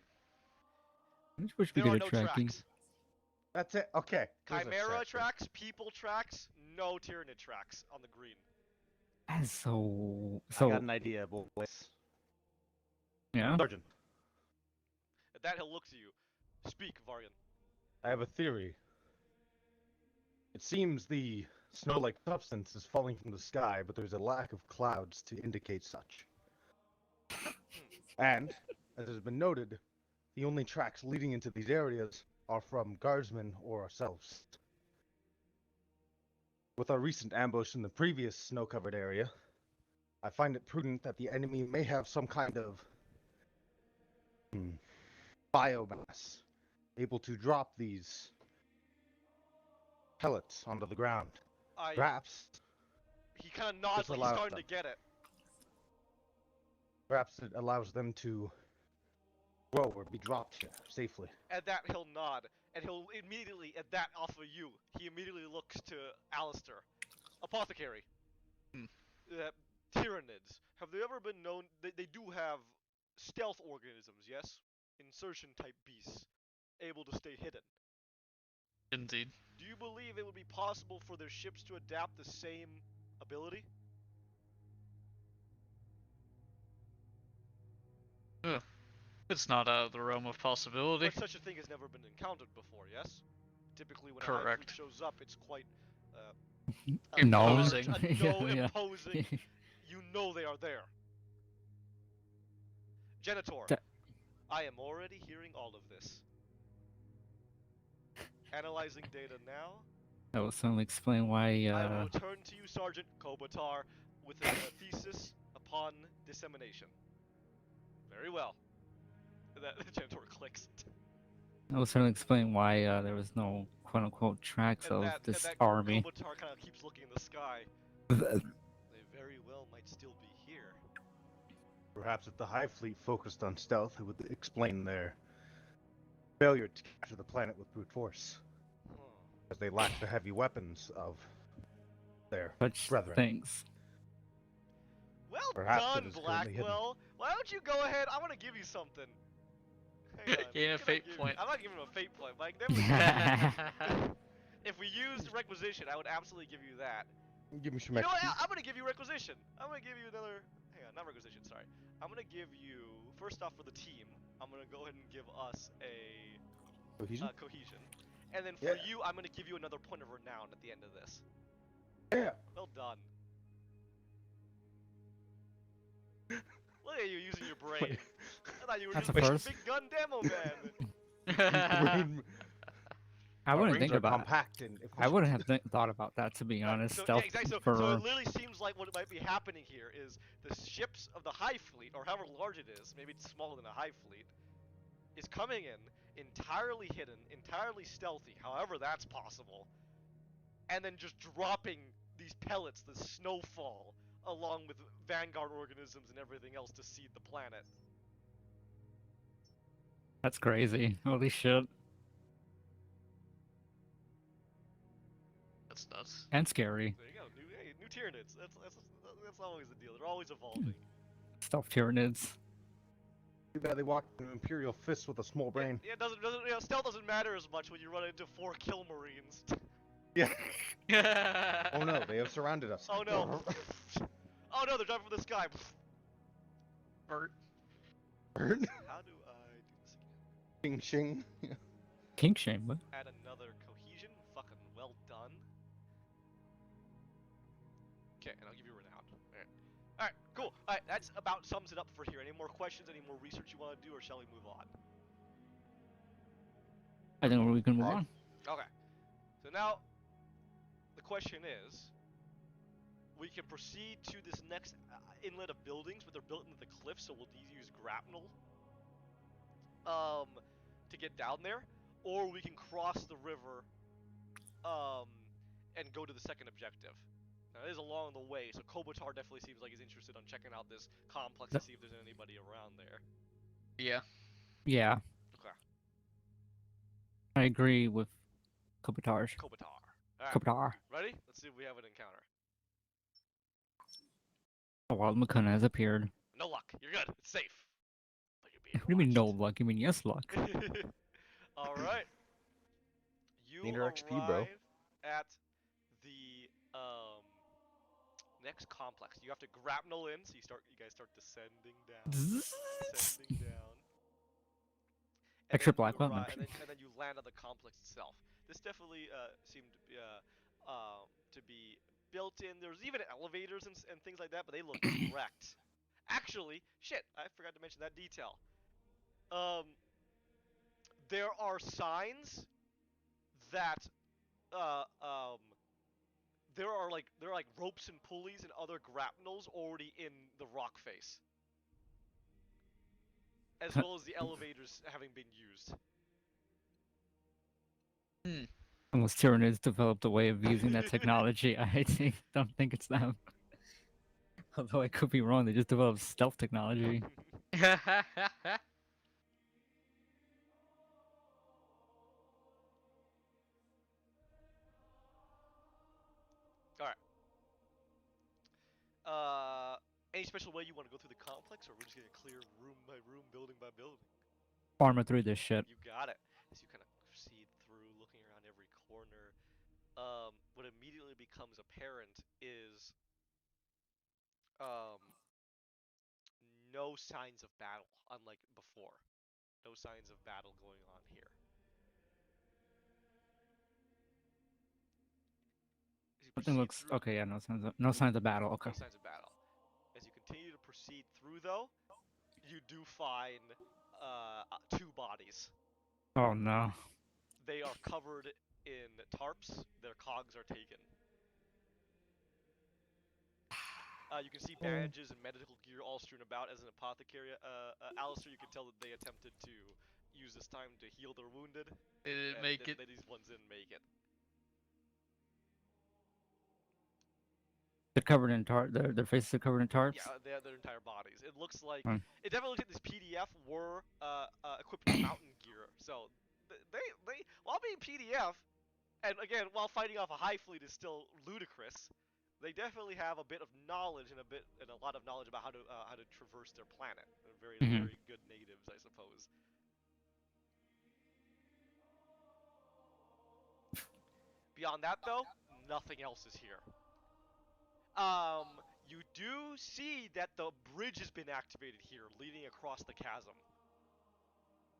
I just wish we There good are at no tracking. tracks. That's it. Okay. there's a Chimera set. tracks, people tracks, no Tyranid tracks on the green. That's so I got an idea, boys. yeah. Sergeant, At that, he'll look to you. Speak, Varian. I have a theory. It seems the snow-like substance is falling from the sky, but there's a lack of clouds to indicate such. And, as has been noted, the only tracks leading into these areas are from guardsmen or ourselves. With our recent ambush in the previous snow-covered area, I find it prudent that the enemy may have some kind of biomass able to drop these pellets onto the ground. Perhaps He kind of nods This like he's allows starting them. to get it. Perhaps it allows them to grow or be dropped here safely. At that, he'll nod, and he'll immediately, at that, offer you. He immediately looks to Alistair. Apothecary. Hmm. Tyranids. Have they ever been known? They do have stealth organisms, yes? Insertion type beasts, able to stay hidden. Indeed. Do you believe it would be possible for their ships to adapt the same ability? Ugh. It's not out of the realm of possibility. But such a thing has never been encountered before, yes? Typically, when a hive Correct. fleet shows up, it's quite Imposing. Yeah. imposing. You know they are there. Genitor, Da- I am already hearing all of this. Analyzing data now. That will certainly explain why. I will return to you, Sergeant Kobatar, with a thesis upon dissemination. Very well. That the Genitor clicks. That will certainly explain why there was no quote unquote tracks of this army. Kobatar kind of keeps looking in the sky. They very well might still be here. Perhaps if the Hive Fleet focused on stealth, it would explain their failure to capture the planet with brute force, as they lack the heavy weapons of their Such brethren. things. Well Perhaps it done, is currently hidden. Blackwell. Why don't you go ahead? I want to give you something. Hang on. Yeah, what can I fate give you? point. I'm not giving him a fate point, but if we used requisition, I would absolutely give you that. Give me some You know what? extra. I'm gonna give you requisition. I'm gonna give you another. Hang on, not requisition. Sorry. I'm gonna give you first off for the team. I'm gonna go ahead and give us a Cohesion? cohesion, and then for Yeah. you, I'm gonna give you another point of renown at the end of this. Yeah. Well done. Look at you using your brain. Wait. I thought you were That's just a a first. big gun demo man. Brain- I our wouldn't brains think are about. compact and I efficient. wouldn't have thought about that, to be honest. So yeah, Stealth exactly. So it for literally seems like what might be happening here is the ships of the High Fleet, or however large it is, maybe it's smaller than a High Fleet, is coming in entirely hidden, entirely stealthy, however that's possible, and then just dropping these pellets, the snowfall, along with vanguard organisms and everything else to seed the planet. that's crazy. Holy shit. That's nuts. And scary. There you go, new Tyranids. That's always the deal. They're always evolving. Stealth Tyranids. Too bad they walked into Imperial fists with a small brain. Yeah, it doesn't stealth doesn't matter as much when you run into 4 kill marines. Yeah. Oh no, they have surrounded us. Oh no. Oh no, they're driving from the sky. Bert. Burn. How do I do this again? Shing shing. Kink shame. What? Add another cohesion. Fucking well done. Okay, and I'll give you a renown. Alright. Alright, cool. Alright, that's about sums it up for here. Any more questions? Any more research you want to do, or shall we move on? I think we can move on. Okay. So now, the question is, we can proceed to this next inlet of buildings, but they're built into the cliff, so we'll use grapnel to get down there, or we can cross the river and go to the second objective. Now, it is along the way, so Kobatar definitely seems like he's interested on checking out this complex to see if there's anybody around there. Yeah. Yeah. Okay. I agree with Kopitar. Kobatar. Alright, Kopitar. ready? Let's see if we have an encounter. A wild Makuna has appeared. No luck. You're good. It's safe. But you're being What do you mean no watched. luck? You mean yes luck? Alright. You Need our XP, bro. arrive at the next complex. You have to grapnel in, so you guys start descending down. Descending down. And Extra then you black belt, arrive- no. and then you land on the complex itself. This definitely seemed to be built in. There's even elevators and things like that, but they look wrecked. Actually, shit, I forgot to mention that detail. There are signs that there are like ropes and pulleys and other grapnels already in the rock face, as well as the elevators having been used. Unless Tyranids developed a way of using that technology, don't think it's them. Although I could be wrong, they just developed stealth technology. Any special way you want to go through the complex, or we're just gonna clear room by room, building by building? Farmer through this shit. You got it. As you kind of proceed through, looking around every corner, what immediately becomes apparent is no signs of battle, unlike before. No signs of battle going on here. As you Something proceed looks through, okay. Yeah, no signs of battle. Okay. no signs of battle. As you continue to proceed through, though, you do find 2 bodies. Oh no. They are covered in tarps. Their cogs are taken. You can see bandages and medical gear all strewn about as an apothecary. Alistair, you can tell that they attempted to use this time to heal their wounded. They didn't make it. These ones didn't make it. They're covered in tarp. Their faces are covered in tarps. Yeah, they have their entire bodies. It looks like Hmm. it definitely looks like this PDF were equipped with mountain gear. So they while being PDF, and again while fighting off a high fleet is still ludicrous, they definitely have a bit of knowledge and a lot of knowledge about how to traverse their planet. They're very very good natives, I suppose. Beyond that, though, nothing else is here. You do see that the bridge has been activated here, leading across the chasm.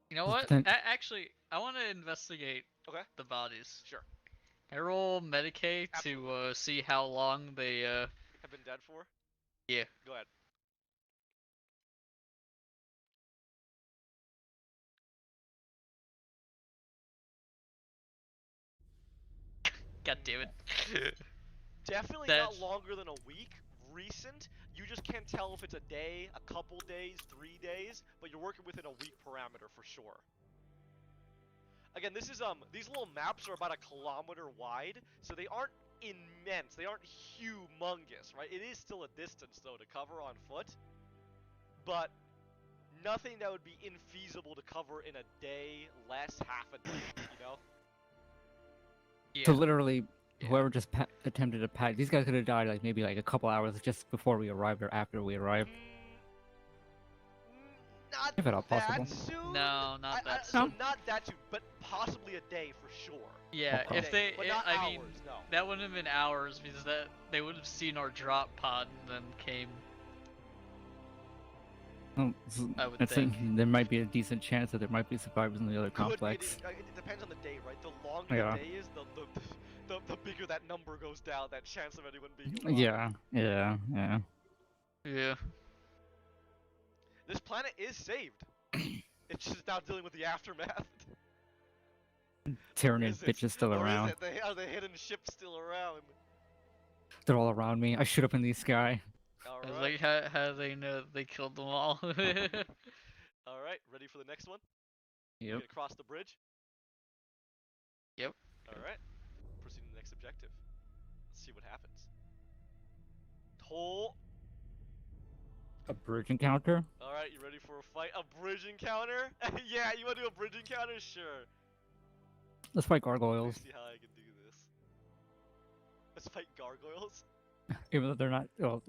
You know what? Then- Actually, I want to investigate Okay. the bodies. Sure. I roll Medicaid Absolutely. to see how long they Have been dead for? Yeah. Go ahead. God damn it. Definitely That's- not longer than a week. Recent, you just can't tell if it's a day, a couple days, 3 days, but you're working within a week parameter for sure. Again, this is these little maps are about 1 kilometer wide, so they aren't immense. They aren't humongous, right? It is still a distance though to cover on foot, but nothing that would be infeasible to cover in a day, less half a day, you know? Yeah. So literally, Yeah. whoever just attempted to pack, these guys could have died like maybe like a couple hours just before we arrived or after we arrived. Not If at all possible. that soon. No, not that So soon. not that soon, but possibly a day for sure. Yeah, Okay. if they, but not I hours, mean, no. that wouldn't have been hours because that they would have seen our drop pod and then came. Oh, I would that's think. there might be a decent chance that there might be survivors in the other Could be, complex. it depends on the day, right? The longer Yeah. the day is, the bigger that number goes down. That chance of anyone being alive. Yeah. Yeah. This planet is saved. It's just now dealing with the aftermath. Tyranid Is it? bitches still Or around. is it? Are the hidden ships still around? They're all around me. I shoot up in the sky. All I was right. like, how do they know they killed them all? All right. Ready for the next one? You Yep. gonna cross the bridge? Yep. All right. Proceed to the next objective. Let's see what happens. Toll. A bridge encounter? All right, you ready for a fight? A bridge encounter? Yeah, you want to do a bridge encounter? Sure. Let's fight Let me gargoyles. see how I can do this. Let's fight gargoyles. Even though they're not, well,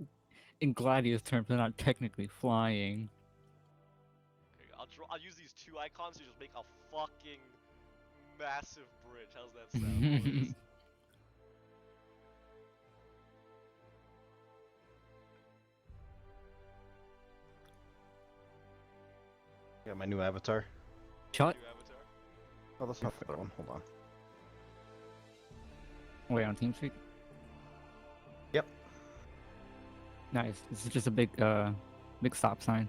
in Gladius terms, they're not technically flying. Okay, I'll use these 2 icons to just make a fucking massive bridge. How's that sound, boys? Got my new avatar. Shot? New avatar. Oh, that's not the other one. Hold on. Wait, on TeamSpeak? Yep. Nice. This is just a big stop sign.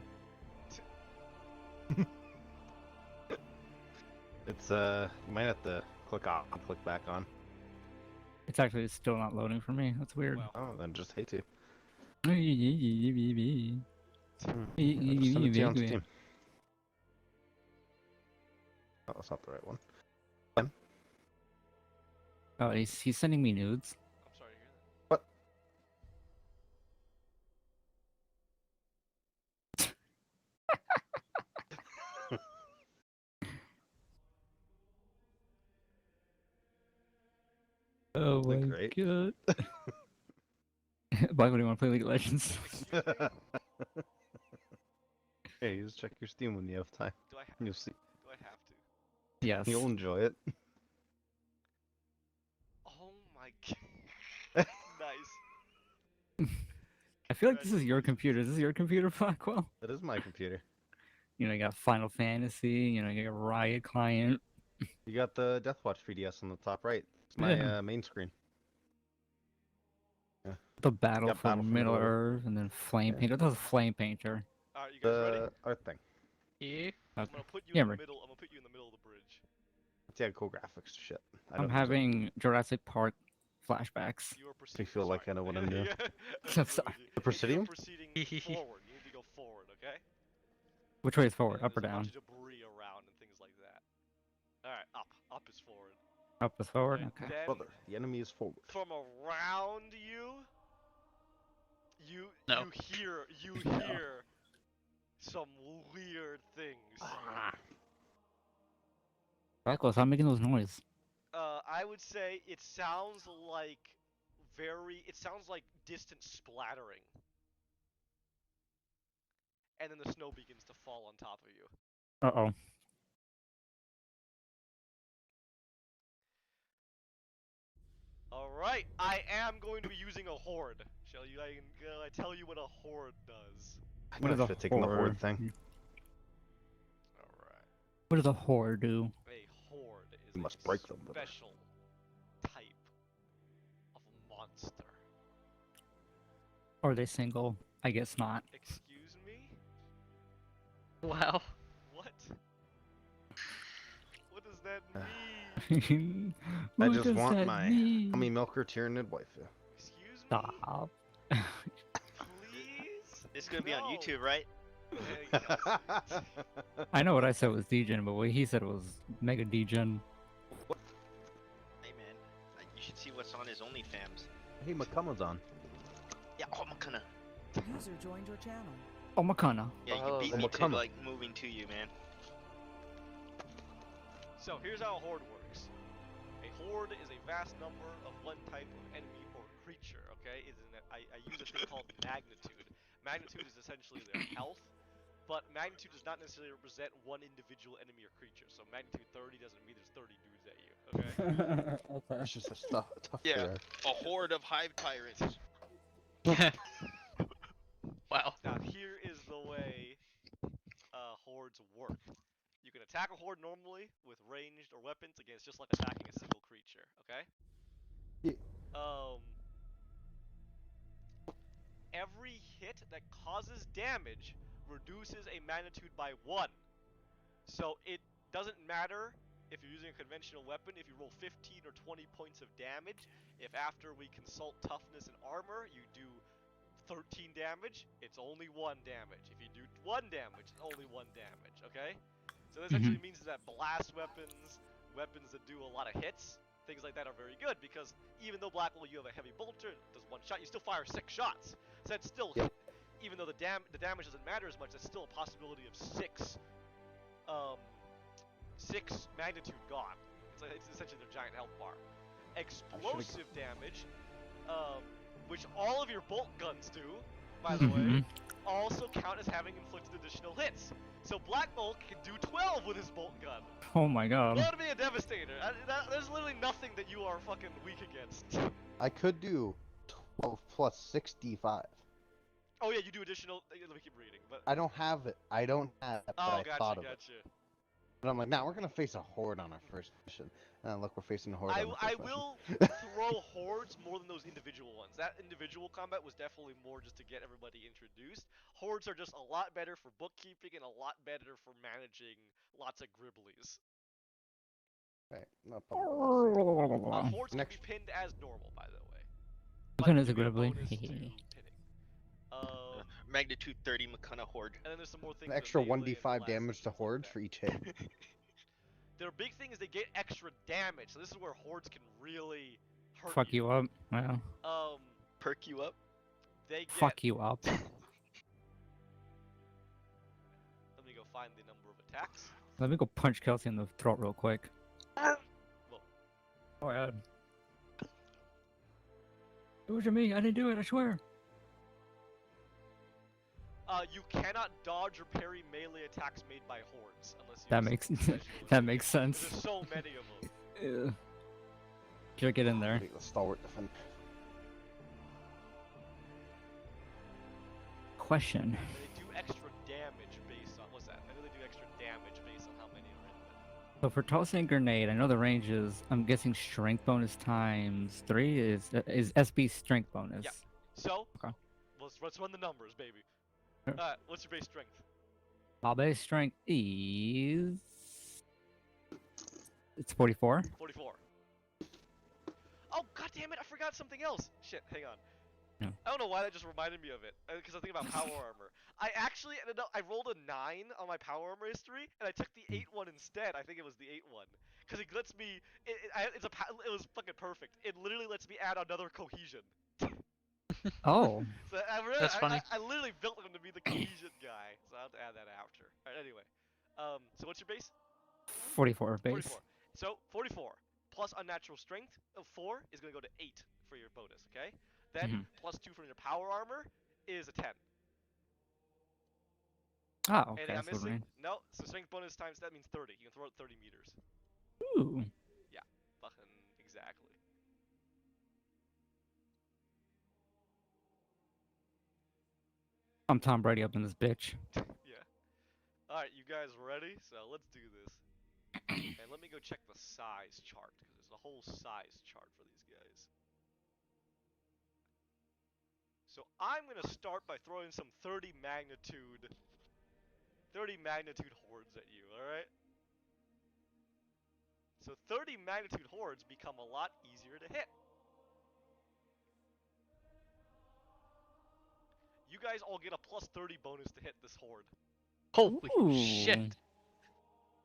It's you might have to click off and click back on. It's actually still not loading for me. That's weird. Wow. Oh, then just hate you. Oh, I just sent it to you on Steam. Oh, that's not the right one. he's sending me nudes. I'm sorry to hear that. What? Oh Isn't it my great? god. Why would you want to play League of Legends? Hey, just check your Steam when you have time. Do I have? You'll see. Do I have to? Yes. You'll enjoy it. Oh my god. Nice. I feel like this is your computer. Is this your computer, Blackwell? That is my computer. You know, you got Final Fantasy, you know, you got Riot Client. You got the Deathwatch 3DS on the top right. It's my Yeah. main screen. The Battle Got for Battle for Middle Middle-earth. Earth, and then Flame Yeah. Painter. That was Flame Painter. Alright, you guys ready? The art thing. Yeah. I'm Okay. gonna put you Yeah, in the Rick. middle. I'm gonna put you in the middle of the bridge. It's yeah, cool graphics shit. I I'm don't use it. having Jurassic Park flashbacks. You are proceeding. feel like I know what I'm doing. I'm sorry. The Presidium? Proceeding forward. You need to go forward, okay? Which way is forward? Yeah, Up or there's a down? bunch of debris around and things like that. Alright, up. Up is forward. Up is forward? And Okay. then Brother, the enemy is forward. from around you, you No. you No. hear some weird things. Blackwell, stop making those noise. I would say it sounds like distant splattering. And then the snow begins to fall on top of you. Uh-oh. Alright, I am going to be using a horde. Shall you, I tell you what a horde does. I What is know a if taking the horde horde? thing. Alright. What does a whore do? A horde is You a must break them, brother. special type of monster. Are they single? I guess not. Excuse me? Wow. What? What does that mean? I What just does want that my mean? Tommy Milker Tyranid waifu. Excuse me? Stop. Please? This is gonna be on No. YouTube, right? I know what I said was degen, but what he said was mega degen. Hey man, you should see what's on his OnlyFans. Hey, McCummon's on. Yeah, oh my kinda. User joined your channel. Oh, Makana. Yeah, Oh, you beat me to McCummon. like moving to you, man. So here's how a horde works. A horde is a vast number of one type of enemy or creature, okay? I use a thing called magnitude. Magnitude is essentially their health, but magnitude does not necessarily represent one individual enemy or creature. So magnitude 30 doesn't mean there's 30 dudes at you, okay? Okay. It's just a tough Yeah. there. A horde of hive tyrants. Wow. Now here is the way hordes work. You can attack a horde normally with ranged or weapons against just like attacking a single creature, okay? Yeah. Every hit that causes damage reduces a magnitude by 1. So it doesn't matter if you're using a conventional weapon, if you roll 15 or 20 points of damage, if after we consult toughness and armor, you do 13 damage, it's only 1 damage. If you do 1 damage, it's only 1 damage, okay? So that essentially means that blast weapons, weapons that do a lot of hits, things like that are very good, because even though Blackwell you have a heavy bolter, it does 1 shot, you still fire 6 shots. So that's still, Yep. even though the damage doesn't matter as much, that's still a possibility of 6 magnitude gone. It's essentially their giant health bar. Explosive damage, which all of your bolt guns do, by the way, also count as having inflicted additional hits. So Black Bolt can do 12 with his bolt gun. Oh my god. That would be a devastator. There's literally nothing that you are fucking weak against. I could do 12 plus 65. Oh yeah, you do additional. Let me keep reading. But I don't have it. I don't have it, but oh, I gotcha, thought of it. gotcha. But I'm like, nah, we're gonna face a horde on our first mission. And look, we're facing a horde on the I first mission. will throw hordes more than those individual ones. That individual combat was definitely more just to get everybody introduced. Hordes are just a lot better for bookkeeping and a lot better for managing lots of gribblies. Right, no problem. Hordes can Next- be pinned as normal, by the way. Pin as you a get gribbly. bonus to pinning. Magnitude 30 McCunna horde. And then there's some more things. An with extra melee and 1d5 blast damage and to stuff like hordes that. for each hit. Their big thing is they get extra damage, so this is where hordes can really hurt Fuck you up. Well, Perk you up. They get. fuck you up. Let me go find the number of attacks. Let me go punch Kelsey in the throat real quick. Whoa. Oh yeah. It was me. I didn't do it. I swear. You cannot dodge or parry melee attacks made by hordes unless you. That have makes some special that makes ability. sense. There's so many of them. Should get in there. Wait, the stalwart defender. Question. They do extra damage based on what's that? I know they do extra damage based on how many are in them. So for tossing a grenade, I know the range is. I'm guessing strength bonus times 3 is SB strength bonus. Yeah. So, Okay. let's run the numbers, baby. Sure. What's your base strength? My base strength is. It's 44. 44. Oh, god damn it, I forgot something else. Shit, hang on. No. I don't know why that just reminded me of it, because I think about power armor. I actually ended up, I rolled a 9 on my power armor history, and I took the 8 one instead. I think it was the 8 one. Because it lets me, it was fucking perfect. It literally lets me add another cohesion. Oh. So That's funny. I literally built him to be the cohesion guy, so I'll have to add that after. Alright, anyway. So what's your base? 44 base. 44. So, 44 plus unnatural strength of 4 is going to go to 8 for your bonus, okay? Then, plus 2 from your power armor is a 10. Oh, okay. Anything I'm That's what I missing? mean. No, so strength bonus times, that means 30. You can throw it 30 meters. Ooh. Fucking exactly. I'm Tom Brady up in this bitch. Yeah. Alright, you guys ready? So, let's do this. And let me go check the size chart, because there's a whole size chart for these guys. So I'm gonna start by throwing some 30 magnitude hordes at you, alright? So 30 magnitude hordes become a lot easier to hit. You guys all get a plus 30 bonus to hit this horde. Holy Ooh. shit!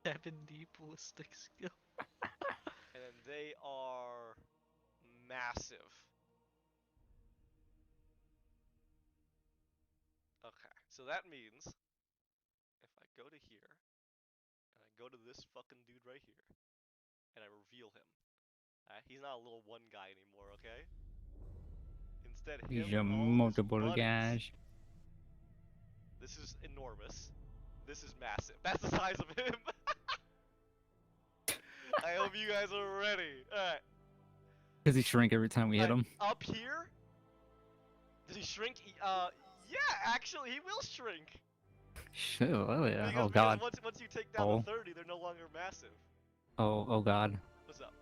70 ballistic skill. And then they are massive. Okay, so that means if I go to here, and I go to this fucking dude right here, and I reveal him, he's not a little one guy anymore, okay? Instead, him He's a and all of his multiple buddies. guys. This is enormous. This is massive. That's the size of him. I hope you guys are ready. Alright. Does he shrink every time we hit him? Up here? Does he shrink? Yeah, actually, he will shrink. Shit, oh yeah. Because, Oh god. once you take down Oh. the 30, they're no longer massive. Oh god. What's up?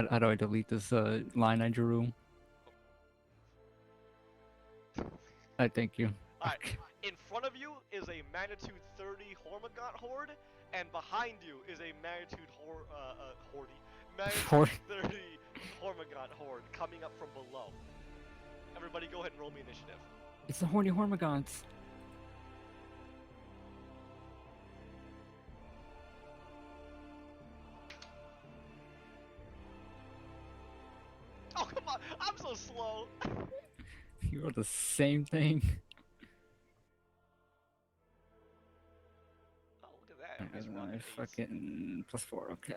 How do I delete this line I drew? I thank you. Alright, in front of you is a magnitude 30 Hormigaunt horde, and behind you is a magnitude magnitude 30 Hormigaunt horde coming up from below. Everybody go ahead and roll me initiative. It's the horny Hormigons. Oh, come on! I'm so slow! You are the same thing. Oh, look at that. Nice rocket ace. Fucking +4, okay.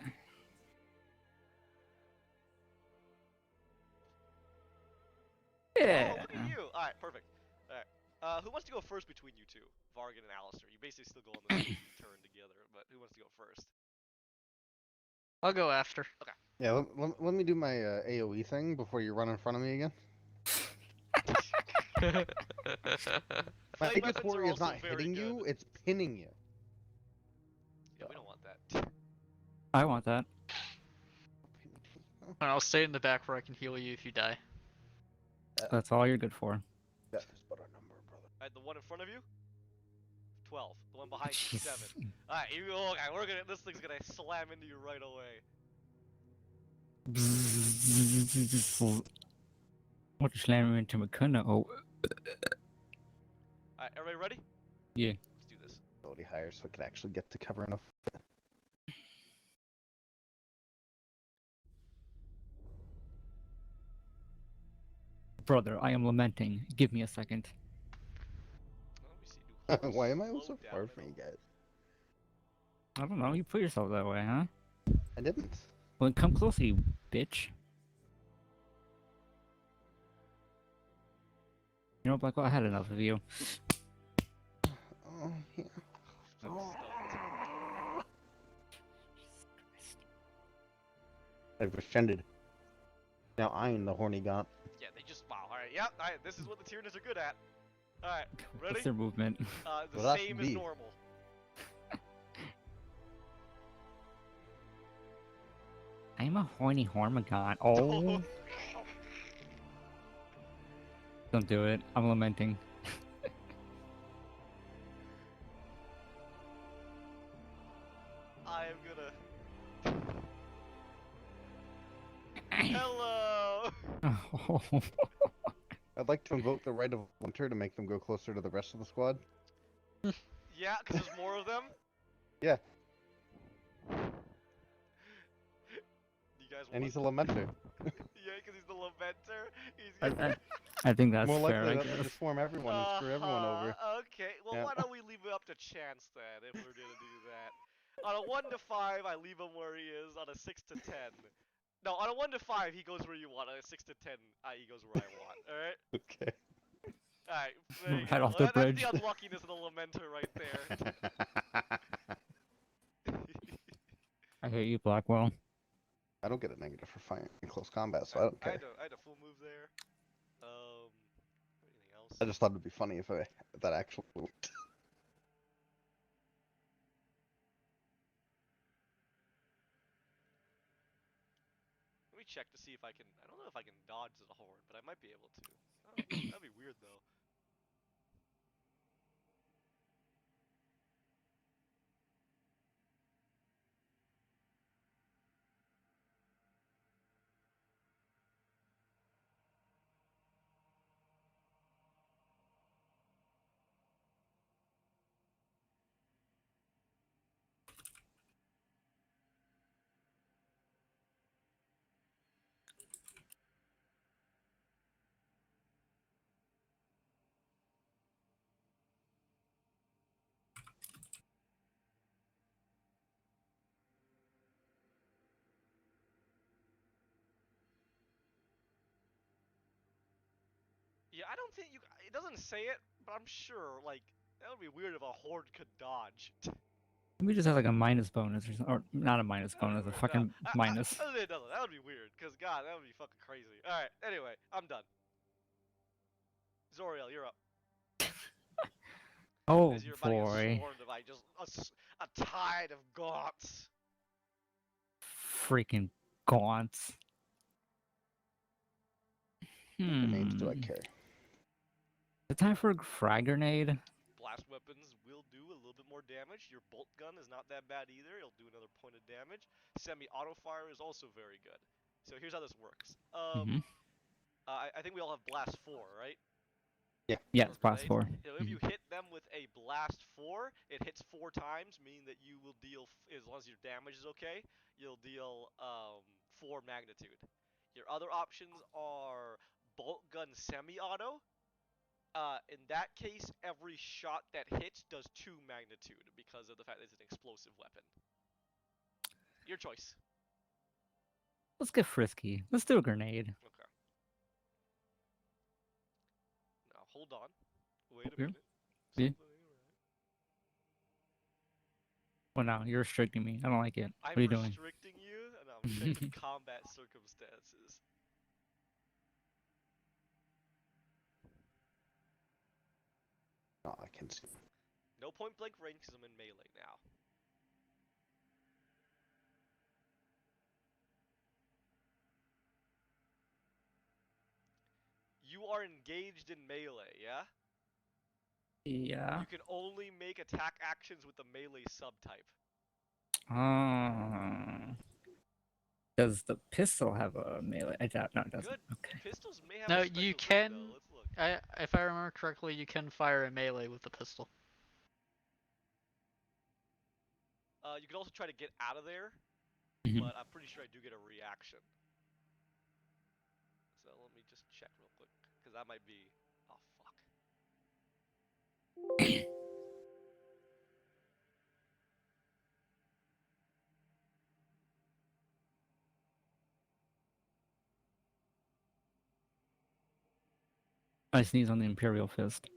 Yeah. Oh, look at you! Alright, perfect. Alright. Who wants to go first between you two? Vargan and Alistair. You basically still go on the same turn together, but who wants to go first? I'll go after. Yeah, let me do my AoE thing before you run in front of me again. My Flame biggest weapons are worry is also not very hitting good. you, it's pinning you. Yeah, we don't want that. I want that. And I'll stay in the back where I can heal you if you die. That's all you're good for. That is but a number, brother. Alright, the one in front of you? 12. The one behind you, 7. Jeez. Alright, you go. Okay, we're gonna. This thing's gonna slam into you right away. What slam into McCunna? Oh, Alright, everybody ready? Yeah. Let's do this. Ability higher so I can actually get to cover enough. brother, I am lamenting. Give me a second. Let me see. Do Why am I slow so down far and from you guys? I don't know. You put yourself that way, huh? I didn't. Well, come closer, you bitch. You know, Blackwell, I had enough of you. Oh, yeah. I'm stunned. I've ascended. Now I am the horny gaunt. Yeah, they just wow. Alright, yep. Alright, this is what the Tyranids are good at. Alright, ready? What's their movement? The Well, that same should as be. normal. I'm a horny Hormigaunt. Oh. Don't do it. I'm lamenting. I am gonna. Hello. I'd like to invoke the right of winter to make them go closer to the rest of the squad. Yeah, because there's more of them. Yeah, You guys and want he's a lamenter. Yeah, because he's the lamenter. He's I think that's More fair, likely I enough to guess. just swarm everyone and screw everyone over. Okay, well, Yeah. why don't we leave it up to chance then, if we're gonna do that? On a 1 to 5, I leave him where he is. On a 6 to 10. No, on a 1 to 5, he goes where you want. On a 6 to 10, he goes where I want. Alright? Okay. Alright, there you Right go. off the That's bridge. the unluckiness of the lamenter right there. I hate you, Blackwell. I don't get a negative for firing in close combat, so I don't care. I had a full move there. Anything else? I just thought it'd be funny if that actually worked. Let me check to see if I can. I don't know if I can dodge the horde, but I might be able to. That'd be weird though. Yeah, I don't think you. It doesn't say it, but I'm sure. Like that would be weird if a horde could dodge. We just have like a minus bonus or something, or not a minus bonus, a No, fucking minus. that would be weird. Cause God, that would be fucking crazy. All right. Anyway, I'm done. Zoriel, you're up. Oh As you're about to get boy, swarmed by just a tide of gaunts. freaking gaunts. Grenades do I Hmm. carry? The time for a frag grenade. Blast weapons will do a little bit more damage. Your bolt gun is not that bad either. It'll do another point of damage. Semi-auto fire is also very good. So here's how this works. Mm-hmm. I think we all have blast 4, right? Yeah, For it's plus grenades. 4. If you hit them with a blast 4, it hits 4 times, meaning that you will deal, as long as your damage is okay, you'll deal 4 magnitude. Your other options are bolt gun semi-auto. In that case, every shot that hits does 2 magnitude because of the fact that it's an explosive weapon. Your choice. Let's get frisky. Let's do a grenade. Okay. Now hold on. Wait a Yeah. minute. Yeah. Something ain't right. Well, now you're restricting me. I don't like it. What I'm are you doing? restricting you, and I'm checking combat circumstances. Oh, I can see. No point blank range because I'm in melee now. You are engaged in melee, yeah? Yeah. You can only make attack actions with the melee subtype. Does the pistol have a melee? I doubt. No, it doesn't. Good. Okay. Pistols may have No, a special you thing, can. though. Let's look. If I remember correctly, you can fire a melee with the pistol. You can also try to get out of there, Mhm. but I'm pretty sure I do get a reaction. So let me just check real quick, because that might be... Oh, fuck. I sneeze on the Imperial Fist.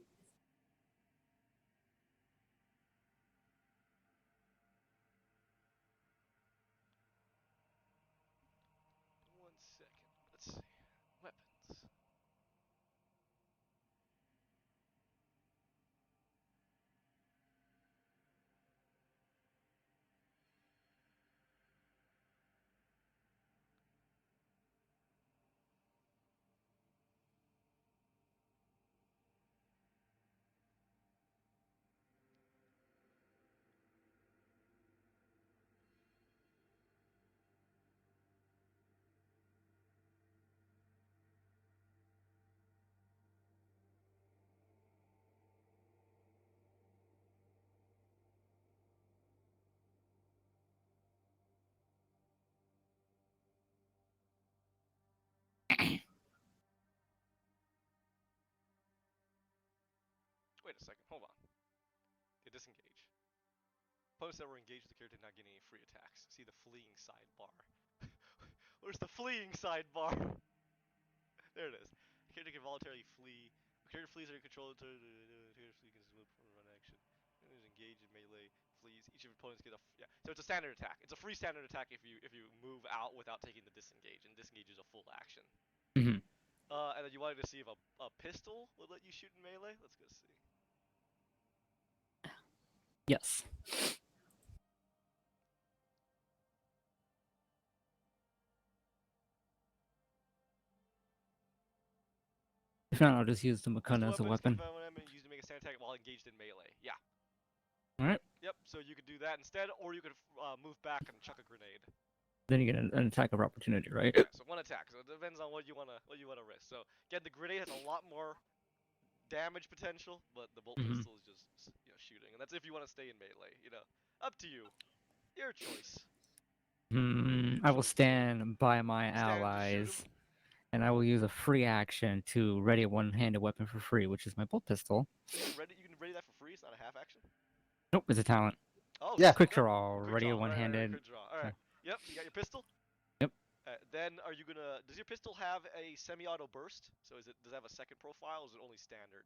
One second. Let's see. Weapons. Wait a second. Hold on. They disengage. Opponents that were engaged with the character did not get any free attacks. See the fleeing sidebar. Where's the fleeing sidebar? There it is. The character can voluntarily flee. A character flees or controlled. The character flee can just move from run action. Is engaged in melee flees. Each of your opponents get a yeah. So it's a standard attack. It's a free standard attack if you move out without taking the disengage, and disengage is a full action. Mhm. And then you wanted to see if a pistol would let you shoot in melee. Let's go see. Yes. If not, I'll just use the Pistol Makuna as a weapons can weapon. be used to make a standard attack while engaged in melee. Yeah. Alright. Yep. So you could do that instead, or you could move back and chuck a grenade. Then you get an attack of opportunity, right? Yeah. So one attack. So it depends on what you wanna risk. So again, the grenade has a lot more damage potential, but the bolt Mhm. pistol is just shooting, and that's if you want to stay in melee. Up to you. Your choice. I will stand by my Stand to shoot allies, 'em. and I will use a free action to ready a one-handed weapon for free, which is my bolt pistol. So you can ready that for free. It's not a half action. Nope, it's a talent. Oh, Yeah. Quick okay. draw, Quick ready a draw. Right, one-handed. quick draw. All right. Yep. You got your pistol. Yep. Then are you gonna? Does your pistol have a semi-auto burst? So does it have a second profile, or is it only standard?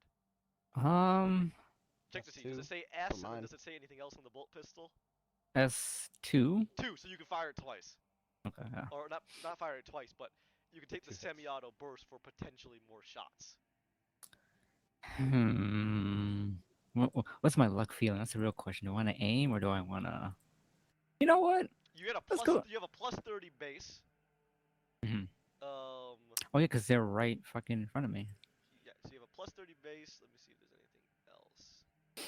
Um, Check to see. Does S2 it say for S, and then mine. does it say anything else on the bolt pistol? S2. 2, so you can fire it twice, Okay. Yeah. or not fire it twice, but you can take the 2 hits. semi-auto burst for potentially more shots. Hmm. What's my luck feeling? That's a real question. Do I want to aim or do I want to? You know what? You get a Let's plus. go. You have a plus 30 base. Mhm. Um, Oh yeah, because they're right fucking in front of me. yeah. So you have a plus 30 base. Let me see if there's anything else. No.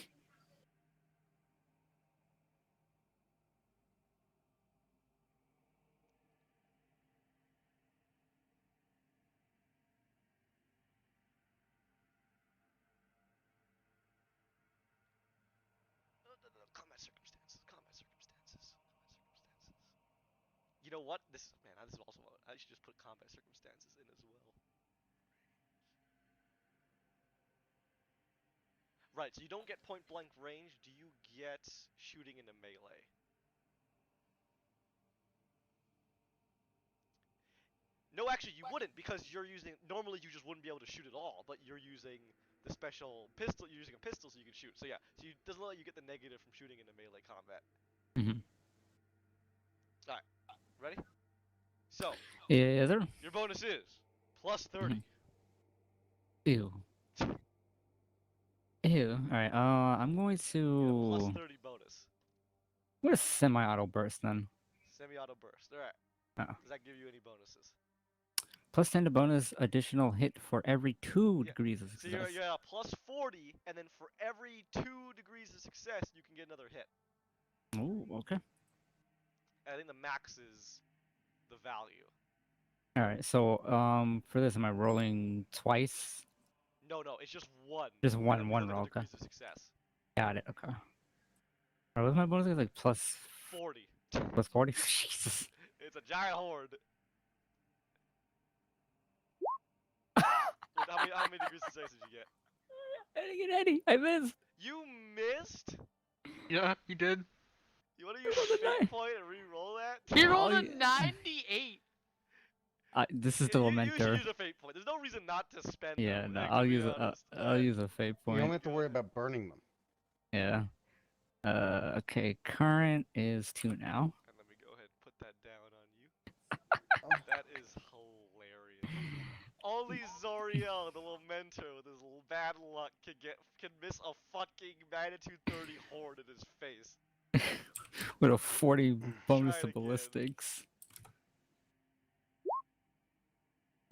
Combat circumstances. Combat circumstances. Combat circumstances. You know what? This man. This is also. I should just put combat circumstances in as well. Right. So you don't get point blank range. Do you get shooting in a melee? No, actually, you wouldn't because you're using. Normally, you just wouldn't be able to shoot at all, but you're using the special pistol. You're using a pistol, so you can shoot. So yeah, so it doesn't let you get the negative from shooting into melee combat. Mm-hmm. All right, ready? So Yeah, there. your bonus is plus 30. Ew. Ew. All right. I'm going You get a plus to. 30 bonus. What a semi-auto burst then? Semi-auto burst. All right. Oh. Does that give you any bonuses? Plus 10 to bonus additional hit for every 2 Yeah. degrees of So success. you're at a plus 40, and then for every 2 degrees of success, you can get another hit. Ooh, okay. And I think the max is the value. All right. So, for this, am I rolling twice? No, it's just one. Just For one every one of the roll. Okay. degrees of success. Got it. Okay. All right. What's my bonus? Like plus 40. 40. Jesus. It's a giant horde. How many degrees of success did you get? I didn't get any. I missed. You missed? Yeah, you did. You want to use rolled a a fate 9. point and re-roll that? He rolled Oh, a yeah. 98. This is Yeah, the you should Lamenter. use a fate point. There's no reason not to spend Yeah. them. No. To I'll be use a. honest. I'll use a fate You point. only have to Go worry ahead. about burning them. Yeah. Okay. Current is 2 now. And let me go ahead and put that down on you. Oh. That is hilarious. Only Zoriel, the Lamenter, with his bad luck, can miss a fucking magnitude 30 horde in his face. With a 40 bonus Try to it again. ballistics.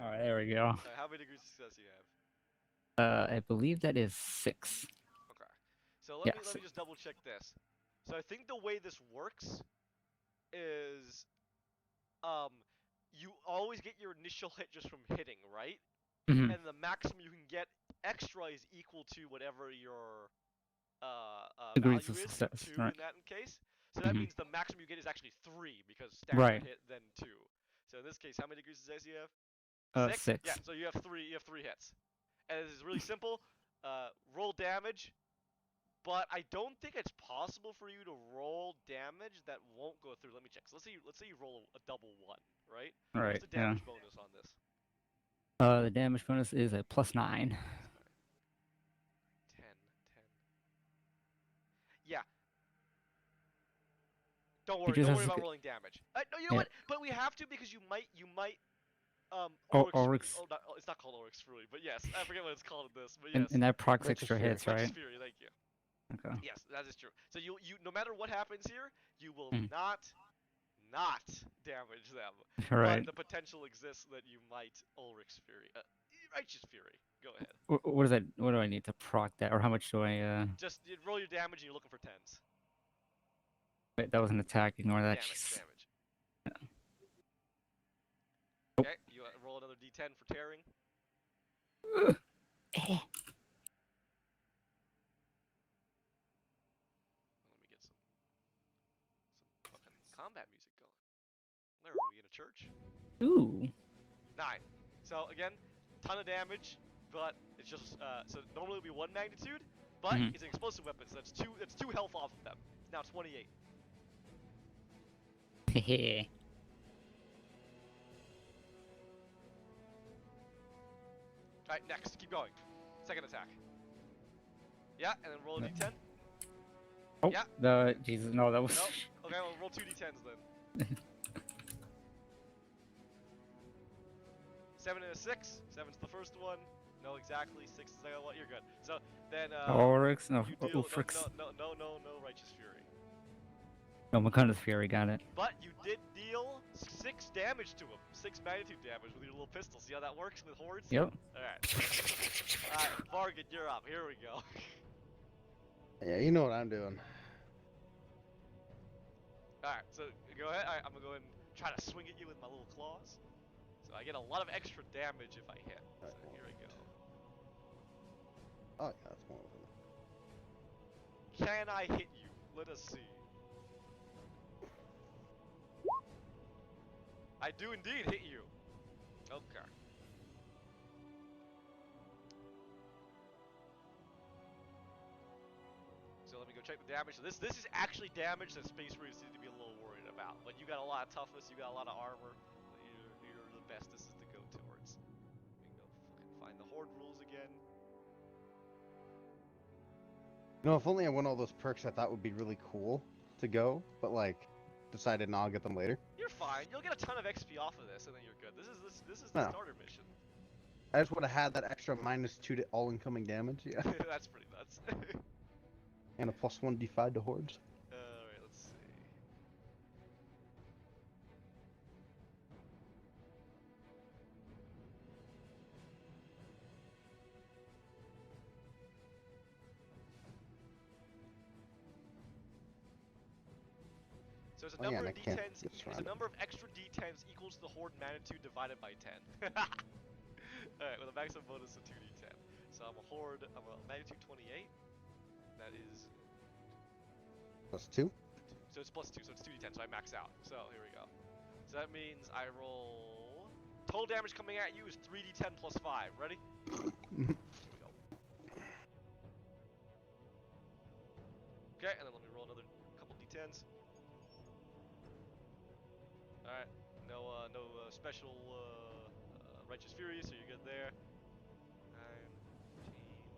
All right, there we go. Alright, how many degrees of success do you have? I believe that is 6. Okay. So let Yeah, me so- just double check this. So I think the way this works is you always get your initial hit just from hitting, right? Mhm. And the maximum you can get extra is equal to whatever your Degrees value of is, success, 2 right. in that case. So that Mhm. means the maximum you get is actually 3 because standard Right. hit then 2. So in this case, how many degrees of success do you have? 6. Yeah, so you have 3. You have 3 hits, and this is really simple. Roll damage, but I don't think it's possible for you to roll damage that won't go through. Let me check. So let's say you roll a double 1, right? All What's right, the yeah. damage bonus on this? The damage bonus is a +9. 10. Yeah. Don't worry. just Don't has worry to about get- rolling damage. No, you know Yeah. what? But we have to because you might Oryx. Oh, it's not called Oryx Fury, but yes, I forget what it's called in this, but And, yes. and that procs Righteous extra Fury. hits, Righteous right? Fury, thank you. Okay. Yes, that is true. So you no matter what happens here, you will Mm. not damage them. Right. But the potential exists that you might Ulrich's Fury. Righteous Fury. Go ahead. What is that? What do I need to proc that, or how much do I? Just you roll your damage and you're looking for 10s. Wait, that was an attack. Ignore that. Damage, Jesus. damage. Nope. Okay, you roll another d10 for tearing. Let me get some fucking combat music going. Where are we, in a church? Ooh. 9. So again, ton of damage, but it's just so normally it would be 1 magnitude, but Mhm. it's an explosive weapon, so that's 2 health off of them. It's now 28. Hehe. Alright, next. Keep going. Second attack. Yeah, and then roll a No. d10. Oh, Yeah. Jesus, no, that was. Nope. Okay, well, roll 2 d10s then. 7 and a 6. 7's the first one. No, exactly. 6 is the second one. You're good. So then, Oryx, no, you deal Ulfrix. no Righteous Fury. No, Maconda's Fury, got it. But you did deal 6 damage to him. 6 magnitude damage with your little pistol. See how that works with hordes? Yep. Alright, Vargan, you're up. Here we go. Yeah, you know what I'm doing. Alright, so go ahead. Alright, I'm gonna go and try to swing at you with my little claws. So I get a lot of extra damage if I hit. So here we go. Oh, yeah, that's one of them. Can I hit you? Let us see. I do indeed hit you. Okay. So let me go check the damage. So this is actually damage that Space Marines need to be a little worried about. But you got a lot of toughness, you got a lot of armor. You're the bestest to go towards. Let me go fucking find the Horde rules again. You know, if only I won all those perks I thought would be really cool to go, but like, decided no, I'll get them later. You're fine. You'll get a ton of XP off of this, and then you're good. This is the No. starter mission. I just would have had that extra -2 to all incoming damage, yeah. That's pretty nuts. And a +1 d5 to hordes. Alright, let's see. So it's a Oh, yeah, number and of I can't d10s. get It's a surrounded. number of extra d10s equals the horde magnitude divided by 10. Alright, with a maximum bonus of 2d10. So I'm a horde. I'm a magnitude 28. That is. +2? So it's +2. So it's 2d10. So I max out. So here we go. So that means I roll. Total damage coming at you is 3d10 plus 5. Ready? Here we go. Okay, and then let me roll another couple d10s. Alright, no special Righteous Fury, so you're good there. 9, 14, 15.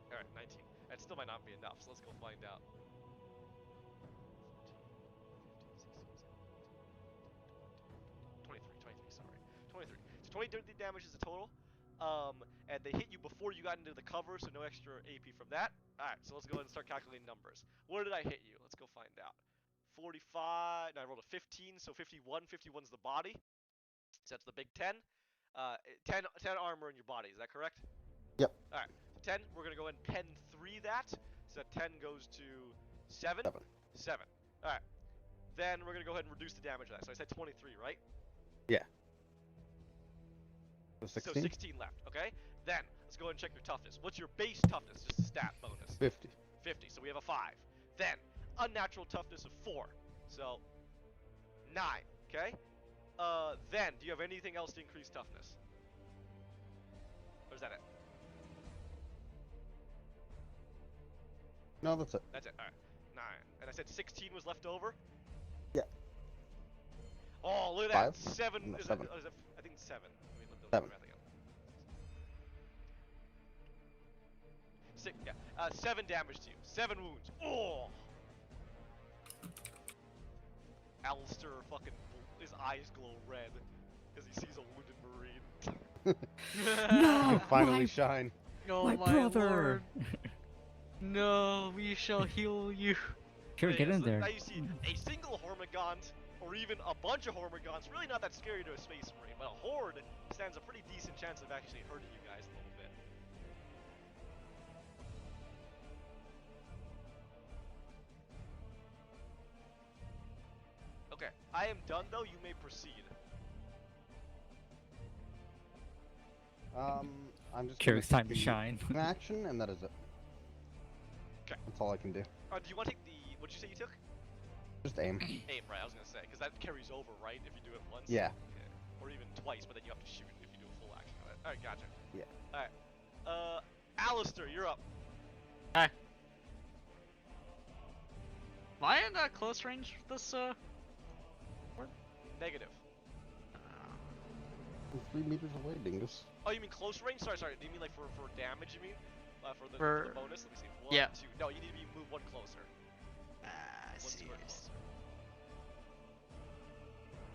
Alright, 19. That still might not be enough, so let's go find out. 14, 15, 16, 17, 18, 19, 20, 23, sorry. 23. So 20 damage is the total. And they hit you before you got into the cover, so no extra AP from that. Alright, so let's go ahead and start calculating numbers. Where did I hit you? Let's go find out. 45, no, I rolled a 15, so 51. 51's the body. So that's the big 10. 10 armor in your body, is that correct? Yep. Alright, so 10, we're going to go ahead and pen 3 that. So that 10 goes to 7. 7. 7. Alright. Then we're going to go ahead and reduce the damage of that. So I said 23, right? Yeah. So So 16? 16 left, okay? Then, let's go ahead and check your toughness. What's your base toughness? Just a stat bonus. 50. 50, so we have a 5. Then, unnatural toughness of 4. So, 9, okay? Then, do you have anything else to increase toughness? Or is that it? No, that's it. That's it, alright. 9. And I said 16 was left over? Yeah. Oh, look at that. 5? 7. No, Is 7. That, is that, I think it's 7. Let me look the 7. math again. 6, yeah. 7 damage to you. 7 wounds. Oh! Alistair fucking, his eyes glow red because he sees a wounded Marine. No! Finally my, shine. Oh my my brother! lord. No, we shall heal you. Here, get in So there. now you see a single Hormigaunt, or even a bunch of Hormigants, really not that scary to a Space Marine, but a Horde stands a pretty decent chance of actually hurting you guys a little bit. Okay, I am done though, you may proceed. I'm just Curious gonna time to take shine. an action, and that is it. 'Kay. That's all I can do. Do you want to take the, what'd you say you took? Just aim. Aim, right, I was gonna say, because that carries over, right, if you do it once? Yeah. Or even twice, but then you have to shoot if you do a full action on it. Alright, gotcha. Yeah. Alright. Alistair, you're up. Hi. Am I in close range for this, Negative. I'm 3 meters away, dingus. Oh, you mean close range? Sorry. Do you mean like for damage? You mean for the For- bonus? Let me see. One, yeah. two. No, you need to move one closer. I One see. square closer.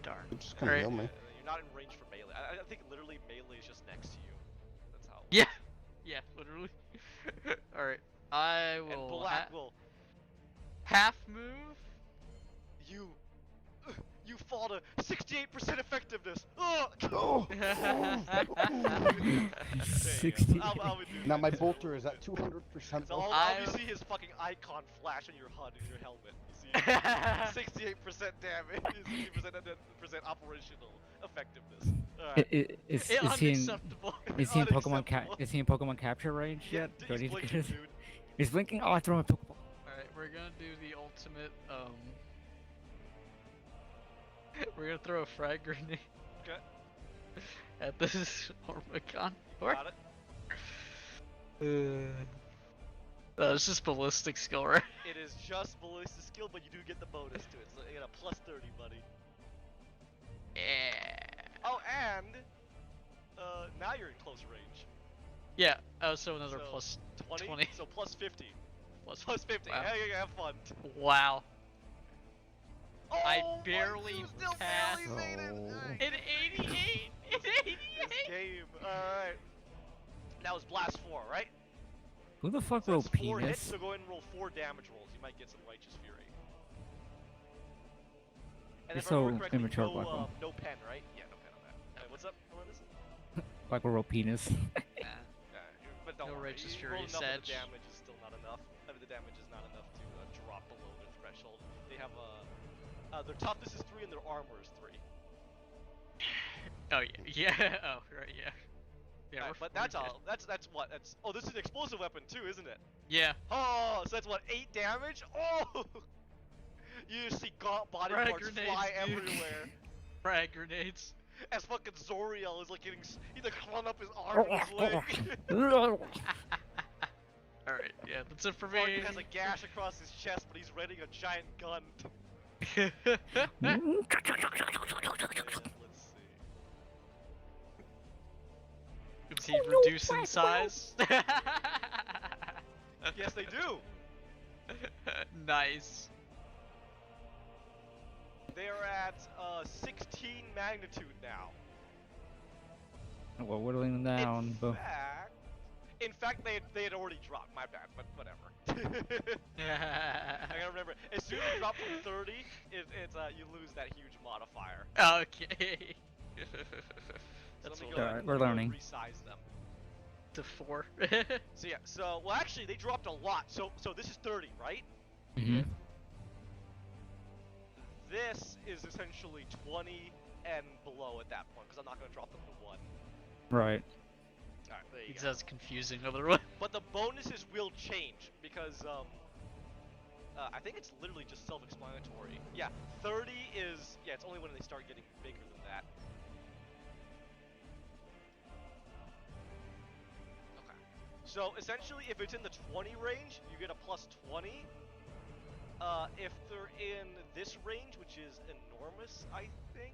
Darn. It just kind of Alright. heal me. You're not in range for melee. I think literally melee is just next to you. That's how. Yeah. Yeah, literally. Alright. I And will black will. half move. You fall to 68% effectiveness. Ugh! Oh! There you go. 60. I'll be doing Now that my just bolter for a is little at bit. 200%. So all you see his fucking icon flash on your HUD in your helmet. You see 68% damage, 60% operational effectiveness. Alright. Is he in Unacceptable. is he in Pokemon Unacceptable. is he in Pokemon capture range Yeah, yet? Do I he's need to blinking, get dude. He's blinking. Oh, I throw him a Pokeball. Alright, we're gonna do the ultimate, we're gonna throw a frag grenade Okay. at this Ormicon. Got it. It's just ballistic skill, right? It is just ballistic skill, but you do get the bonus to it. So you get a plus 30, buddy. Yeah. Oh, and now you're in close range. Yeah, so another So, plus 20? 20. So plus 50. Plus Plus 50. Wow. Yeah, have fun. Wow. Oh, I barely you still passed. barely made it. Oh. Nice. An 88! An 88! This game. Alright. That was blast 4, right? Who the fuck So wrote that's 4 hits, penis? so go ahead and roll 4 damage rolls. You might get some Righteous Fury. And You're if I remember so correctly, immature, Blackwell. no pen, right? Yeah, no pen on that. Alright, what's up, Melinda? Blackwell wrote penis. Nah. But don't No worry, Righteous you Fury, roll enough, but Sedge. the damage is still not enough. I mean, the damage is not enough to drop below their threshold. They have their toughness is 3 and their armor is 3. Oh yeah, yeah. Oh right, yeah. Yeah, Alright, we're but that's good. all. That's what. That's oh, this is an explosive weapon too, isn't it? Yeah. Oh, so that's what 8 damage. Oh, you just see body Frag parts grenades, fly dude. everywhere. Frag grenades. As fucking Zoriel is like getting either clawing up his arm or his leg. Alright, yeah, that's it for me. Mark has a gash across his chest, but he's readying a giant gun. Let's see. Is he reduce in size? Yes, they do. Nice. They are at 16 magnitude now. We're whittling them down. In fact, they had already dropped. My bad, but whatever. I gotta remember. As soon as you drop from 30, it's you lose that huge modifier. Okay. That's So let me what go Alright, ahead we're and learning. resize them. to 4. So yeah. So well, actually, they dropped a lot. So this is 30, right? Mm-hmm. This is essentially 20 and below at that point, because I'm not gonna drop them to 1. Right. Alright, there you It's go. as confusing otherwise. But the bonuses will change because I think it's literally just self-explanatory. Yeah, 30 is it's only when they start getting bigger than that. Okay. So essentially, if it's in the 20 range, you get a plus 20. If they're in this range, which is enormous, I think.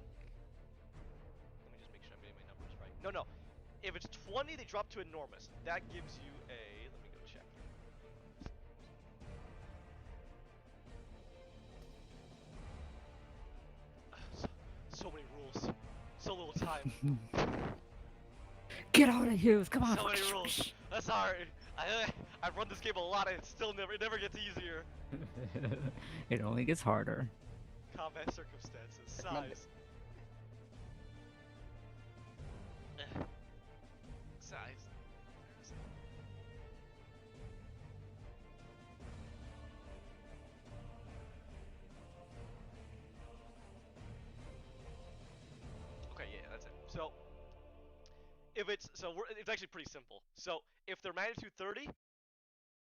Let me just make sure I'm getting my numbers right. No. If it's 20, they drop to enormous. That gives you a. Let me go check. So many rules. So little time. Get out of here! Come on! So many rules. That's hard. I've run this game a lot and it never gets easier. It only gets harder. Combat circumstances, Remember- size. Size. Okay, yeah, that's it. So, if it's it's actually pretty simple. So, if they're magnitude 30,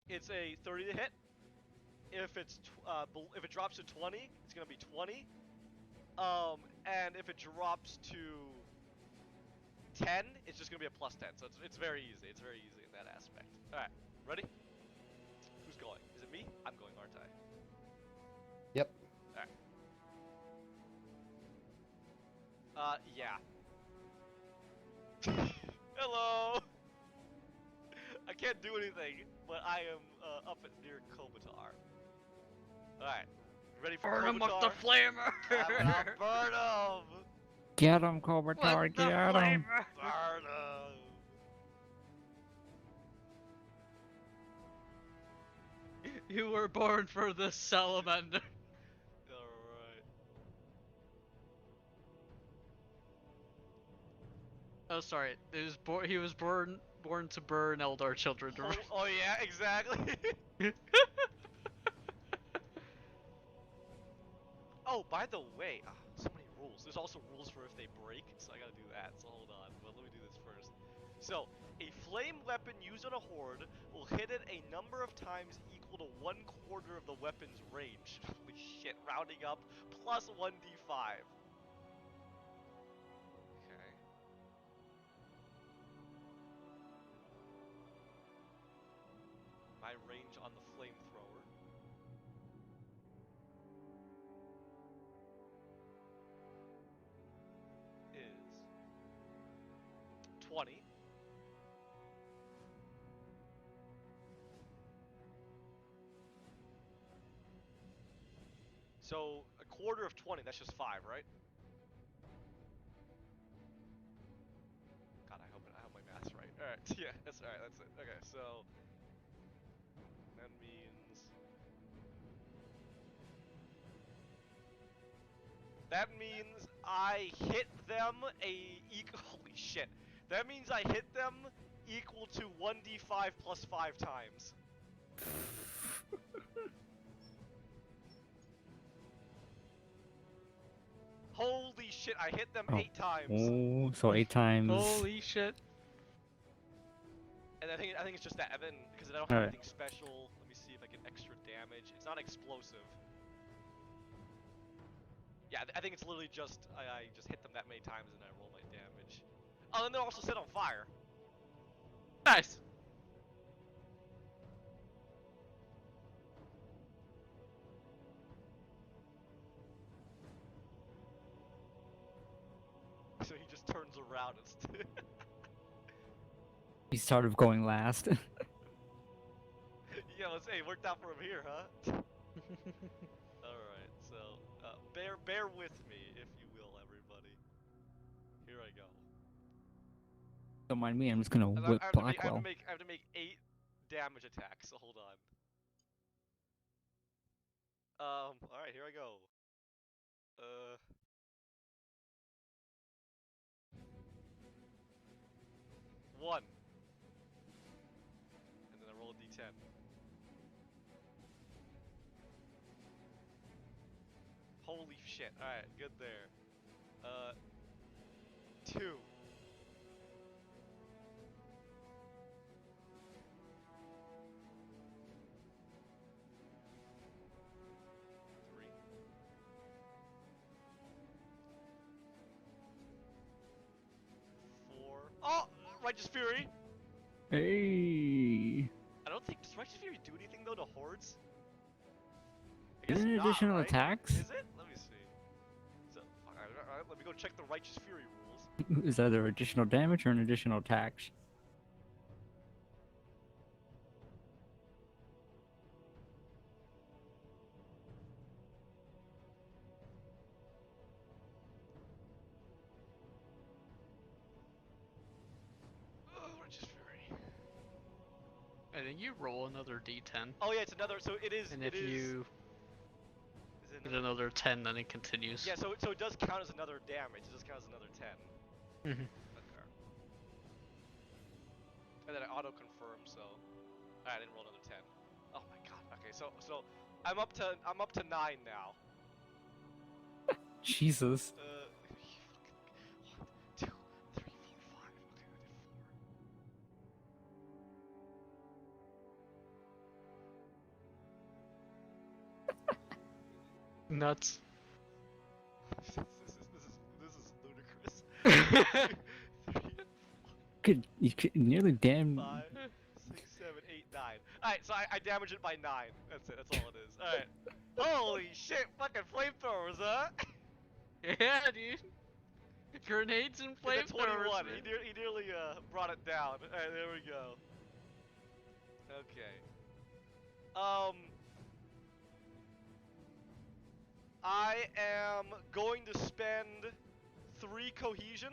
it's a 30 to hit. If if it drops to 20, it's gonna be 20. And if it drops to 10, it's just gonna be a plus 10. So it's very easy. It's very easy in that aspect. All right, ready? Who's going? Is it me? I'm going, aren't I? Yep. All right. Yeah. Hello. I can't do anything, but I am up at near Kobatar. Alright. Ready for Burn him with the Kobatar? flamer! I'll burn him! Get him, With Kobatar, the get him! flamer! Burn him! You were born for this salamander. Alright. Oh, sorry. He was born to burn Eldar children. Oh yeah, exactly. Oh, by the way, so many rules. There's also rules for if they break, so I gotta do that. So hold on, but let me do this first. So, a flame weapon used on a horde will hit it a number of times equal to 1/4 of the weapon's range. Holy shit, rounding up, plus 1d5. Okay. My range on the flamethrower is 20. So, a quarter of 20, that's just 5, right? God, I hope my math's right. Alright, yeah, that's alright, that's it. Okay, so that means I hit them holy shit. That means I hit them equal to 1d5 plus 5 times. Holy shit, I hit them 8 times. Oh, so 8 times. Holy shit. And I think it's just that, and then because I don't have Alright. anything special, let me see if I get extra damage. It's not explosive. Yeah, I think it's literally just I just hit them that many times and I roll my damage. Oh, and they're also set on fire. Nice. So he just turns around and He started going last. yeah, let's say it worked out for him here, huh? Alright, so bear with me, if you will, everybody. Here I go. Don't mind me, I'm just gonna And whip I have Blackwell. to make 8 damage attacks, so hold on. Alright, here I go. 1. And then I roll a d10. Holy shit, alright, good there. 2. 3. 4. Oh! Righteous Fury! Hey! I don't think, does Righteous Fury do anything though to hordes? I Is guess it not, additional right? attacks? Is it? Let me see. So, alright, let me go check the Righteous Fury rules. Is either additional damage or an additional attacks? Oh, Righteous Fury. I think you roll another d10. Oh yeah, it's another, so it is, And it if is, you is it get another 10, then it continues. yeah, so it does count as another damage, it does count as another 10. Mhm. Okay. And then I auto-confirm, so, alright, I didn't roll another 10. Oh my god, okay, so, I'm up to 9 now. Jesus. 1, 2, 3, 4, 5. Okay, I did 4. Nuts. This is ludicrous. 3, You could nearly damn. 5, 6, 7, 8, 9. Alright, so I damage it by 9. That's it, that's all it is. Alright. Holy shit, fucking flamethrowers, huh? Yeah, dude. Grenades and It's a flamethrowers. 21. Man. He nearly brought it down. Alright, there we go. Okay. I am going to spend 3 cohesion.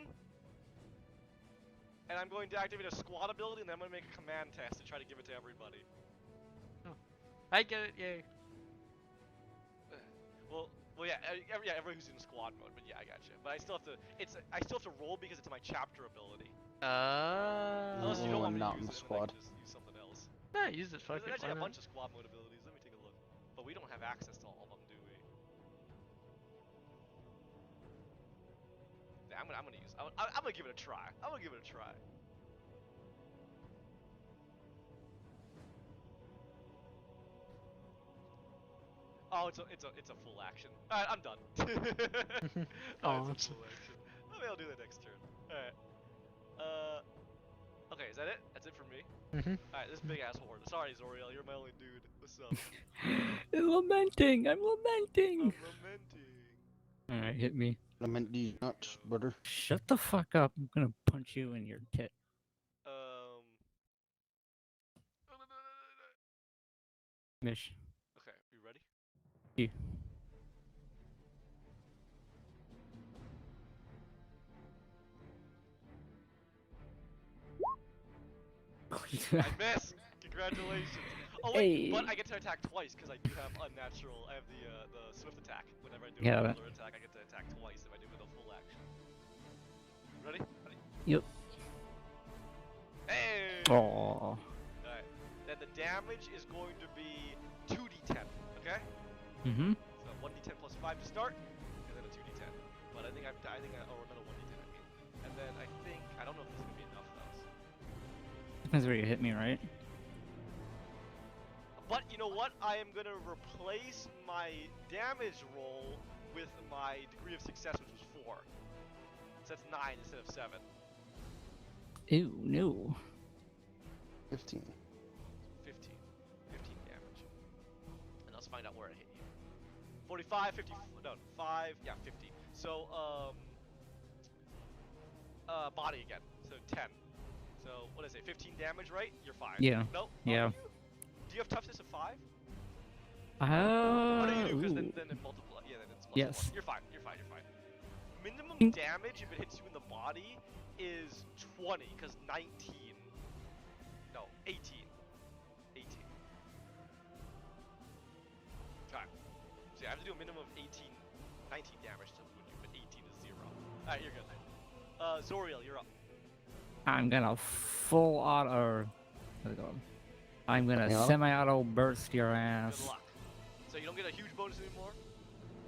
And I'm going to activate a squad ability, and then I'm going to make a command test to try to give it to everybody. I get it, yay. Well, yeah, everyone who's in squad mode, but yeah, I got you. But I still have to. I still have to roll because it's my chapter ability. Unless you don't want I'm me to not in use the it, and then I squad. can just use something else. Yeah, use it. Fuck There's it. actually Why a not? bunch of squad mode abilities. Let me take a look. But we don't have access to all of them, do we? Yeah, I'm gonna use. I'm gonna give it a try. I'm gonna give it a try. Oh, it's a full action. Alright, I'm done. Alright, it's a full action. Maybe I'll do that next turn. Alright. Okay, is that it? That's it for me? Alright, this big ass horde. Sorry, Zoriel, you're my only dude. What's up? I'm lamenting. I'm lamenting. I'm lamenting. All right, hit me. Lament these nuts, brother. Shut the fuck up. I'm gonna punch you in your tit. Mish. Okay, you ready? You. I missed! Congratulations! Oh wait, but Hey. I get to attack twice because I do have unnatural. I have the swift attack. Whenever I do Yeah, a that- regular attack, I get to attack twice if I do it with a full action. Ready? Ready? Yep. Hey! Oh. Alright. Then the damage is going to be 2d10, okay? Mhm. So 1d10 plus 5 to start, and then a 2d10. But I think or another 1d10 I mean. And then I don't know if this is gonna be enough though. Depends where you hit me, right? But you know what? I am gonna replace my damage roll with my degree of success, which was 4. So that's 9 instead of 7. Ew, no. 15. 15. 15 damage. And let's find out where I hit you. 45, 50, no, 5, yeah, 50. So, body again. So 10. So, what did I say? 15 damage, right? You're fine. Yeah. Nope. Yeah. Do you have toughness of 5? Oh, Oh, no, you do, because then ooh. it multiplies. Yeah, then it's plus Yes. 4. You're fine. You're fine. You're fine. Minimum Mm. damage if it hits you in the body is 20, because 19. No, 18. 18. Alright. So yeah, I have to do a minimum of 19 damage to wound you, but 18 is 0. Alright, you're good. Zoriel, you're up. I'm gonna full auto. How's it going? I'm gonna Yeah. semi-auto burst your Good ass. luck. So you don't get a huge bonus anymore.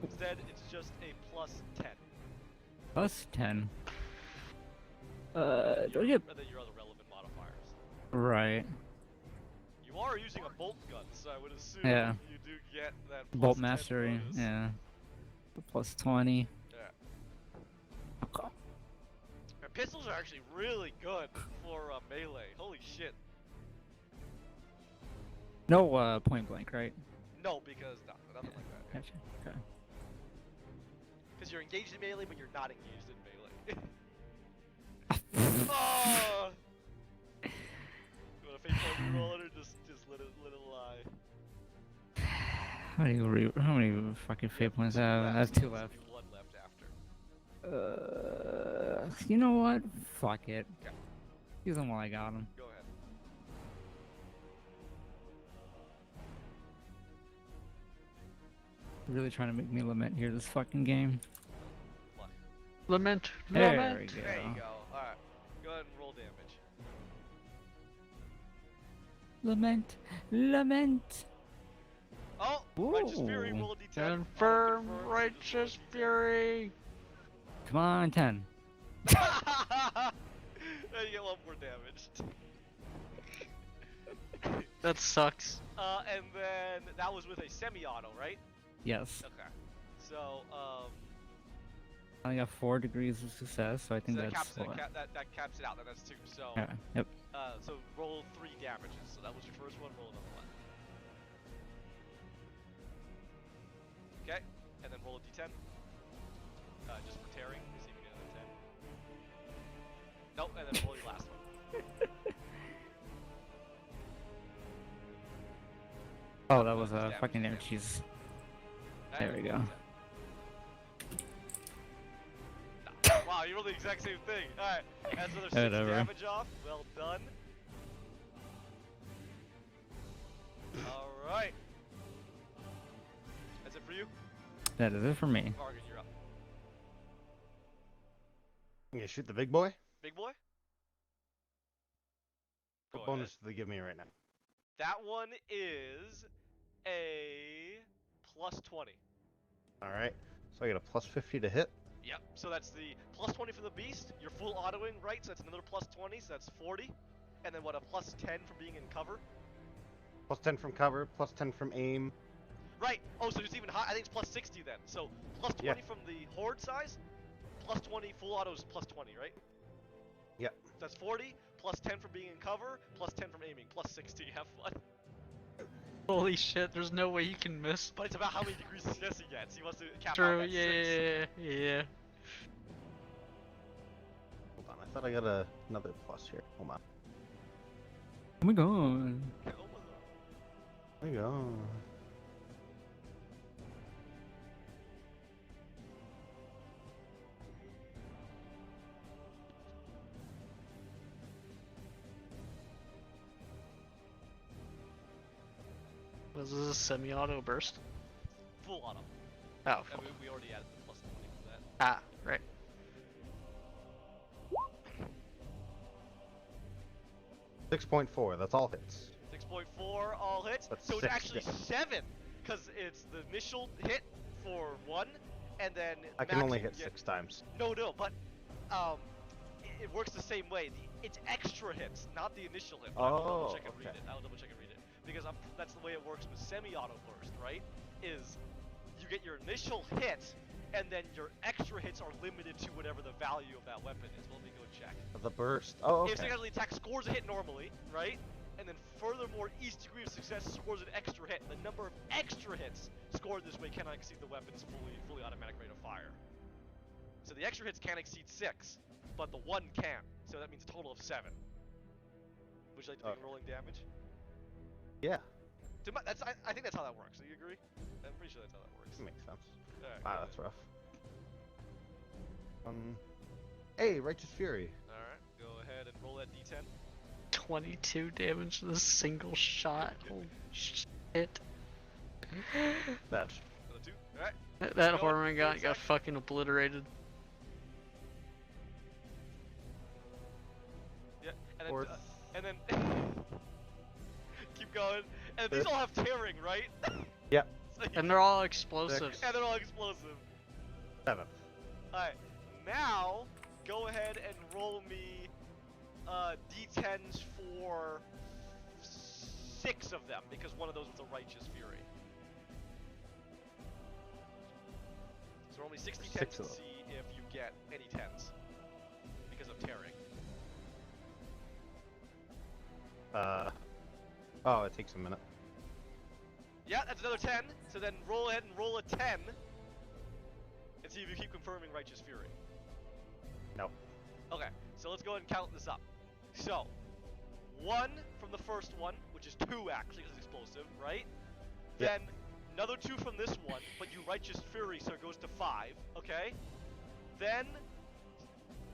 Instead, it's just a plus 10. Plus 10. Do I get Rather than your other relevant modifiers. right? You are using a bolt gun, so I would assume Yeah. you do get that plus Bolt 10 mastery. bonus. Yeah. Plus 20. Yeah. Okay. And pistols are actually really good for melee. Holy shit. No point blank, right? No, because nothing like that. Gotcha. Okay. Because you're engaged in melee, but you're not engaged in melee. Oh! You want to fake point reroll it, or just let it lie? How many fucking fate points I have? I have 2 left. There's only 1 left after. You know what? Fuck it. Okay. Use them while I got them. Go ahead. Really trying to make me lament here this fucking game. Luck. Lament. There Lament. we go. There you go. Alright. Go ahead and roll damage. Lament. Lament. Oh! Righteous Fury, Ooh. roll a d10. Confirm Auto-confirm, so just roll a righteous d10. fury. Come on, 10. Then you get 1 more damage. That sucks. And then that was with a semi-auto, right? Yes. Okay. So, I only got 4 degrees of success, so I think so that, that's caps, what. that caps it out. Then that's 2. So, Yeah. Yep. so roll 3 damages. So that was your first one. Roll another one. Okay. And then roll a d10. Just for tearing, receiving another Nope, and then roll your last one. Oh, that was Just a damage, fucking just air damage. cheese. Alright, There we roll go. Nah. Wow, you rolled the exact same thing. Alright, that's another 6 Whatever. damage off. Well done. Alright. That's it for you? That is it for me. Morgan, you're up. I'm gonna shoot the big boy. Big boy? Go What ahead. bonus do they give me right now? That one is a plus 20. All right. So I get a plus 50 to hit. Yep, so that's the plus 20 for the beast. You're full autoing, right? So that's another plus 20, so that's 40. And then what, a plus 10 for being in cover? Plus 10 from cover. Plus 10 from aim. Right. Oh, so it's even high. I think it's plus 60 then. So plus 20 Yeah. from the horde size, plus 20, full auto is plus 20, right? Yep. So that's 40, plus 10 from being in cover, plus 10 from aiming, plus 60. Have fun. Holy shit, there's no way he can miss. But it's about how many degrees of success he gets. He wants to cap out True, at 6. yeah. Hold on. I thought I got another plus here. Hold on. Oh my god. There you go. Was this a semi-auto burst? Full auto. Oh, And fuck. we already added the plus 20 for that. Ah, right. 6.4. That's all hits. 6.4 all hits. That's So it's 6 actually damage. 7, because it's the initial hit for 1, and then I can max only you hit get- 6 times. No, but it works the same way. It's extra hits, not the initial hit. But I'll double Oh, check and read okay. it. I'll double check and read it because that's the way it works with semi-auto burst, right? Is you get your initial hit, and then your extra hits are limited to whatever the value of that weapon is. Let me go check. The burst. Oh, If okay. single-handedly attack scores a hit normally, right? And then furthermore, each degree of success scores an extra hit. The number of extra hits scored this way cannot exceed the weapon's fully automatic rate of fire. So the extra hits can't exceed 6, but the 1 can. So that means a total of 7. Would you like to begin Okay. rolling damage? Yeah. I think that's how that works. Do you agree? I'm pretty sure that's how that works. That makes sense. Alright, Wow, go that's rough. Hey, Righteous Fury. Alright, go ahead and roll that d10. 22 damage with a single shot. Holy shit. That's Another 2. Alright. That Go Horman on, got 30 seconds. fucking obliterated. Yeah, and then, Fourth. and then keep going. And these Fifth. all have tearing, right? Yep. So you And they're all explosives. and they're all explosive. 7. Alright, now go ahead and roll me d10s for 6 of them because one of those was a Righteous Fury. So roll me 6 d10s 6 to of them. see if you get any 10s because of tearing. Oh, it takes a minute. Yeah, that's another 10. So then roll ahead and roll a 10 and see if you keep confirming Righteous Fury. No. Okay, so let's go ahead and count this up. So, 1 from the first one, which is 2 actually because it's explosive, right? Yep. Then another 2 from this one, but you Righteous Fury, so it goes to 5, okay? Then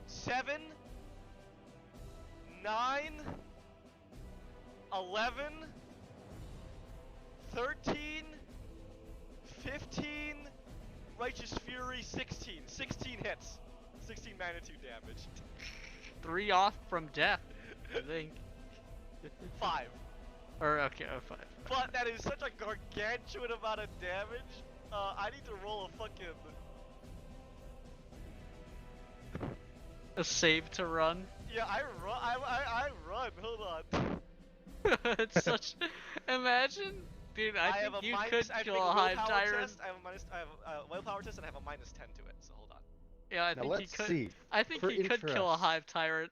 7, 9, 11, 13, 15, Righteous Fury, 16. 16 hits. 16 magnitude damage. 3 off from death, I think. 5. Or, okay, oh, 5. But that is such a gargantuan amount of damage. I need to roll a fucking... A save to run. Yeah, I run. Hold on. It's such. Imagine, dude. I have think a you minus, could I have to kill make a hive willpower tyrant. test. I have a willpower test and I have a minus 10 to it. So hold on. Yeah, I Now think he let's could. see. I think For he could kill a interest. hive tyrant.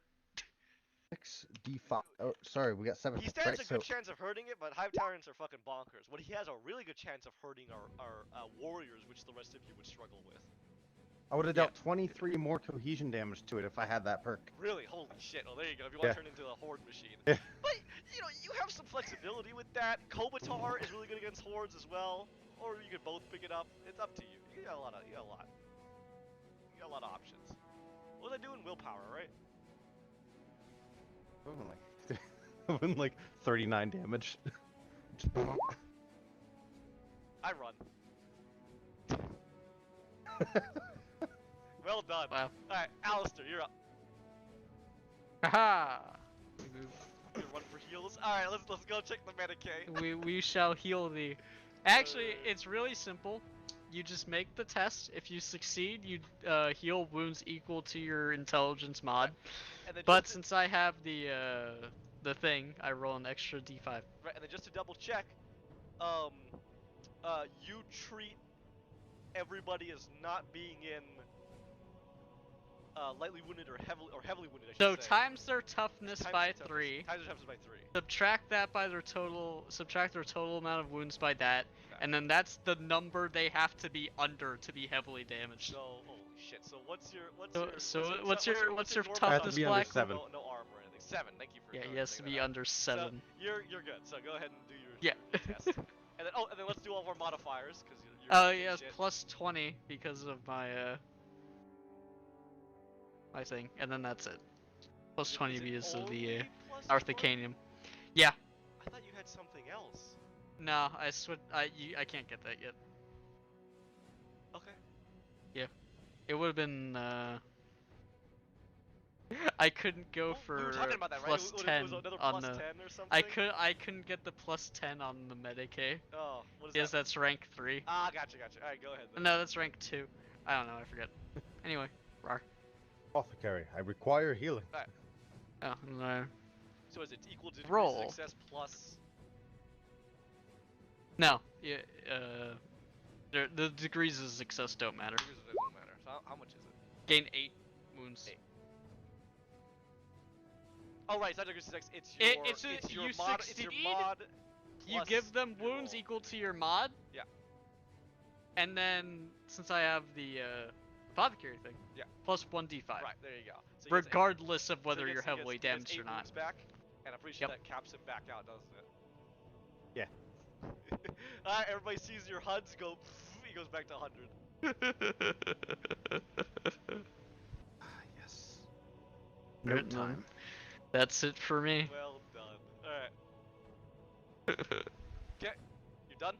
6d5. Oh, sorry, we got 7. He stands right, a so good chance of hurting it, but hive tyrants are fucking bonkers. What he has a really good chance of hurting our warriors, which the rest of you would struggle with. I would have Yeah. dealt 23 more cohesion damage to it if I had that perk. Really? Holy shit. Well, there you go. If you want Yeah. to turn into a horde machine. Yeah. But, you know, you have some flexibility with that. Kobatar is really good against hordes as well. Or you could both pick it up. It's up to you. You got a lot. You got a lot of options. What was I doing? Willpower, right? Wouldn't like 39 damage. I run. Well done. Wow. Alright, Alistair, you're up. Haha! You run for heals. Alright, let's go check the Medicaid. We shall heal thee. Actually, it's really simple. You just make the test. If you succeed, you heal wounds equal to your intelligence mod. And then But just since I have the thing, I roll an extra d5. right, and then just to double check, you treat everybody as not being in lightly wounded or heavily wounded. I So should say. times their toughness Times by their toughness- 3. Times their toughness by 3. Subtract that by their total. Subtract their total amount of wounds by that, Okay. and then that's the number they have to be under to be heavily damaged. So holy shit. So what's your What's your normal toughness be under black? 7. No armor or anything. 7. Thank you for. Yeah, he has to checking be that out. under 7. So you're good. So go ahead and do your Yeah. test. And then let's do all of our modifiers because you're. Oh doing yeah, shit. plus 20 because of my my thing, and then that's it. Plus 20 Is it because of the only plus 20? Arthicanium. Yeah. I thought you had something else. No, I switched. I can't get that yet. Okay. It would have been. I couldn't go Well, for we were talking about that, right? plus It was 10 another on plus the. 10 or something. I couldn't get the plus 10 on the Medicaid. Oh, what is Yes, that? that's rank 3. Ah, gotcha. Alright, go ahead then. No, that's rank 2. I don't know, I forget. Anyway, rar. Apothecary, I require healing. Oh, no. So is it equal to degree Roll. success plus? No, yeah, the degrees of success don't matter. Degrees of it don't matter. So how much is it? Gain 8 wounds. 8. Oh right, it's not degree success. It's your you mod. It's your succeed, mod. You plus give them your wounds roll. equal to your mod. Yeah. And then, since I have the apothecary thing, Yeah. plus 1d5. Right, there you go. So he gets Regardless of so whether he you're gets- he heavily gets- he gets damaged 8 or not. wounds back, and I'm pretty sure Yep. that caps him back out, doesn't it? Yeah. Alright, everybody sees your HUDs go. He goes back to 100. Yes. No No time. time. That's it for me. Well done. Alright. Okay, you done?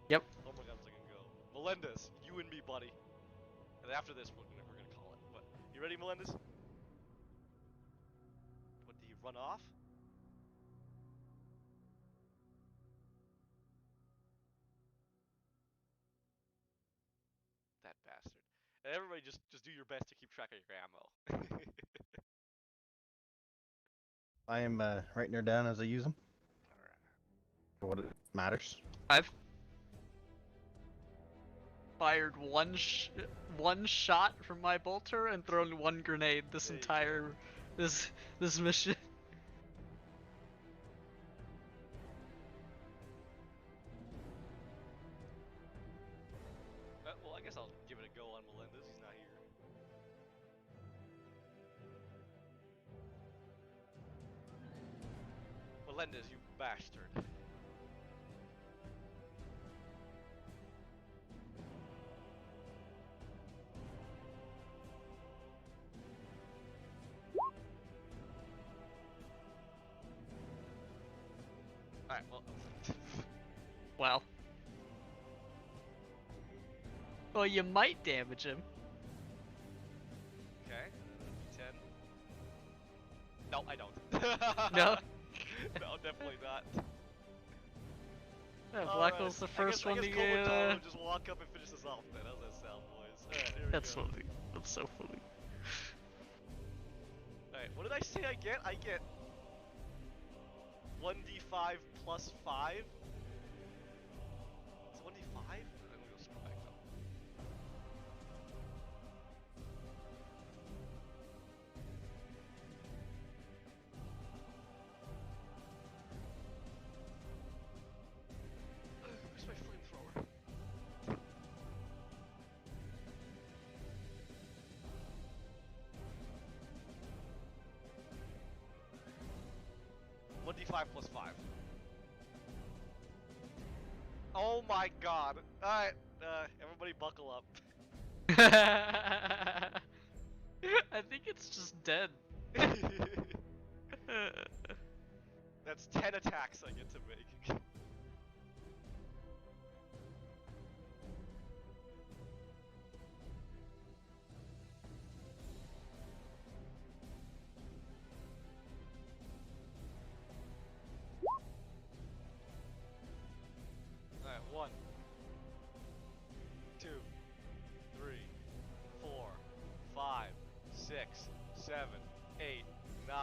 Yep. Oh my god, I'm gonna go. Melendez, you and me, buddy. And after this, we're gonna call it. But you ready, Melendez? What, do you run off? That bastard. And everybody just do your best to keep track of your ammo. I am writing her down as I use them. Alright. For what it matters. I've fired one shot from my bolter and thrown one grenade this There you entire this mission. Well, I guess I'll give it a go on Melendez. He's not here. Melendez, you bastard. Alright, well. Wow. Well, you might damage him. Okay, 10. No, I don't. No? No, definitely not. Yeah, Alright, Blackwell's the I first guess one to Kobatar get. will just walk up and finish this off then. How's that sound, boys? Alright, here we That's go. funny. That's so funny. Alright, what did I say I get? I get 1d5 plus 5? It's 1d5? I'm gonna go scroll back up. Where's my flamethrower? 1d5 plus 5. Oh my god. Alright, everybody buckle up. I think it's just dead. That's 10 attacks I get to make. Alright, 1, 2, 3, 4, 5, 6, 7, 8, 9,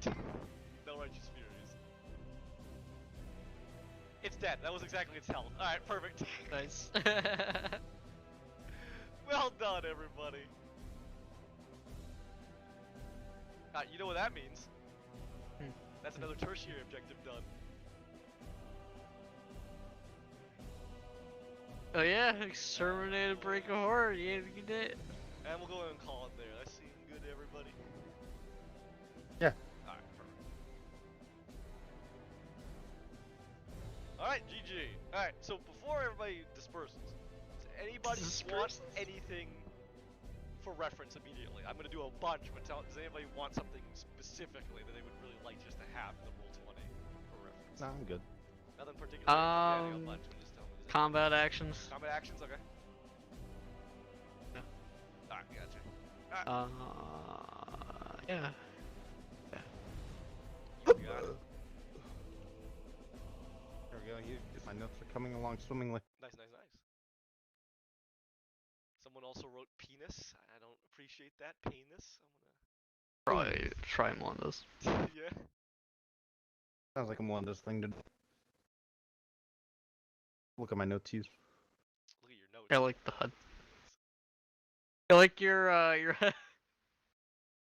10. No righteous furies. It's dead. That was exactly its health. Alright, perfect. Nice. Well done, everybody. You know what that means? That's another tertiary objective done. Oh yeah, exterminate a break of horror. Yeah, you did. And we'll go ahead and call it there. That seemed good to everybody? Yeah. Alright, perfect. Alright, GG. Alright, so before everybody disperses, does anybody want anything for reference immediately? I'm gonna do a bunch, but does anybody want something specifically that they would really like just to have in the Roll20 for reference? No, I'm good. Nothing particular. Yeah, a bunch, but just tell me. Combat actions. Combat actions, okay. Yeah. Alright, gotcha. Yeah. You got it. There we go. My notes are coming along swimmingly. Nice, nice, nice. Someone also wrote penis. I don't appreciate that. Penis. Probably try Melinda's. I'm gonna. Yeah. Sounds like a Melinda's thing to do. Look at my notes. Use. Look at your notes. I like the HUD. I like your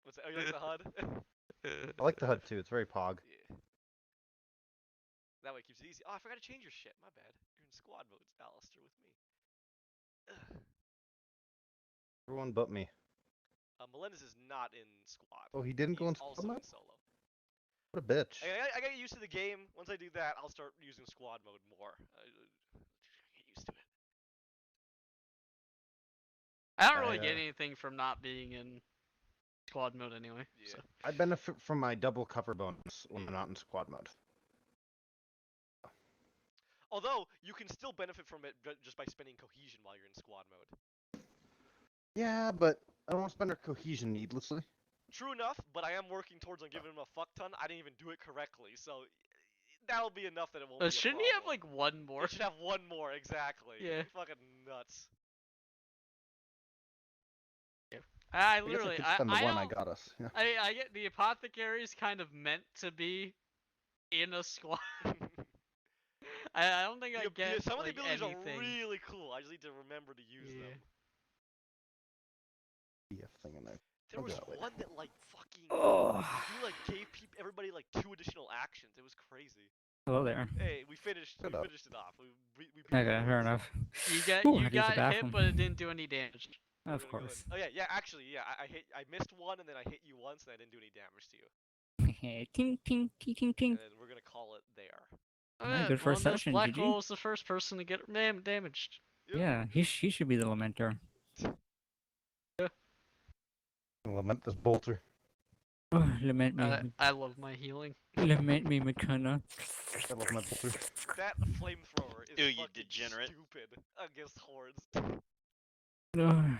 What's that? Oh, you like the HUD? I like the HUD too. It's very pog. Yeah. That way it keeps it easy. Oh, I forgot to change your shit. My bad. You're in squad mode, Alistair, with me. Ugh. Everyone but me. Melendez is not in squad. Oh, he didn't go in He's squad also mode? in solo. What a bitch. I gotta get used to the game. Once I do that, I'll start using squad mode more. Get used to it. I don't really get anything from not being in squad mode anyway. Yeah. So. I benefit from my double cover bonus when I'm not in squad mode. Although, you can still benefit from it just by spending cohesion while you're in squad mode. Yeah, but I don't want to spend our cohesion needlessly. True enough, but I am working towards on giving him a fuck ton. I didn't even do it correctly, so that'll be enough that it won't be a Shouldn't problem. he have like one more? He should have one more, exactly. Yeah. Fucking nuts. I I literally, guess I could spend the one I don't- got us. Yeah. I get the apothecary is kind of meant to be in a squad. I don't think I get some of the like, abilities anything. are really cool. I just need to remember to use them. BF thing in there. There I'll was do that later. one that like fucking Oh. he like gave everybody like 2 additional actions. It was crazy. Hello there. Hey, we finished Shut up. it off. We beat Okay, the fair boss. enough. You Ooh, I had to use the got hit, bathroom. but it didn't do any damage. We're Of gonna go ahead- course. Oh yeah, actually, yeah. I missed one and then I hit you once and I didn't do any damage to you. Ting, ting, ting, ting, ting. And then we're gonna call it there. Oh, Yeah, yeah, good first Melinda's session, Black GG. Hole was the first person to get damaged. Yep. Yeah, he should be the lamenter. Lament this bolter. Oh, lament me. I love my healing. Lament me, McKenna. I love my bolter. That flamethrower is Ew, you fucking degenerate. stupid against hordes. Oh,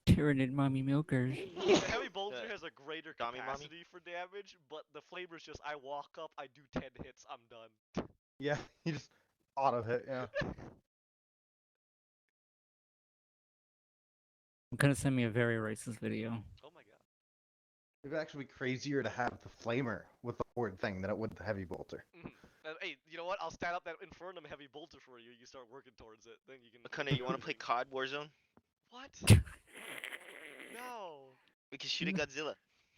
Tyrannid mommy milkers. The heavy bolter has a greater Dummy mommy? capacity for damage, but the flamer's just I walk up, I do 10 hits, I'm done. Yeah, he just auto hit. Yeah. McKenna sent me a very racist video. Oh my god. It would actually be crazier to have the flamer with the horde thing than it would the heavy bolter. Hey, you know what? I'll stand up that Infernum heavy bolter for you. You start working towards it, then you can. Akane, you want to play COD Warzone? What? No. We can shoot at Godzilla.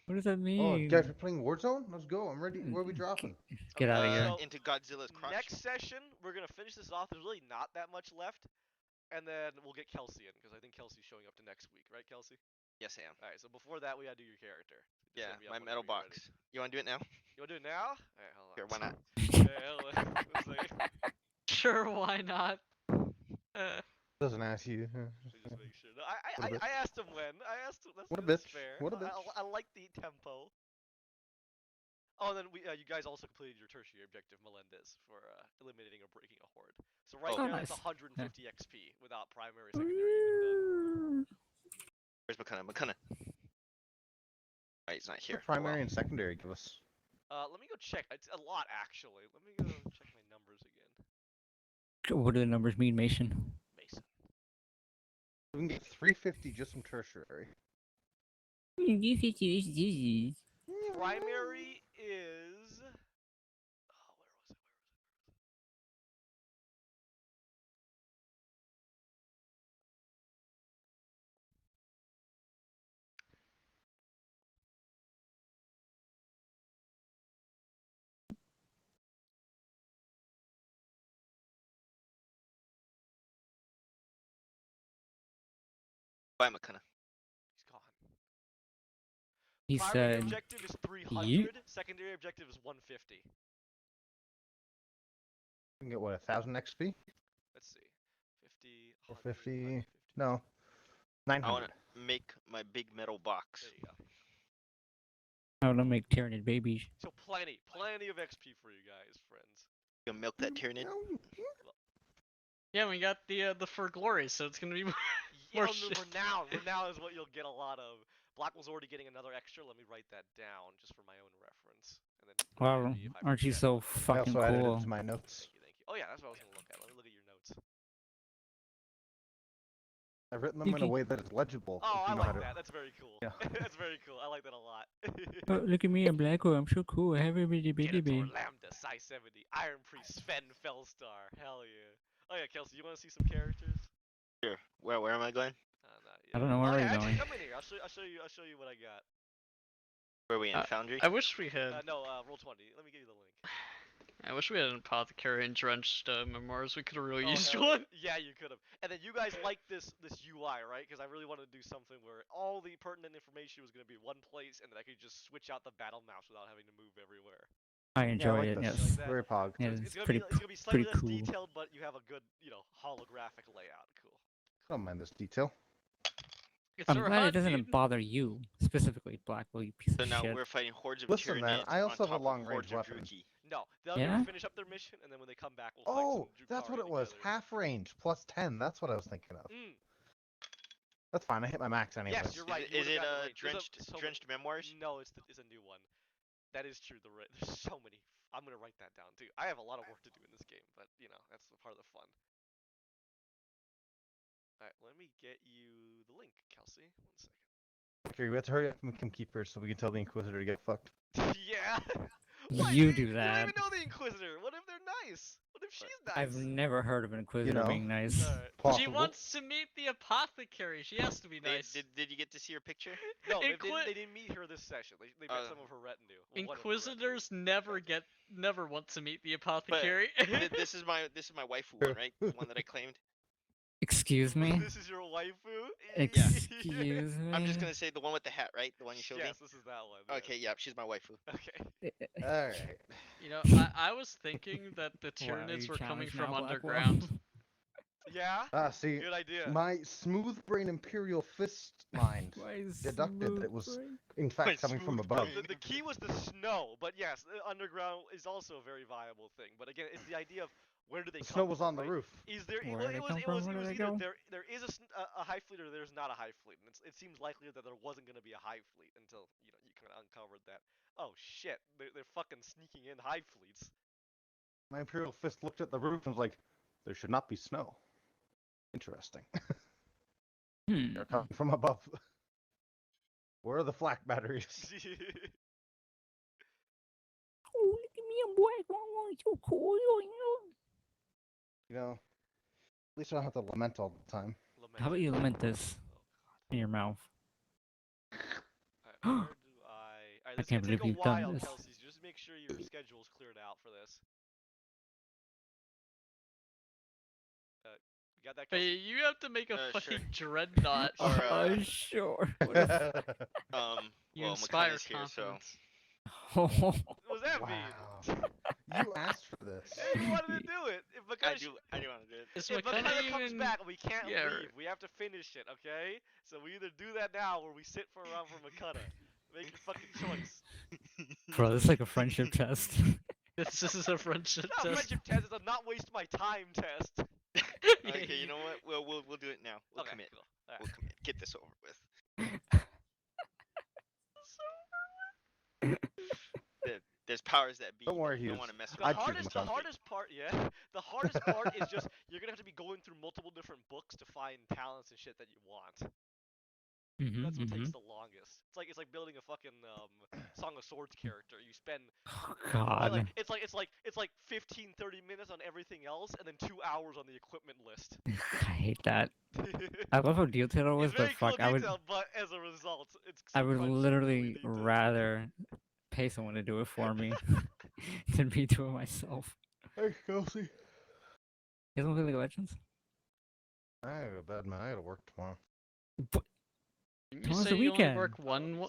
What does that Oh, mean? guys, we're playing Warzone? Let's go. I'm ready. Where are we dropping? Get out of Okay, here. so Into Godzilla's crotch. next session, we're gonna finish this off. There's really not that much left, and then we'll get Kelsey in because I think Kelsey's showing up to next week, right, Kelsey? Yes, I am. All right. So before that, we gotta do your character. Just Yeah, hit me up my whenever metal you're ready. box. You want to do it now? You wanna do it now? All right, hold on. Sure, why not? Yeah, it's like, Sure, why not? Doesn't ask you. just make sure. No, What a bit. I asked him when. I asked him. What a That's bitch. fair. What a bitch. I like the tempo. Oh, and then you guys also completed your tertiary objective, Melendez, for eliminating or breaking a horde. So right Oh, Oh, there, nice. that's 150 XP without primary, secondary even done. Where's McCunna? McCunna. Alright, he's not What here. do primary and secondary give us? Let me go check. It's a lot actually. Let me go check my numbers again. What do the numbers mean, Mason? Mason. We can get 350 just from tertiary. Primary is. Oh, where was it? Bye, McCunna. He's gone. He Primary said, objective is 300. "You." Secondary objective is 150. We can get what, 1,000 XP? Let's see. 50, 450. 100, 150. No, I 900. want to make my big metal box. There you go. How to make Tyranid babies. So plenty of XP for you guys, friends. You gonna milk that Tyranid? Yeah, we got the for glory, so it's gonna be more. Yeah, More shit. renown is what you'll get a lot of. Blackwell's already getting another extra. Let me write that down just for my own reference. And then Wow, remind me if I aren't you forget. so I fucking also added it cool? to my notes. Thank you. Oh yeah, that's what I was gonna look at. Let me look at your notes. I've written them in a way that it's legible. Oh, if I you know like how to... that. That's very cool. Yeah. That's very cool. I like that a lot. Oh, look at me, I'm Blackwell. I'm so cool. I have a bitty bitty Venator, baby. Lambda, Psi 70, Iron Priest, Sven, Fellstar. Hell yeah. Oh yeah, Kelsey, you want to see some characters? Sure. Where am I going? Not I yet. don't know where Oh are yeah, you actually, going. come in here. I'll show you what I got. Where are we in? Foundry? I wish we had. No, roll 20. Let me give you the link. I wish we had an apothecary and drenched memoirs. We could have really Oh, used hell one. yeah, you could have. And then you guys like this UI, right? Because I really wanted to do something where all the pertinent information was going to be one place, and then I could just switch out the battle mouse without having to move everywhere. I Yeah, enjoy I like it. this. Yes. that? Very pog. Yeah, It's it's gonna pretty be slightly pretty less cool. detailed, but you have a good, holographic layout. Cool. I don't mind this detail. It's I'm so glad hot, it doesn't dude. bother you specifically, Blackwell. You piece So of now shit. we're fighting hordes of Listen, man, Tyranids I also on have a top of long-range hordes of weapon. Druki. No, they'll Yeah? finish up their mission, and then when they come back, we'll fight Oh, some that's what Drukhari it was. together. Half range plus 10. That's what I was thinking of. Mm. That's fine. I hit my max anyways. Yes, you're right. Is you it would've gotten the range. drenched memoirs? No, it's a new one. That is true. There's so many. I'm gonna write that down too. I have a lot of work to do in this game, but that's the part of the fun. All right, let me get you the link, Kelsey. 1 second. Okay, we have to hurry up and become keepers so we can tell the Inquisitor to get fucked. Yeah. Why, You dude? do You don't that. even know the Inquisitor. What if they're nice? What if she's nice? I've never heard of an Inquisitor know. being nice. Alright. Possible. She wants to meet the apothecary. She has to be nice. Did you get to see her picture? No, they Inqui- didn't meet her this session. They met some of her retinue. Well, one of her Inquisitors retinue. never want to meet the apothecary. This is my waifu one, right? The one that I claimed. Excuse me? This is your waifu? Excuse me? I'm just gonna say the one with the hat, right? The one you showed Yes, this is that one. me. Okay, yeah, she's my waifu. Okay. Alright. I was thinking that the Why, are Tyranids you were coming challenged from now, Blackwell? underground. Yeah? See, Good idea. my smooth brain Imperial fist mind Why is deducted that it was, smooth in fact, coming from smooth above. brain. The key was the snow, but yes, underground is also a very viable thing. But again, it's the idea of where do they The come snow was from, on the right? roof. Is there? Where Well, do they it come was. It from? was. Where It do was they either go? there is a hive fleet or there's not a hive fleet, and it seems likelier that there wasn't going to be a hive fleet until you kind of uncovered that. Oh shit, they're fucking sneaking in hive fleets. My Imperial fist looked at the roof and was like, there should not be snow. Interesting. Hmm. They're coming from above. Where are the flak batteries? Oh, look at me, I'm Blackwell. I'm so cool. You know, at least I don't have to lament all the time. How about you lament this in your mouth? Alright, where do I? Alright, I this can't is gonna take believe a you've done while, this. Kelsey. So just make sure your schedule's cleared out for this. You got that, Hey, Kelsey? you have to make a Sure. fucking dreadnought. Or, Sure. You well, inspire McCunna's here, so confidence. What does that mean? Wow. You asked for this. Yeah, you wanted to do it. If I McKenna, do. I do want to do it. Is if McKenna McKenna comes even? back, we can't Yeah, leave. We have to finish it, okay? So we either do that now or we sit for a round for McKenna. Make your fucking choice. Bro, this is like a friendship test. This is a friendship It's not a test. friendship test. It's a not waste my time test. Okay, you know what? We'll do it now. We'll Okay, commit. cool. All We'll right. commit. Get this over with. There's powers that be. Don't worry, You don't Hughes. want to mess The around. I'd choose hardest, the McKenna. hardest part, yeah. The hardest part is just you're gonna have to be going through multiple different books to find talents and shit that you want. That's what takes the longest. It's like building a fucking Song of Swords character. You spend Oh God. it's like 15, 30 minutes on everything else, and then 2 hours on the equipment list. I hate that. I love how detailed it was, It's very but fuck, cool detail, but as a result, it's I would surprisingly literally detailed. rather pay someone to do it for me than me do it myself. Hey, Kelsey. You don't play League of Legends? I gotta go to bed, man. I gotta work tomorrow. But Didn't you Tomorrow's say the you only weekend. work one